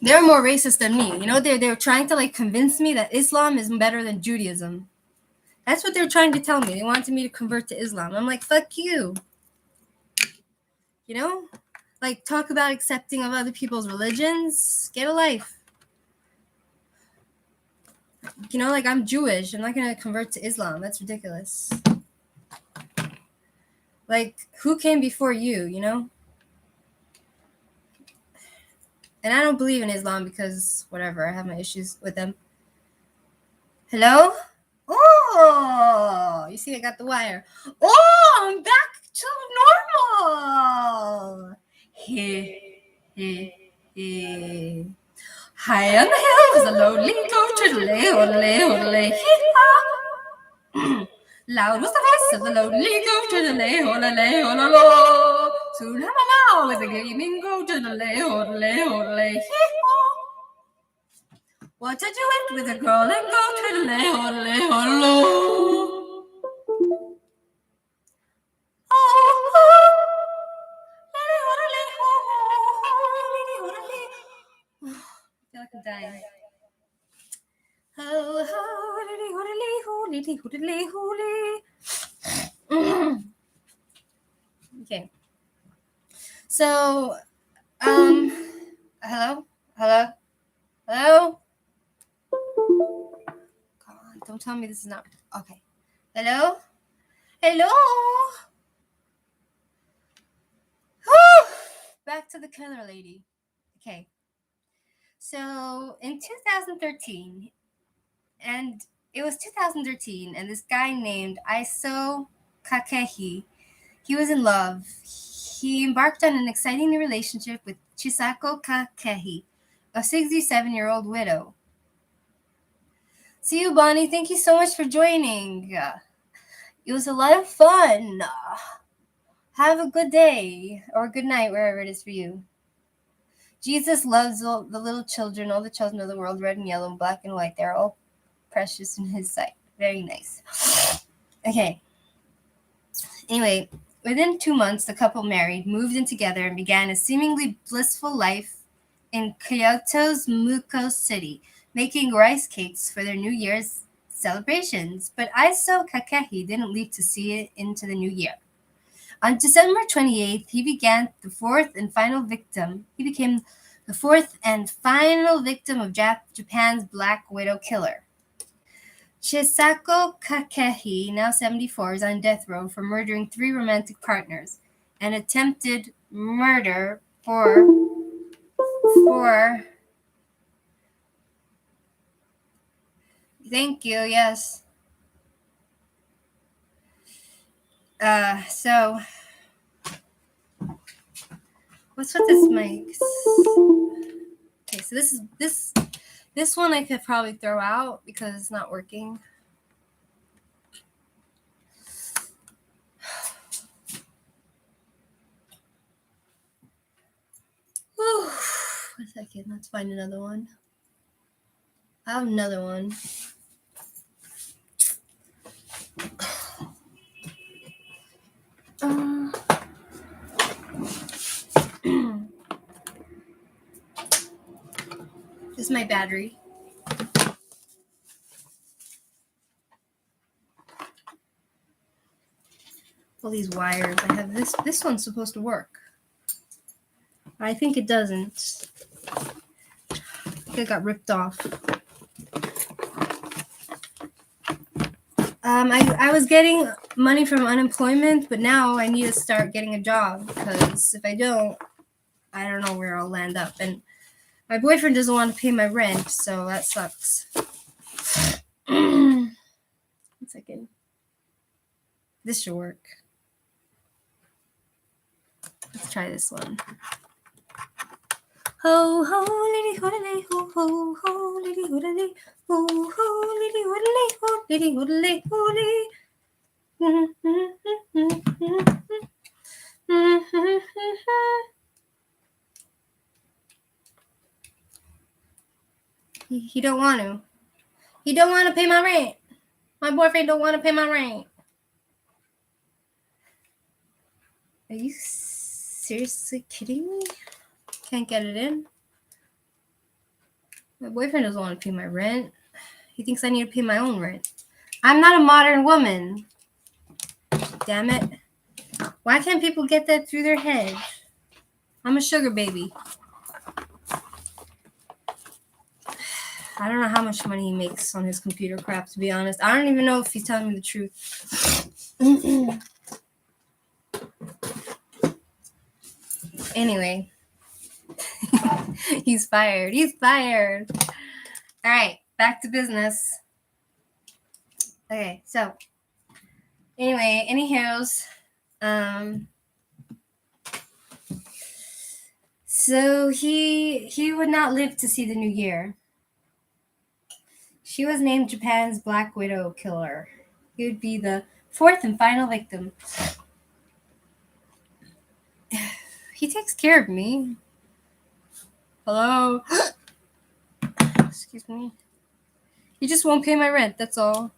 Speaker 1: They're more racist than me. You know, they're trying to like convince me that Islam is better than Judaism. That's what they're trying to tell me. They wanted me to convert to Islam. I'm like, fuck you. You know? Like, talk about accepting of other people's religions. Get a life. You know, like I'm Jewish. I'm not going to convert to Islam. That's ridiculous. Like, who came before you, you know? And I don't believe in Islam because, whatever, I have my issues with them. Hello? Oh, you see, I got the wire. Oh, I'm back to normal. High on the hill was a lonely goat, lay. Loud was the voice of the lonely goat, lay. Soon have I now with a gleaming goat, lay. What did you eat with a girl and goat, lay. I feel like I'm dying. Okay. So, hello? God, don't tell me this is not okay. Hello? Back to the killer lady. Okay. So in 2013, and it was 2013, and this guy named Iso Kakehi, he was in love. He embarked on an exciting new relationship with Chisako Kakehi, a 67-year-old widow. See you, Bonnie. Thank you so much for joining. It was a lot of fun. Have a good day or good night, wherever it is for you. Jesus loves all the little children, all the children of the world, red and yellow, black and white. They're all precious in his sight. Very nice. Okay. Anyway, within 2 months, the couple married, moved in together, and began a seemingly blissful life in Kyoto's Muko City, making rice cakes for their New Year's celebrations. But Iso Kakehi didn't live to see it into the new year. On December 28th, he became the fourth and final victim of Japan's Black Widow killer. Chisako Kakehi, now 74, is on death row for murdering 3 romantic partners and attempted murder for thank you, yes. So what's with this mic? Okay, so this one I could probably throw out because it's not working. Whew. 1 second, let's find another one. I have another one. This is my battery. All these wires. I have this. This one's supposed to work. I think it doesn't. I think it got ripped off. I was getting money from unemployment, but now I need to start getting a job because if I don't know where I'll land up. And my boyfriend doesn't want to pay my rent, so that sucks. 1 second. This should work. Let's try this one. Ho ho lady hodley ho ho ho lady hodley ho ho lady hodley ho lady hodley hodley. He don't want to. He don't want to pay my rent. My boyfriend don't want to pay my rent. Are you seriously kidding me? Can't get it in. My boyfriend doesn't want to pay my rent. He thinks I need to pay my own rent. I'm not a modern woman. Damn it. Why can't people get that through their head? I'm a sugar baby. I don't know how much money he makes on his computer crap, to be honest. I don't even know if he's telling me the truth. Anyway. He's fired. He's fired. All right, back to business. Okay, so anyway, anywho's, so he would not live to see the new year. She was named Japan's Black Widow killer. He would be the fourth and final victim. He takes care of me. Hello? Excuse me. He just won't pay my rent, that's all.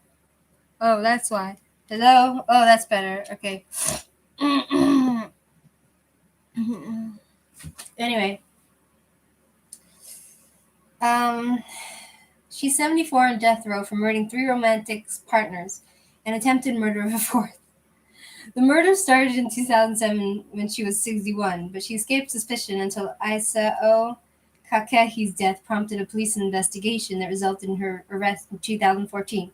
Speaker 1: Oh, that's why. Hello? Oh, that's better. Okay. Anyway. She's 74 on death row for murdering 3 romantic partners and attempted murder of a 4th. The murder started in 2007 when she was 61, but she escaped suspicion until Isao Kakehi's death prompted a police investigation that resulted in her arrest in 2014.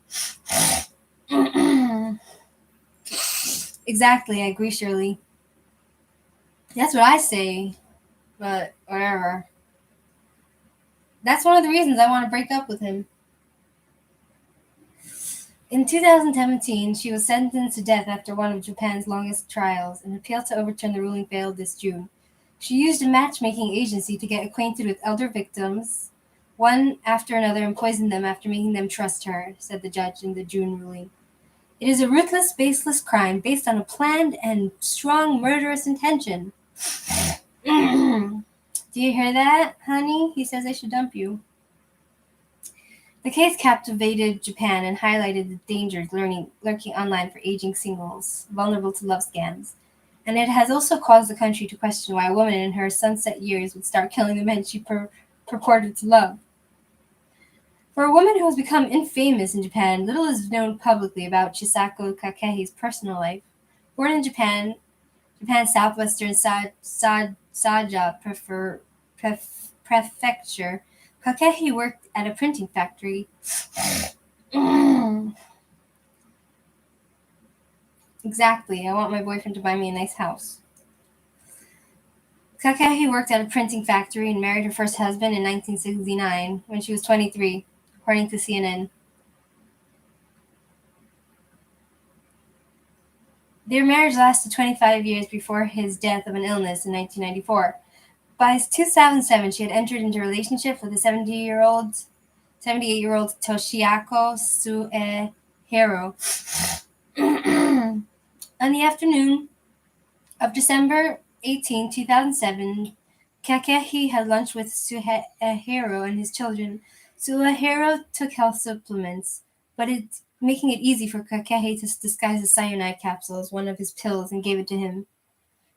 Speaker 1: Exactly, I agree, Shirley. That's what I say, but whatever. That's one of the reasons I want to break up with him. In 2017, she was sentenced to death after one of Japan's longest trials. An appeal to overturn the ruling failed this June. She used a matchmaking agency to get acquainted with elder victims, one after another, and poisoned them after making them trust her, said the judge in the June ruling. It is a ruthless, baseless crime based on a planned and strong murderous intention. Do you hear that, honey? He says I should dump you. The case captivated Japan and highlighted the dangers lurking online for aging singles, vulnerable to love scams. And it has also caused the country to question why a woman in her sunset years would start killing the men she purported to love. For a woman who has become infamous in Japan, little is known publicly about Chisako Kakehi's personal life. Born in Japan's southwestern Saja prefecture, Kakehi worked at a printing factory. Exactly, I want my boyfriend to buy me a nice house. Kakehi worked at a printing factory and married her first husband in 1969 when she was 23, according to CNN. Their marriage lasted 25 years before his death of an illness in 1994. By 2007, she had entered into a relationship with a 78-year-old Toshiako Suehiro. On the afternoon of December 18, 2007, Kakehi had lunch with Suehiro and his children. Suehiro took health supplements, but it's making it easy for Kakehi to disguise a cyanide capsule as one of his pills and gave it to him,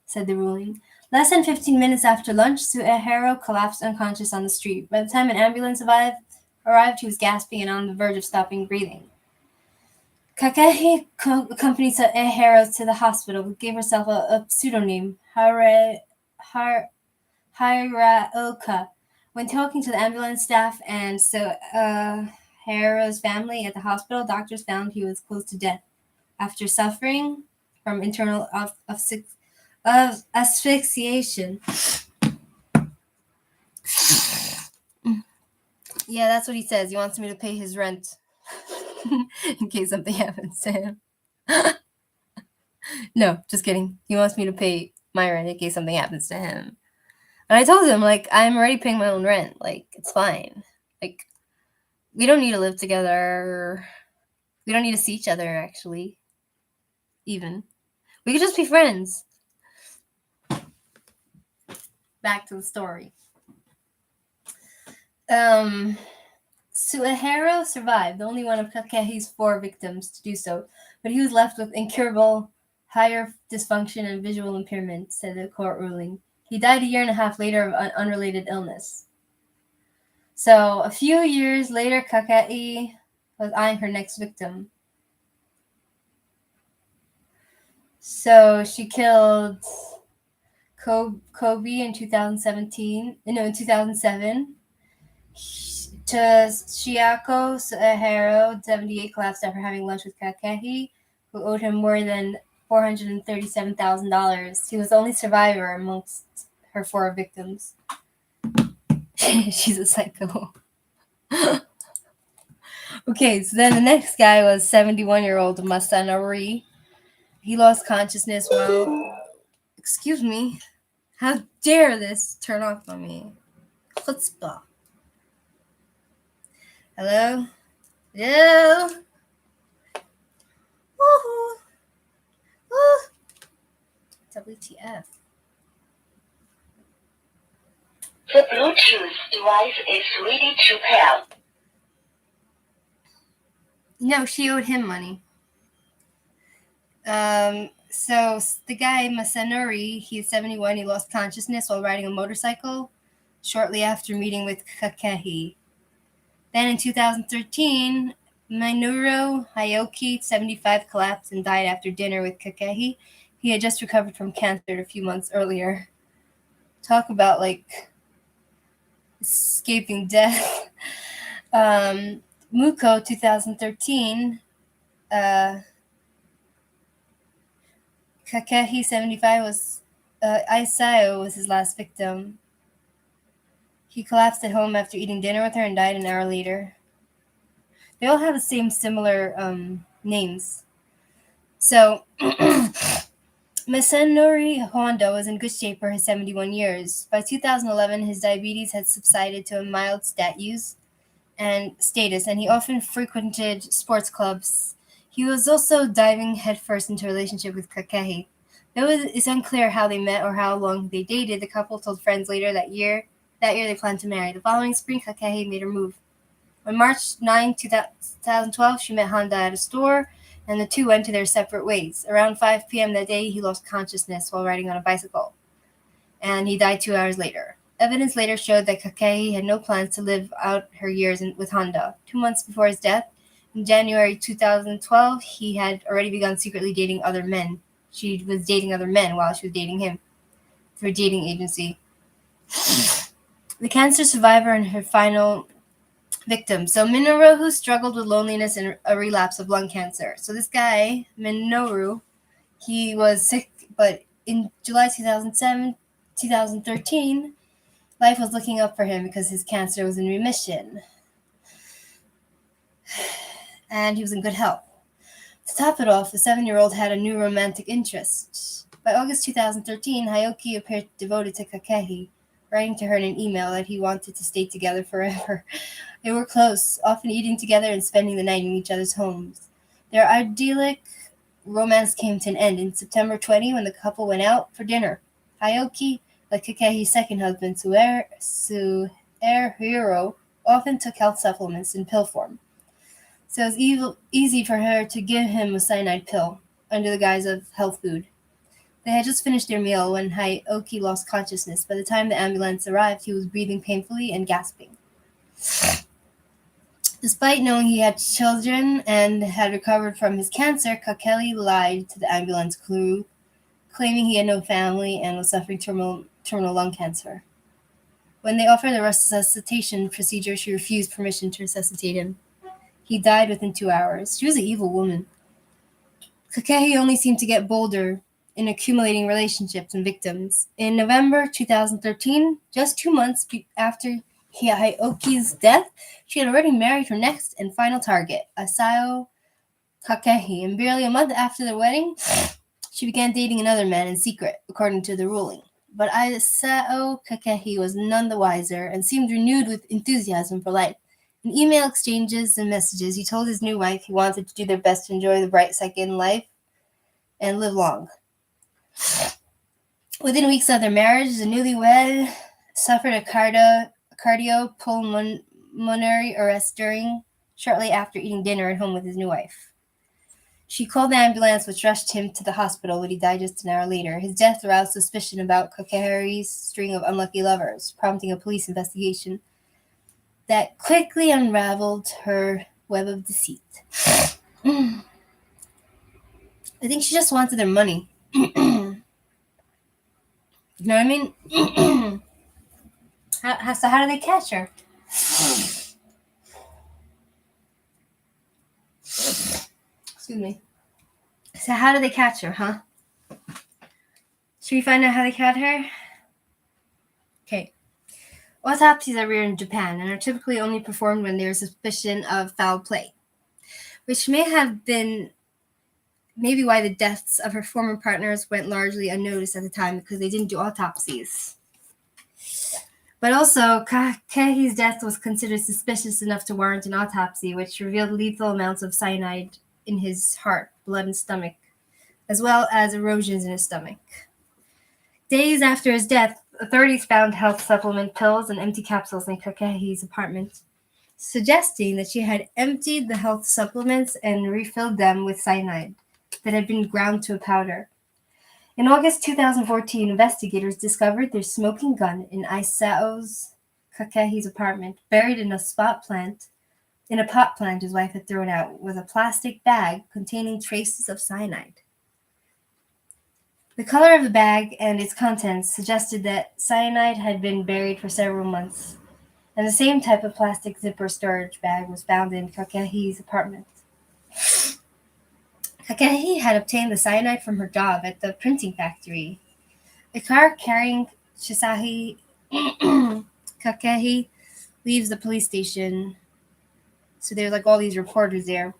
Speaker 1: said the ruling. Less than 15 minutes after lunch, Suehiro collapsed unconscious on the street. By the time an ambulance arrived, he was gasping and on the verge of stopping breathing. Kakehi accompanied Suehiro to the hospital, but gave herself a pseudonym, Hiraoka. When talking to the ambulance staff and Suehiro's family at the hospital, doctors found he was close to death after suffering from internal asphyxiation. Yeah, that's what he says. He wants me to pay his rent in case something happens to him. No, just kidding. He wants me to pay my rent in case something happens to him. And I told him, like, I'm already paying my own rent. Like, it's fine. Like, we don't need to live together. We don't need to see each other, actually. Even. We could just be friends. Back to the story. Suehiro survived, the only one of Kakehi's 4 victims to do so, but he was left with incurable higher dysfunction and visual impairment, said the court ruling. He died a year and a half later of an unrelated illness. So, a few years later, Kakehi was eyeing her next victim. So, she killed Kobe in 2007. Chiako Suehiro, 78, collapsed after having lunch with Kakehi, who owed him more than $437,000. He was the only survivor amongst her 4 victims. She's a psycho. Okay, so then the next guy was 71-year-old Masanori. He lost consciousness while... Excuse me. How dare this turn off on me? Chutzpah. Hello? Hello? Woohoo! Woo! WTF.
Speaker 2: The Bluetooth device is ready to pair.
Speaker 1: No, she owed him money. So the guy, Masanori, he's 71. He lost consciousness while riding a motorcycle shortly after meeting with Kakehi. Then in 2013, Minoru Hayoki, 75, collapsed and died after dinner with Kakehi. He had just recovered from cancer a few months earlier. Talk about, like, escaping death. Muko, 2013, Kakehi, 75, was Isayo was his last victim. He collapsed at home after eating dinner with her and died an hour later. They all have the same similar names. So, Masanori Honda was in good shape for his 71 years. By 2011, his diabetes had subsided to a mild status, and he often frequented sports clubs. He was also diving headfirst into a relationship with Kakehi. Though it's unclear how they met or how long they dated, the couple told friends later that year they planned to marry. The following spring, Kakehi made her move. On March 9, 2012, she met Honda at a store, and the two went to their separate ways. Around 5 p.m. that day, he lost consciousness while riding on a bicycle, and he died 2 hours later. Evidence later showed that Kakehi had no plans to live out her years with Honda. 2 months before his death, in January 2012, he had already begun secretly dating other men. She was dating other men while she was dating him through a dating agency. The cancer survivor and her final victim. So Minoru, who struggled with loneliness and a relapse of lung cancer. So this guy, Minoru, he was sick, but in July 2013, life was looking up for him because his cancer was in remission. And he was in good health. To top it off, the 7-year-old had a new romantic interest. By August 2013, Hayoki appeared devoted to Kakehi, writing to her in an email that he wanted to stay together forever. They were close, often eating together and spending the night in each other's homes. Their idyllic romance came to an end in September 20 when the couple went out for dinner. Hayoki, like Kakehi's second husband, Suehiro, often took health supplements in pill form. So it was easy for her to give him a cyanide pill under the guise of health food. They had just finished their meal when Hayoki lost consciousness. By the time the ambulance arrived, he was breathing painfully and gasping. Despite knowing he had children and had recovered from his cancer, Kakeli lied to the ambulance crew, claiming he had no family and was suffering terminal lung cancer. When they offered a resuscitation procedure, she refused permission to resuscitate him. He died within 2 hours. She was an evil woman. Kakehi only seemed to get bolder in accumulating relationships and victims. In November 2013, just 2 months after Hayoki's death, she had already married her next and final target, Asao Kakehi, and barely a month after the wedding, she began dating another man in secret, according to the ruling. But Asao Kakehi was none the wiser and seemed renewed with enthusiasm for life. In email exchanges and messages, he told his new wife he wanted to do their best to enjoy the bright second life and live long. Within weeks of their marriage, the newlywed suffered a cardiopulmonary arrest shortly after eating dinner at home with his new wife. She called the ambulance, which rushed him to the hospital, but he died just an hour later. His death aroused suspicion about Kakehari's string of unlucky lovers, prompting a police investigation that quickly unraveled her web of deceit. I think she just wanted their money. You know what I mean? So how do they catch her? Excuse me. So how do they catch her, huh? Should we find out how they caught her? Okay. Autopsies are rare in Japan and are typically only performed when there is suspicion of foul play, which may have been maybe why the deaths of her former partners went largely unnoticed at the time, because they didn't do autopsies. But also, Kakehi's death was considered suspicious enough to warrant an autopsy, which revealed lethal amounts of cyanide in his heart, blood, and stomach, as well as erosions in his stomach. Days after his death, authorities found health supplement pills and empty capsules in Kakehi's apartment, suggesting that she had emptied the health supplements and refilled them with cyanide that had been ground to a powder. In August 2014, investigators discovered their smoking gun in Isao's Kakehi's apartment, buried in a pot plant his wife had thrown out, with a plastic bag containing traces of cyanide. The color of the bag and its contents suggested that cyanide had been buried for several months, and the same type of plastic zipper storage bag was found in Kakehi's apartment. Kakehi had obtained the cyanide from her job at the printing factory. A car carrying Shisahi Kakehi leaves the police station. So there's like all these reporters there.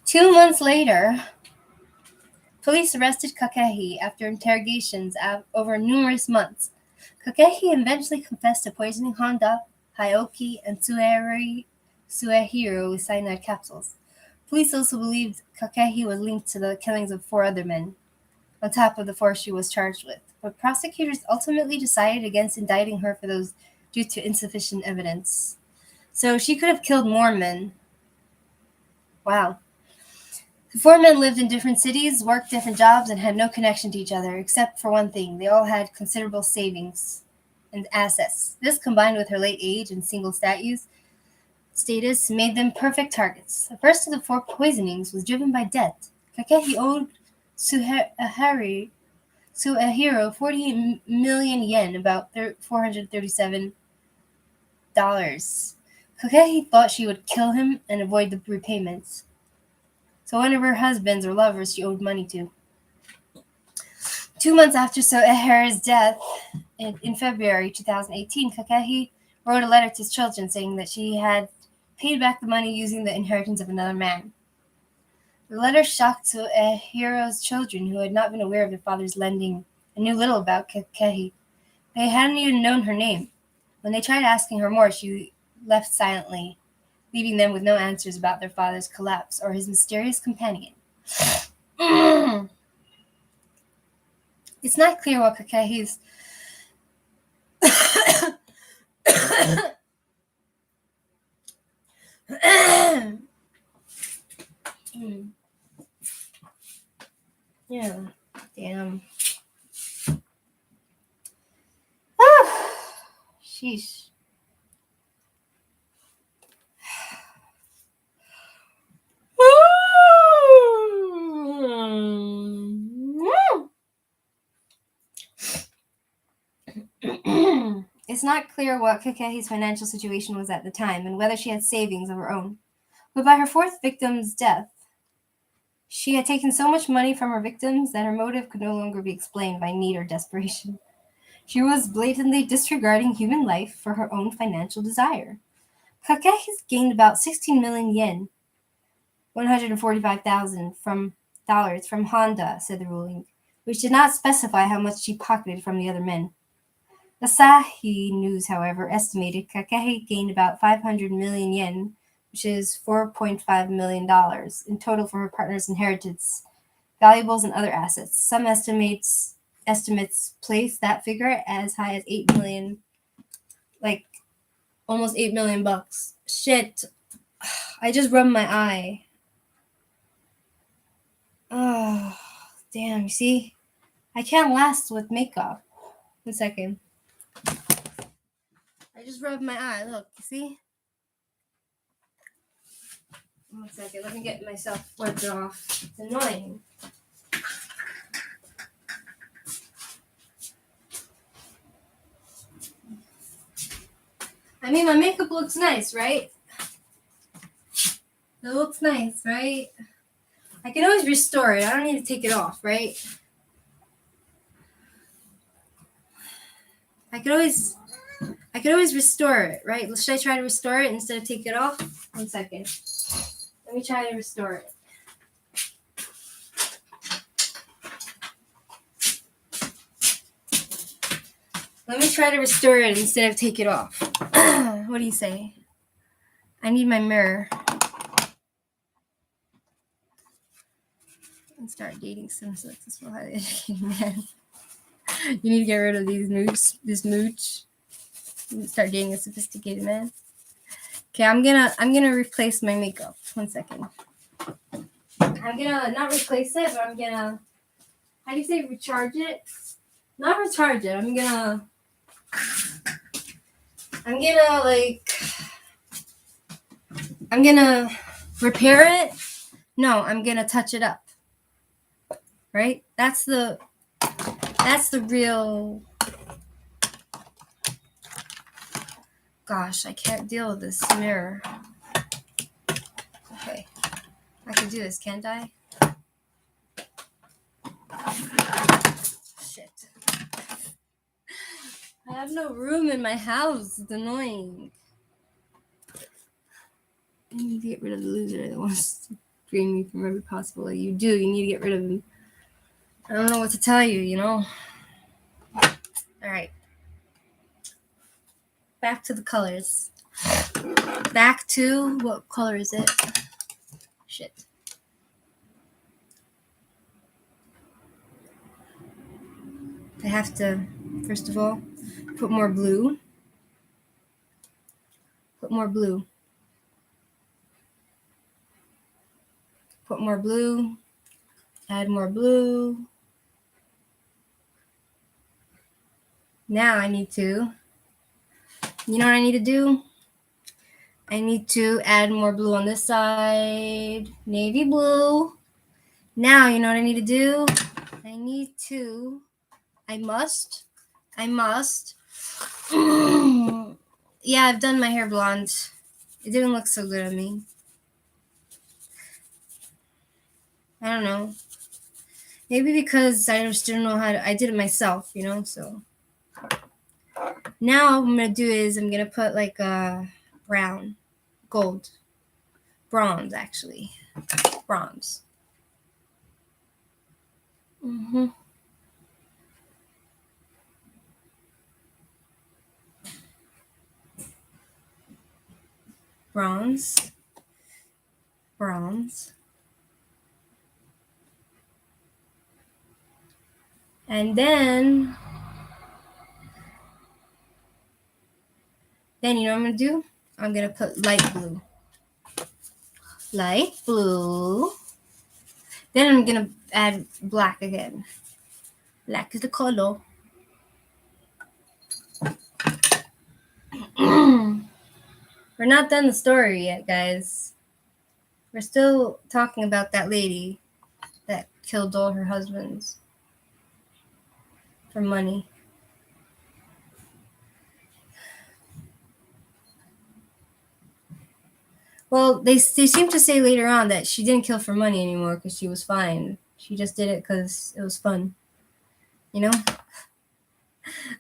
Speaker 1: 2 months later, police arrested Kakehi after interrogations over numerous months. Kakehi eventually confessed to poisoning Honda, Hayoki, and Suehiro with cyanide capsules. Police also believed Kakehi was linked to the killings of 4 other men, on top of the 4 she was charged with. But prosecutors ultimately decided against indicting her for those due to insufficient evidence. So she could have killed more men. Wow. The 4 men lived in different cities, worked different jobs, and had no connection to each other, except for one thing. They all had considerable savings and assets. This, combined with her late age and single status, made them perfect targets. The first of the 4 poisonings was driven by debt. Kakehi owed Suehiro 48 million yen, about $437. Kakehi thought she would kill him and avoid the repayments. So one of her husbands or lovers she owed money to. 2 months after Suehira's death, in February 2018, Kakehi wrote a letter to his children saying that she had paid back the money using the inheritance of another man. The letter shocked Hero's children, who had not been aware of their father's lending and knew little about Kekehi. They hadn't even known her name. When they tried asking her more, she left silently, leaving them with no answers about their father's collapse or his mysterious companion. It's not clear what Kekehi's yeah, damn. Sheesh. It's not clear what Kekehi's financial situation was at the time and whether she had savings of her own. But by her fourth victim's death, she had taken so much money from her victims that her motive could no longer be explained by need or desperation. She was blatantly disregarding human life for her own financial desire. Kekehi's gained about 16 million yen, $145,000 from Honda, said the ruling, which did not specify how much she pocketed from the other men. Asahi News, however, estimated Kekehi gained about 500 million yen, which is $4.5 million, in total for her partner's inheritance, valuables, and other assets. Some estimates place that figure as high as 8 million, like almost 8 million bucks. Shit. I just rubbed my eye. Oh, damn, you see? I can't last with makeup. 1 second. I just rubbed my eye. Look, you see? 1 second. Let me get myself wiped off. It's annoying. I mean, my makeup looks nice, right? It looks nice, right? I can always restore it. I don't need to take it off, right? I could always restore it, right? Should I try to restore it instead of take it off? 1 second. Let me try to restore it. Let me try to restore it instead of take it off. What do you say? I need my mirror. And start dating some successful, highly educated man. You need to get rid of this mooch. Start dating a sophisticated man. Okay, I'm gonna replace my makeup. 1 second. I'm gonna not replace it, but I'm gonna, how do you say, recharge it? Not recharge it. I'm gonna repair it. No, I'm gonna touch it up. Right? That's the real. Gosh, I can't deal with this mirror. Okay. I can do this, can't I? Shit. I have no room in my house. It's annoying. I need to get rid of the loser that wants to drain me from every possible way. You do. You need to get rid of him. I don't know what to tell you, you know? Alright. Back to the colors. Back to, what color is it? Shit. I have to, first of all, put more blue. Put more blue. Put more blue. Add more blue. Now I need to, you know what I need to do? I need to add more blue on this side. Navy blue. Now, you know what I need to do? I must. Yeah, I've done my hair blonde. It didn't look so good on me. I don't know. Maybe because I just didn't know how to, I did it myself, you know, so. Now what I'm going to do is I'm going to put like a brown. Gold. Bronze, actually. Bronze. Bronze. Bronze. And then you know what I'm going to do? I'm going to put light blue. Light blue. Then I'm going to add black again. Black is the color. We're not done the story yet, guys. We're still talking about that lady that killed all her husbands for money. Well, they seem to say later on that she didn't kill for money anymore because she was fine. She just did it because it was fun. You know?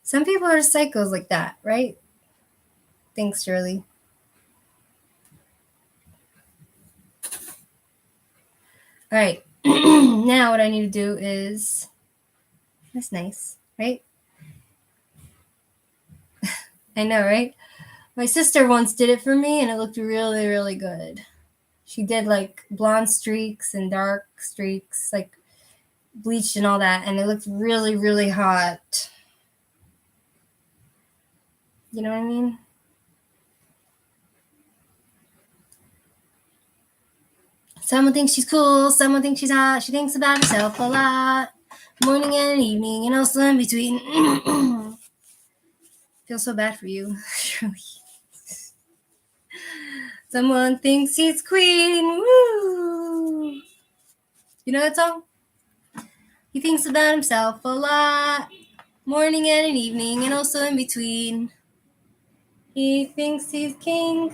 Speaker 1: Some people are psychos like that, right? Thanks, Shirley. All right. Now what I need to do is... That's nice, right? I know, right? My sister once did it for me, and it looked really, really good. She did, like, blonde streaks and dark streaks, like, bleached and all that, and it looked really, really hot. You know what I mean? Someone thinks she's cool, someone thinks she's hot, she thinks about herself a lot. Morning and evening, and also in between. Feel so bad for you. Someone thinks he's queen. Woo! You know that song? He thinks about himself a lot. Morning and an evening, and also in between. He thinks he's king.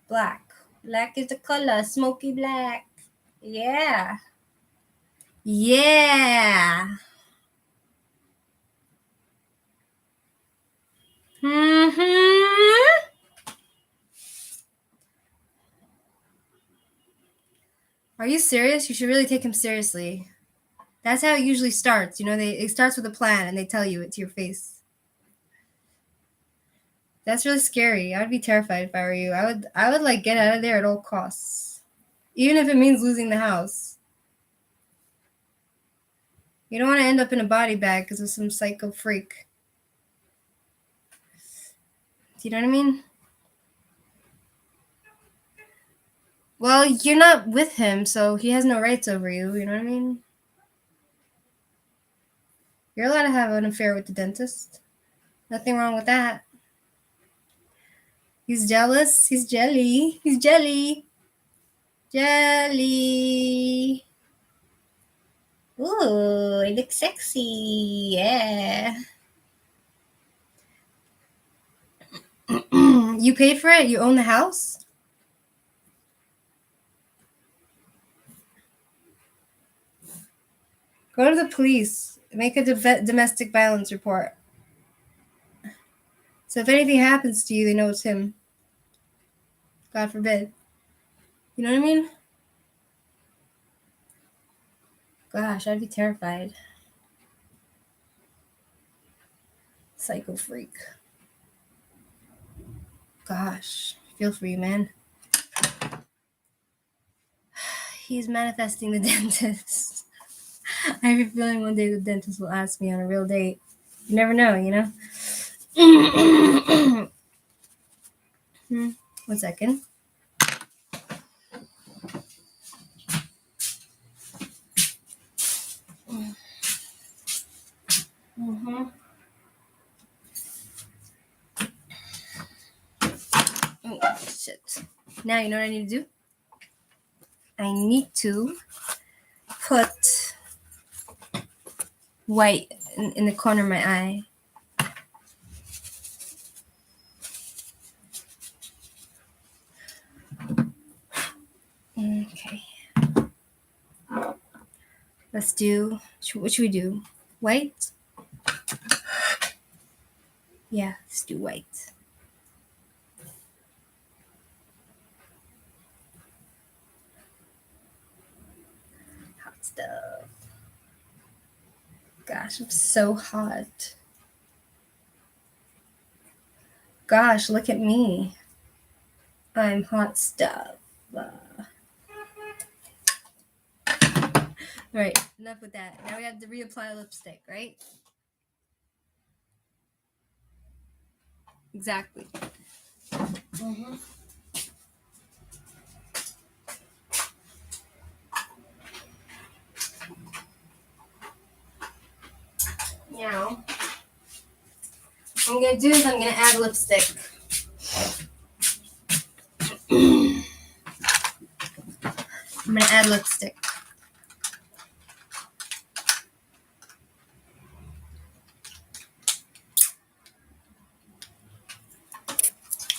Speaker 1: Black. Black is the color. Smoky black. Yeah. Yeah. Are you serious? You should really take him seriously. That's how it usually starts. You know, it starts with a plan and they tell you it to your face. That's really scary. I would be terrified if I were you. I would like get out of there at all costs. Even if it means losing the house. You don't want to end up in a body bag because of some psycho freak. Do you know what I mean? Well, you're not with him, so he has no rights over you. You know what I mean? You're allowed to have an affair with the dentist. Nothing wrong with that. He's jealous. He's jelly. He's jelly. Jelly. Ooh, it looks sexy. Yeah. You paid for it? You own the house? Go to the police. Make a domestic violence report. So if anything happens to you, they know it's him. God forbid. You know what I mean? Gosh, I'd be terrified. Psycho freak. Gosh, I feel for you, man. He's manifesting the dentist. I have a feeling one day the dentist will ask me on a real date. You never know, you know? 1 second. Oh, shit. Now you know what I need to do? I need to put white in the corner of my eye. Okay. Let's do, what should we do? White? Yeah, let's do white. Hot stuff. Gosh, I'm so hot. Gosh, look at me. I'm hot stuff. Right, enough with that. Now we have to reapply lipstick, right? Exactly. Mm-hmm. Now, what I'm going to do is I'm going to add lipstick. I'm going to add lipstick.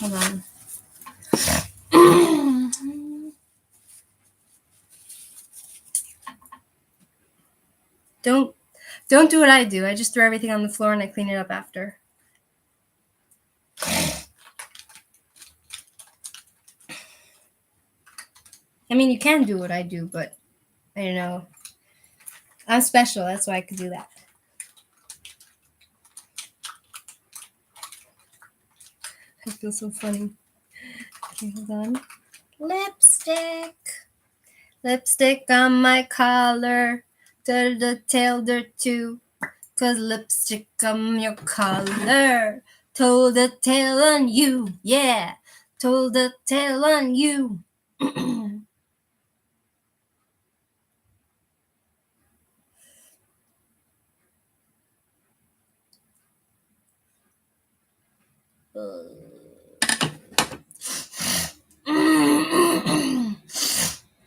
Speaker 1: Hold on. Don't do what I do. I just throw everything on the floor and I clean it up after. I mean, you can do what I do, but I don't know. I'm special. That's why I could do that. I feel so funny. Okay, hold on. Lipstick. Lipstick on my collar. The tail there too. 'Cause lipstick on your collar. Told the tale on you. Yeah. Told the tale on you.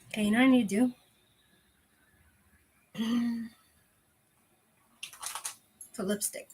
Speaker 1: Okay, you know what I need to do? Put lipstick.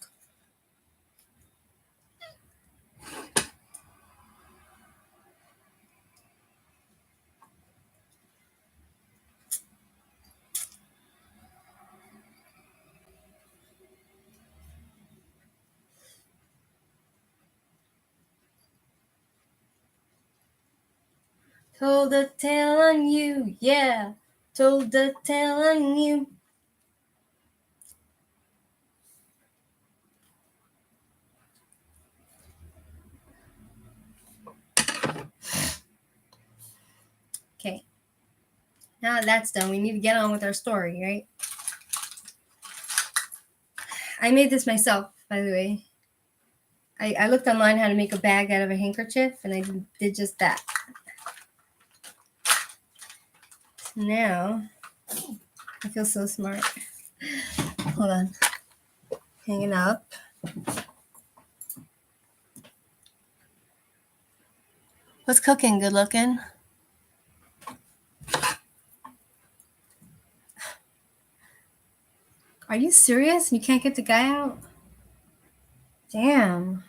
Speaker 1: Told the tale on you, yeah. Told the tale on you. Okay. Now that that's done, we need to get on with our story, right? I made this myself, by the way. I looked online how to make a bag out of a handkerchief, and I did just that. Now, I feel so smart. Hold on. Hanging up. What's cooking? Good looking? Are you serious? You can't get the guy out? Damn.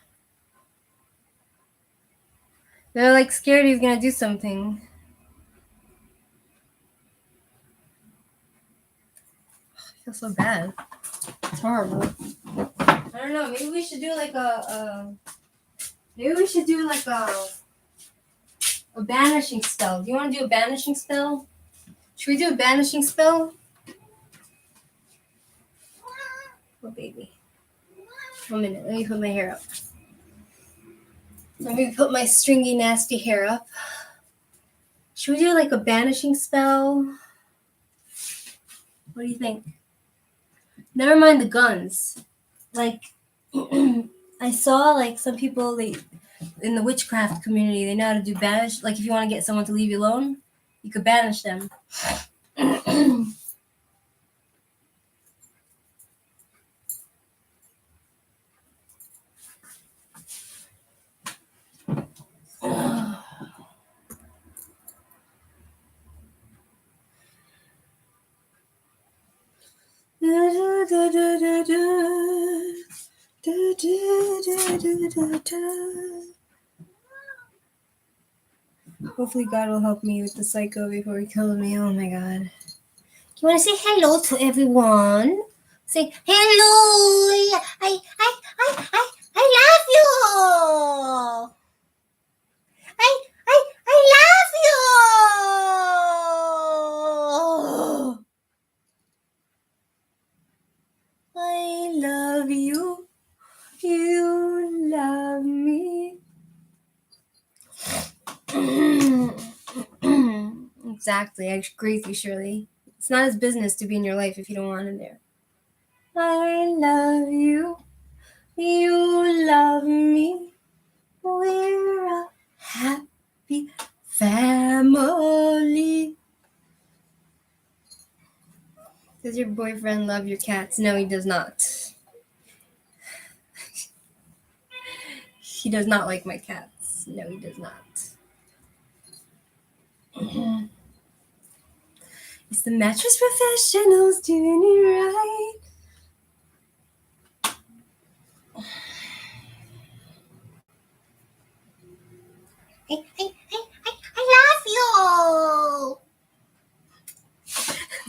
Speaker 1: They're like scared he's gonna do something. I feel so bad. It's horrible. I don't know. Maybe we should do like a banishing spell. Do you want to do a banishing spell? Should we do a banishing spell? Oh, baby. 1 minute. Let me put my hair up. Let me put my stringy, nasty hair up. Should we do like a banishing spell? What do you think? Never mind the guns. Like, I saw like some people in the witchcraft community, they know how to do banish. Like, if you want to get someone to leave you alone, you could banish them. Hopefully God will help me with the psycho before he kills me. Oh my God. You want to say hello to everyone? Say hello. I love you. I love you. I love you. You love me. Exactly. I agree with you, Shirley. It's not his business to be in your life if you don't want him there. I love you. You love me. We're a happy family. Does your boyfriend love your cats? No, he does not. He does not like my cats. No, he does not. It's the mattress professionals doing it right. I love you.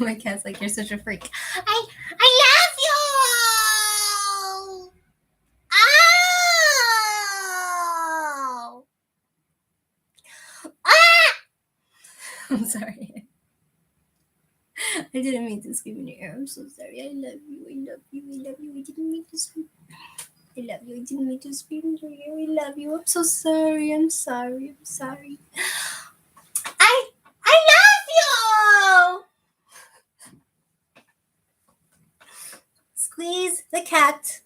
Speaker 1: My cat's like, you're such a freak. I love you. Oh. Ah! I'm sorry. I didn't mean to scream in your ear. I'm so sorry. I love you. I love you. I love you. I didn't mean to scream. I love you. I didn't mean to scream in your ear. I love you. I'm so sorry. I'm sorry. I'm sorry. I love you. Squeeze the cat.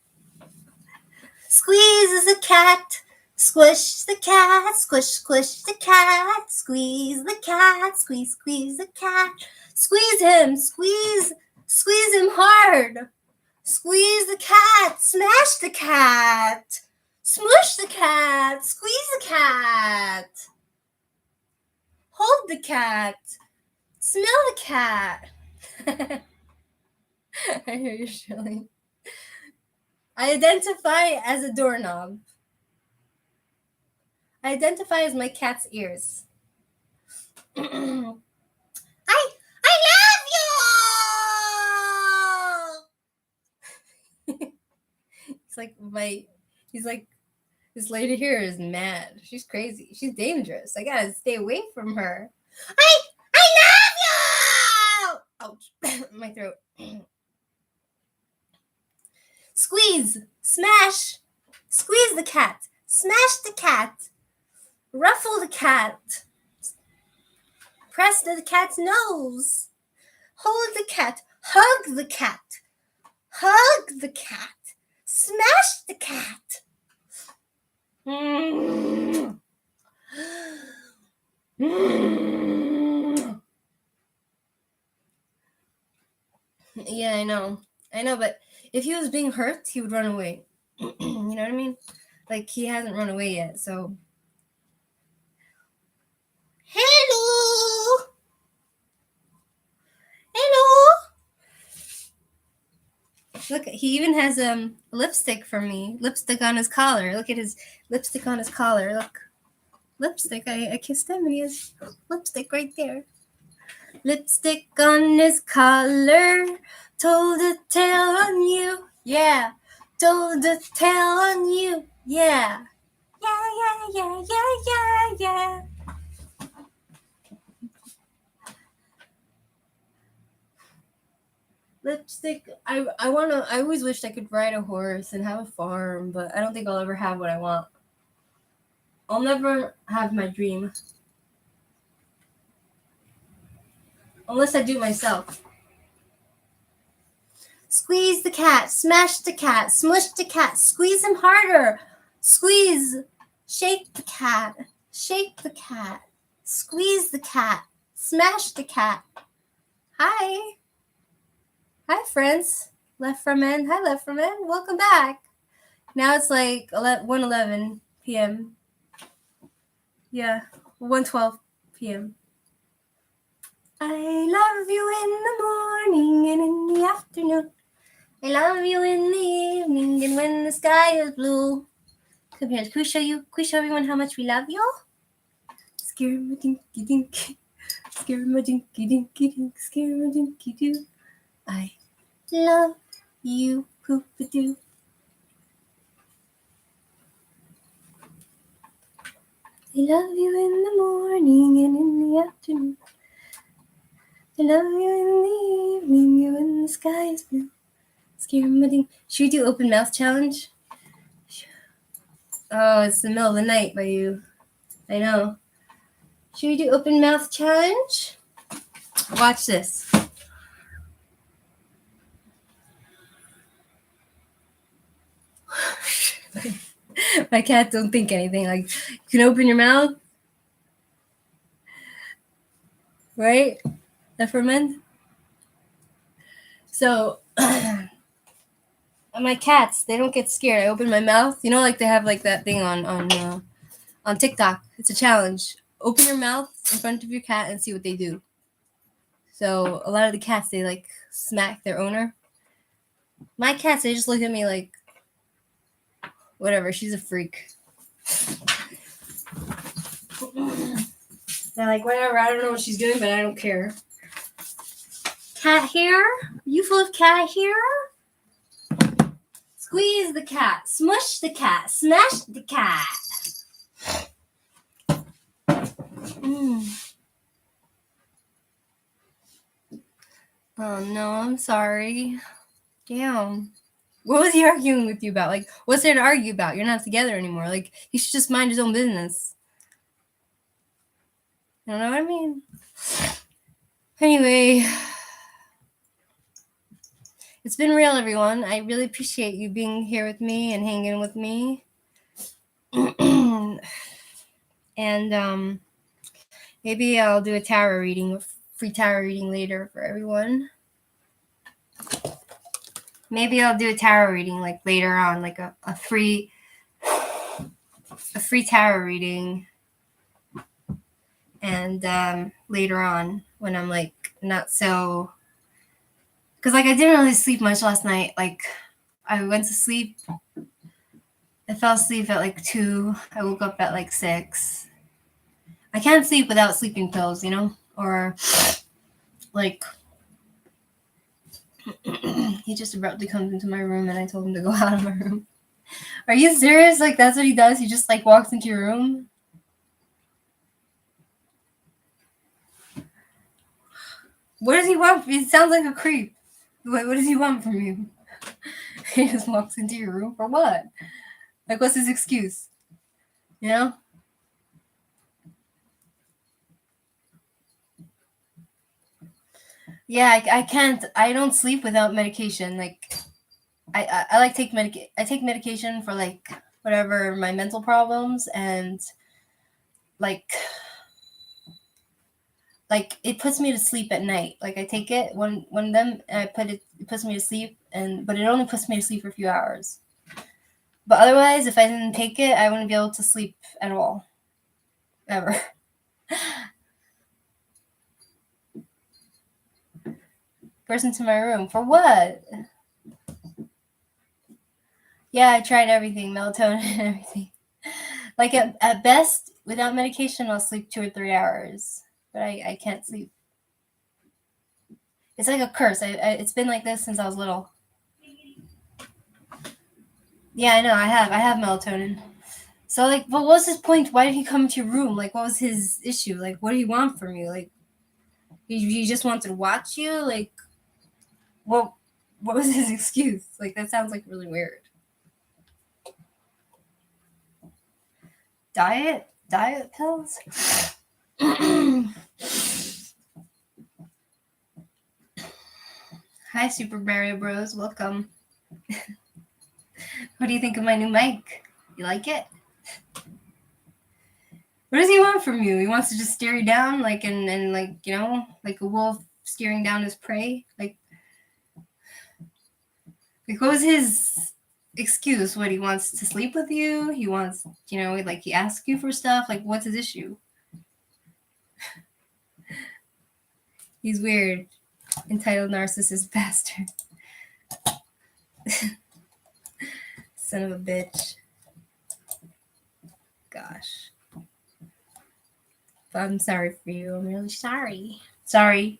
Speaker 1: Squeeze the cat. Squish the cat. Squish, squish the cat. Squeeze the cat. Squeeze, squeeze the cat. Squeeze him. Squeeze him hard. Squeeze the cat. Smash the cat. Smush the cat. Squeeze the cat. Hold the cat. Smell the cat. I hear you, Shirley. I identify as a doorknob. I identify as my cat's ears. I love you. He's like this lady here is mad. She's crazy. She's dangerous. I gotta stay away from her. I love you. Ouch. My throat. Squeeze. Smash. Squeeze the cat. Smash the cat. Ruffle the cat. Press the cat's nose. Hold the cat. Hug the cat. Hug the cat. Smash the cat. Yeah, I know, but if he was being hurt, he would run away. You know what I mean? Like, he hasn't run away yet, so. Hello. Look, he even has lipstick for me. Lipstick on his collar. Look at his lipstick on his collar. Look. Lipstick. I kissed him and he has lipstick right there. Lipstick on his collar. Told a tale on you. Yeah. Told a tale on you. Yeah. Yeah. Lipstick. I always wished I could ride a horse and have a farm, but I don't think I'll ever have what I want. I'll never have my dream. Unless I do it myself. Squeeze the cat, smash the cat, smush the cat, squeeze him harder. Squeeze, shake the cat, squeeze the cat, smash the cat. Hi friends. Left from Men. Hi, Left from Men. Welcome back. Now it's like 1:11 p.m. Yeah, 1:12 p.m. I love you in the morning and in the afternoon. I love you in the evening and when the sky is blue. Come here, can we show everyone how much we love you? Scare-ma-dinky dinky. Scare-ma-dinky dinky dink. Scare-ma-dinky doo. I love you, poop-a-doo. They love you in the morning and in the afternoon. They love you in the evening, you when the sky is blue. Should we do open mouth challenge? Oh, it's the middle of the night by you. I know. Should we do open mouth challenge? Watch this. My cat don't think anything. Like, you can open your mouth. Right? That ferment? So, my cats, they don't get scared. I open my mouth. You know, like they have like that thing on TikTok. It's a challenge. Open your mouth in front of your cat and see what they do. So a lot of the cats, they like smack their owner. My cats, they just look at me like, whatever, she's a freak. They're like, whatever, I don't know what she's doing, but I don't care. Cat hair? Are you full of cat hair? Squeeze the cat. Smush the cat. Smash the cat. Oh no, I'm sorry. Damn. What was he arguing with you about? Like, what's there to argue about? You're not together anymore. Like, he should just mind his own business. You know what I mean? Anyway, it's been real, everyone. I really appreciate you being here with me and hanging with me. And maybe I'll do a tarot reading, a free tarot reading later for everyone. Maybe I'll do a tarot reading like later on, like a free tarot reading. And later on, when I'm like not so, because like I didn't really sleep much last night. Like I went to sleep, I fell asleep at like 2. I woke up at like 6. I can't sleep without sleeping pills, you know, or like he just abruptly comes into my room and I told him to go out of my room. Are you serious? Like that's what he does? He just like walks into your room? What does he want? He sounds like a creep. What does he want from you? He just walks into your room for what? Like, what's his excuse? You know? Yeah, I can't. I don't sleep without medication. Like, I like take medication for like whatever my mental problems, and like it puts me to sleep at night. Like I take it one of them and it puts me to sleep, but it only puts me to sleep for a few hours. But otherwise, if I didn't take it, I wouldn't be able to sleep at all. Ever. Burst into my room. For what? Yeah, I tried everything, melatonin and everything. Like at best, without medication, I'll sleep 2 or 3 hours. But I can't sleep. It's like a curse. It's been like this since I was little. Yeah, I know. I have melatonin. So like, but what was his point? Why did he come to your room? Like, what was his issue? Like, what did he want from you? Like, he just wanted to watch you? Like, what was his excuse? Like, that sounds like really weird. Diet pills? Hi, Super Mario Bros. Welcome. What do you think of my new mic? You like it? What does he want from you? He wants to just stare you down, like and like, you know, like a wolf staring down his prey. Like what was his excuse? What, he wants to sleep with you? He wants, you know, like he asks you for stuff. Like, what's his issue? He's weird. Entitled narcissist bastard. Son of a bitch. Gosh. But I'm sorry for you. I'm really sorry. Sorry.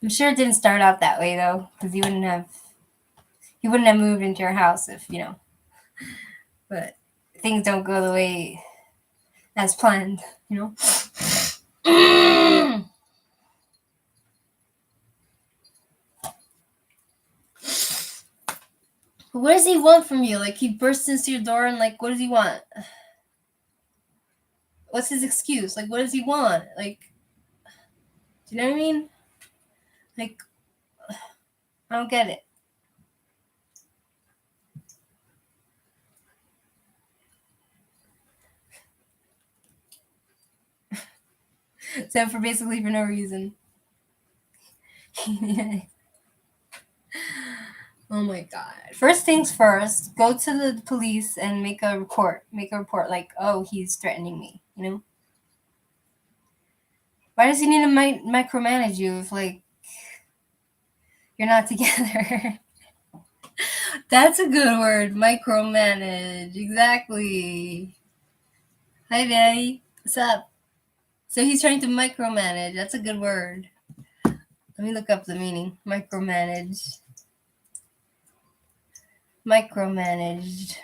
Speaker 1: I'm sure it didn't start out that way though, because he wouldn't have moved into your house if But things don't go the way as planned, What does he want from you? Like, he bursts into your door and, like, what does he want? What's his excuse? Like, what does he want? Like, do you know what I mean? Like, I don't get it. Except for basically for no reason. Oh my god. First things first, go to the police and make a report. Like, oh, he's threatening me, Why does he need to micromanage you if, like, you're not together? That's a good word, micromanage. Exactly. Hi, Daddy. What's up? So he's trying to micromanage. That's a good word. Let me look up the meaning. Micromanage. Micromanaged.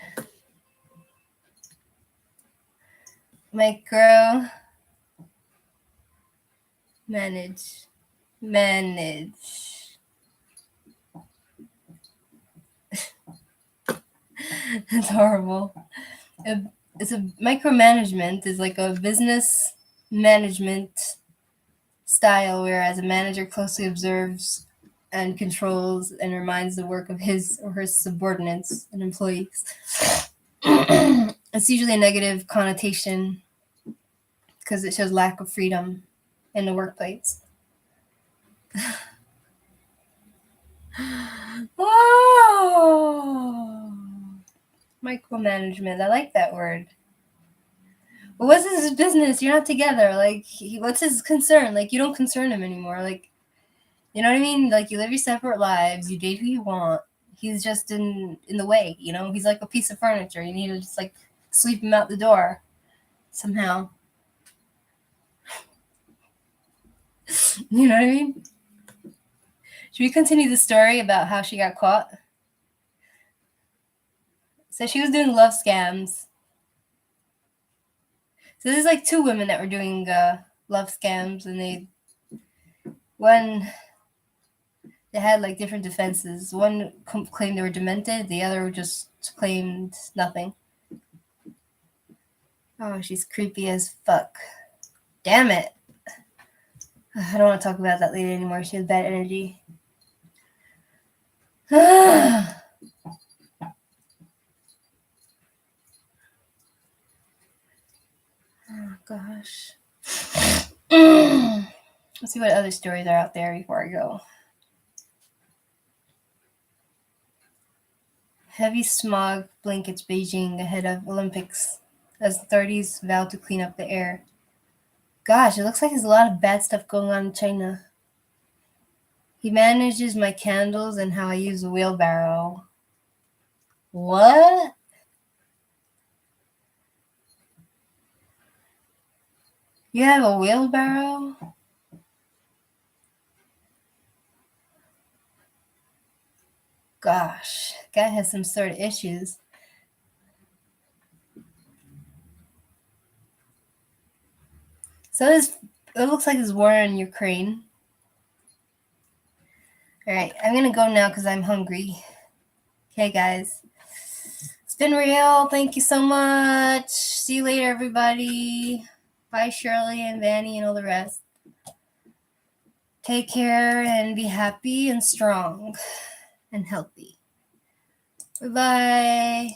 Speaker 1: Manage. That's horrible. It's a micromanagement is like a business management style, whereas a manager closely observes and controls and reminds the work of his or her subordinates and employees. It's usually a negative connotation because it shows lack of freedom in the workplace. Oh, micromanagement. I like that word. But what's his business? You're not together. Like, what's his concern? Like, you don't concern him anymore. Like, you know what I mean? Like, you live your separate lives. You date who you want. He's just in the way, He's like a piece of furniture. You need to just, like, sweep him out the door somehow. You know what I mean? Should we continue the story about how she got caught? So she was doing love scams. So there's like two women that were doing love scams, and they had like different defenses. One claimed they were demented, the other just claimed nothing. Oh, she's creepy as fuck. Damn it. I don't want to talk about that lady anymore. She has bad energy. Oh, gosh. Let's see what other stories are out there before I go. Heavy smog blankets Beijing ahead of Olympics as authorities vow to clean up the air. Gosh, it looks like there's a lot of bad stuff going on in China. He manages my candles and how I use a wheelbarrow. What? You have a wheelbarrow? Gosh, guy has some sort of issues. So it looks like it's war in Ukraine. All right, I'm going to go now because I'm hungry. Okay, guys. It's been real. Thank you so much. See you later, everybody. Bye, Shirley and Vanny and all the rest. Take care and be happy and strong and healthy. Bye-bye.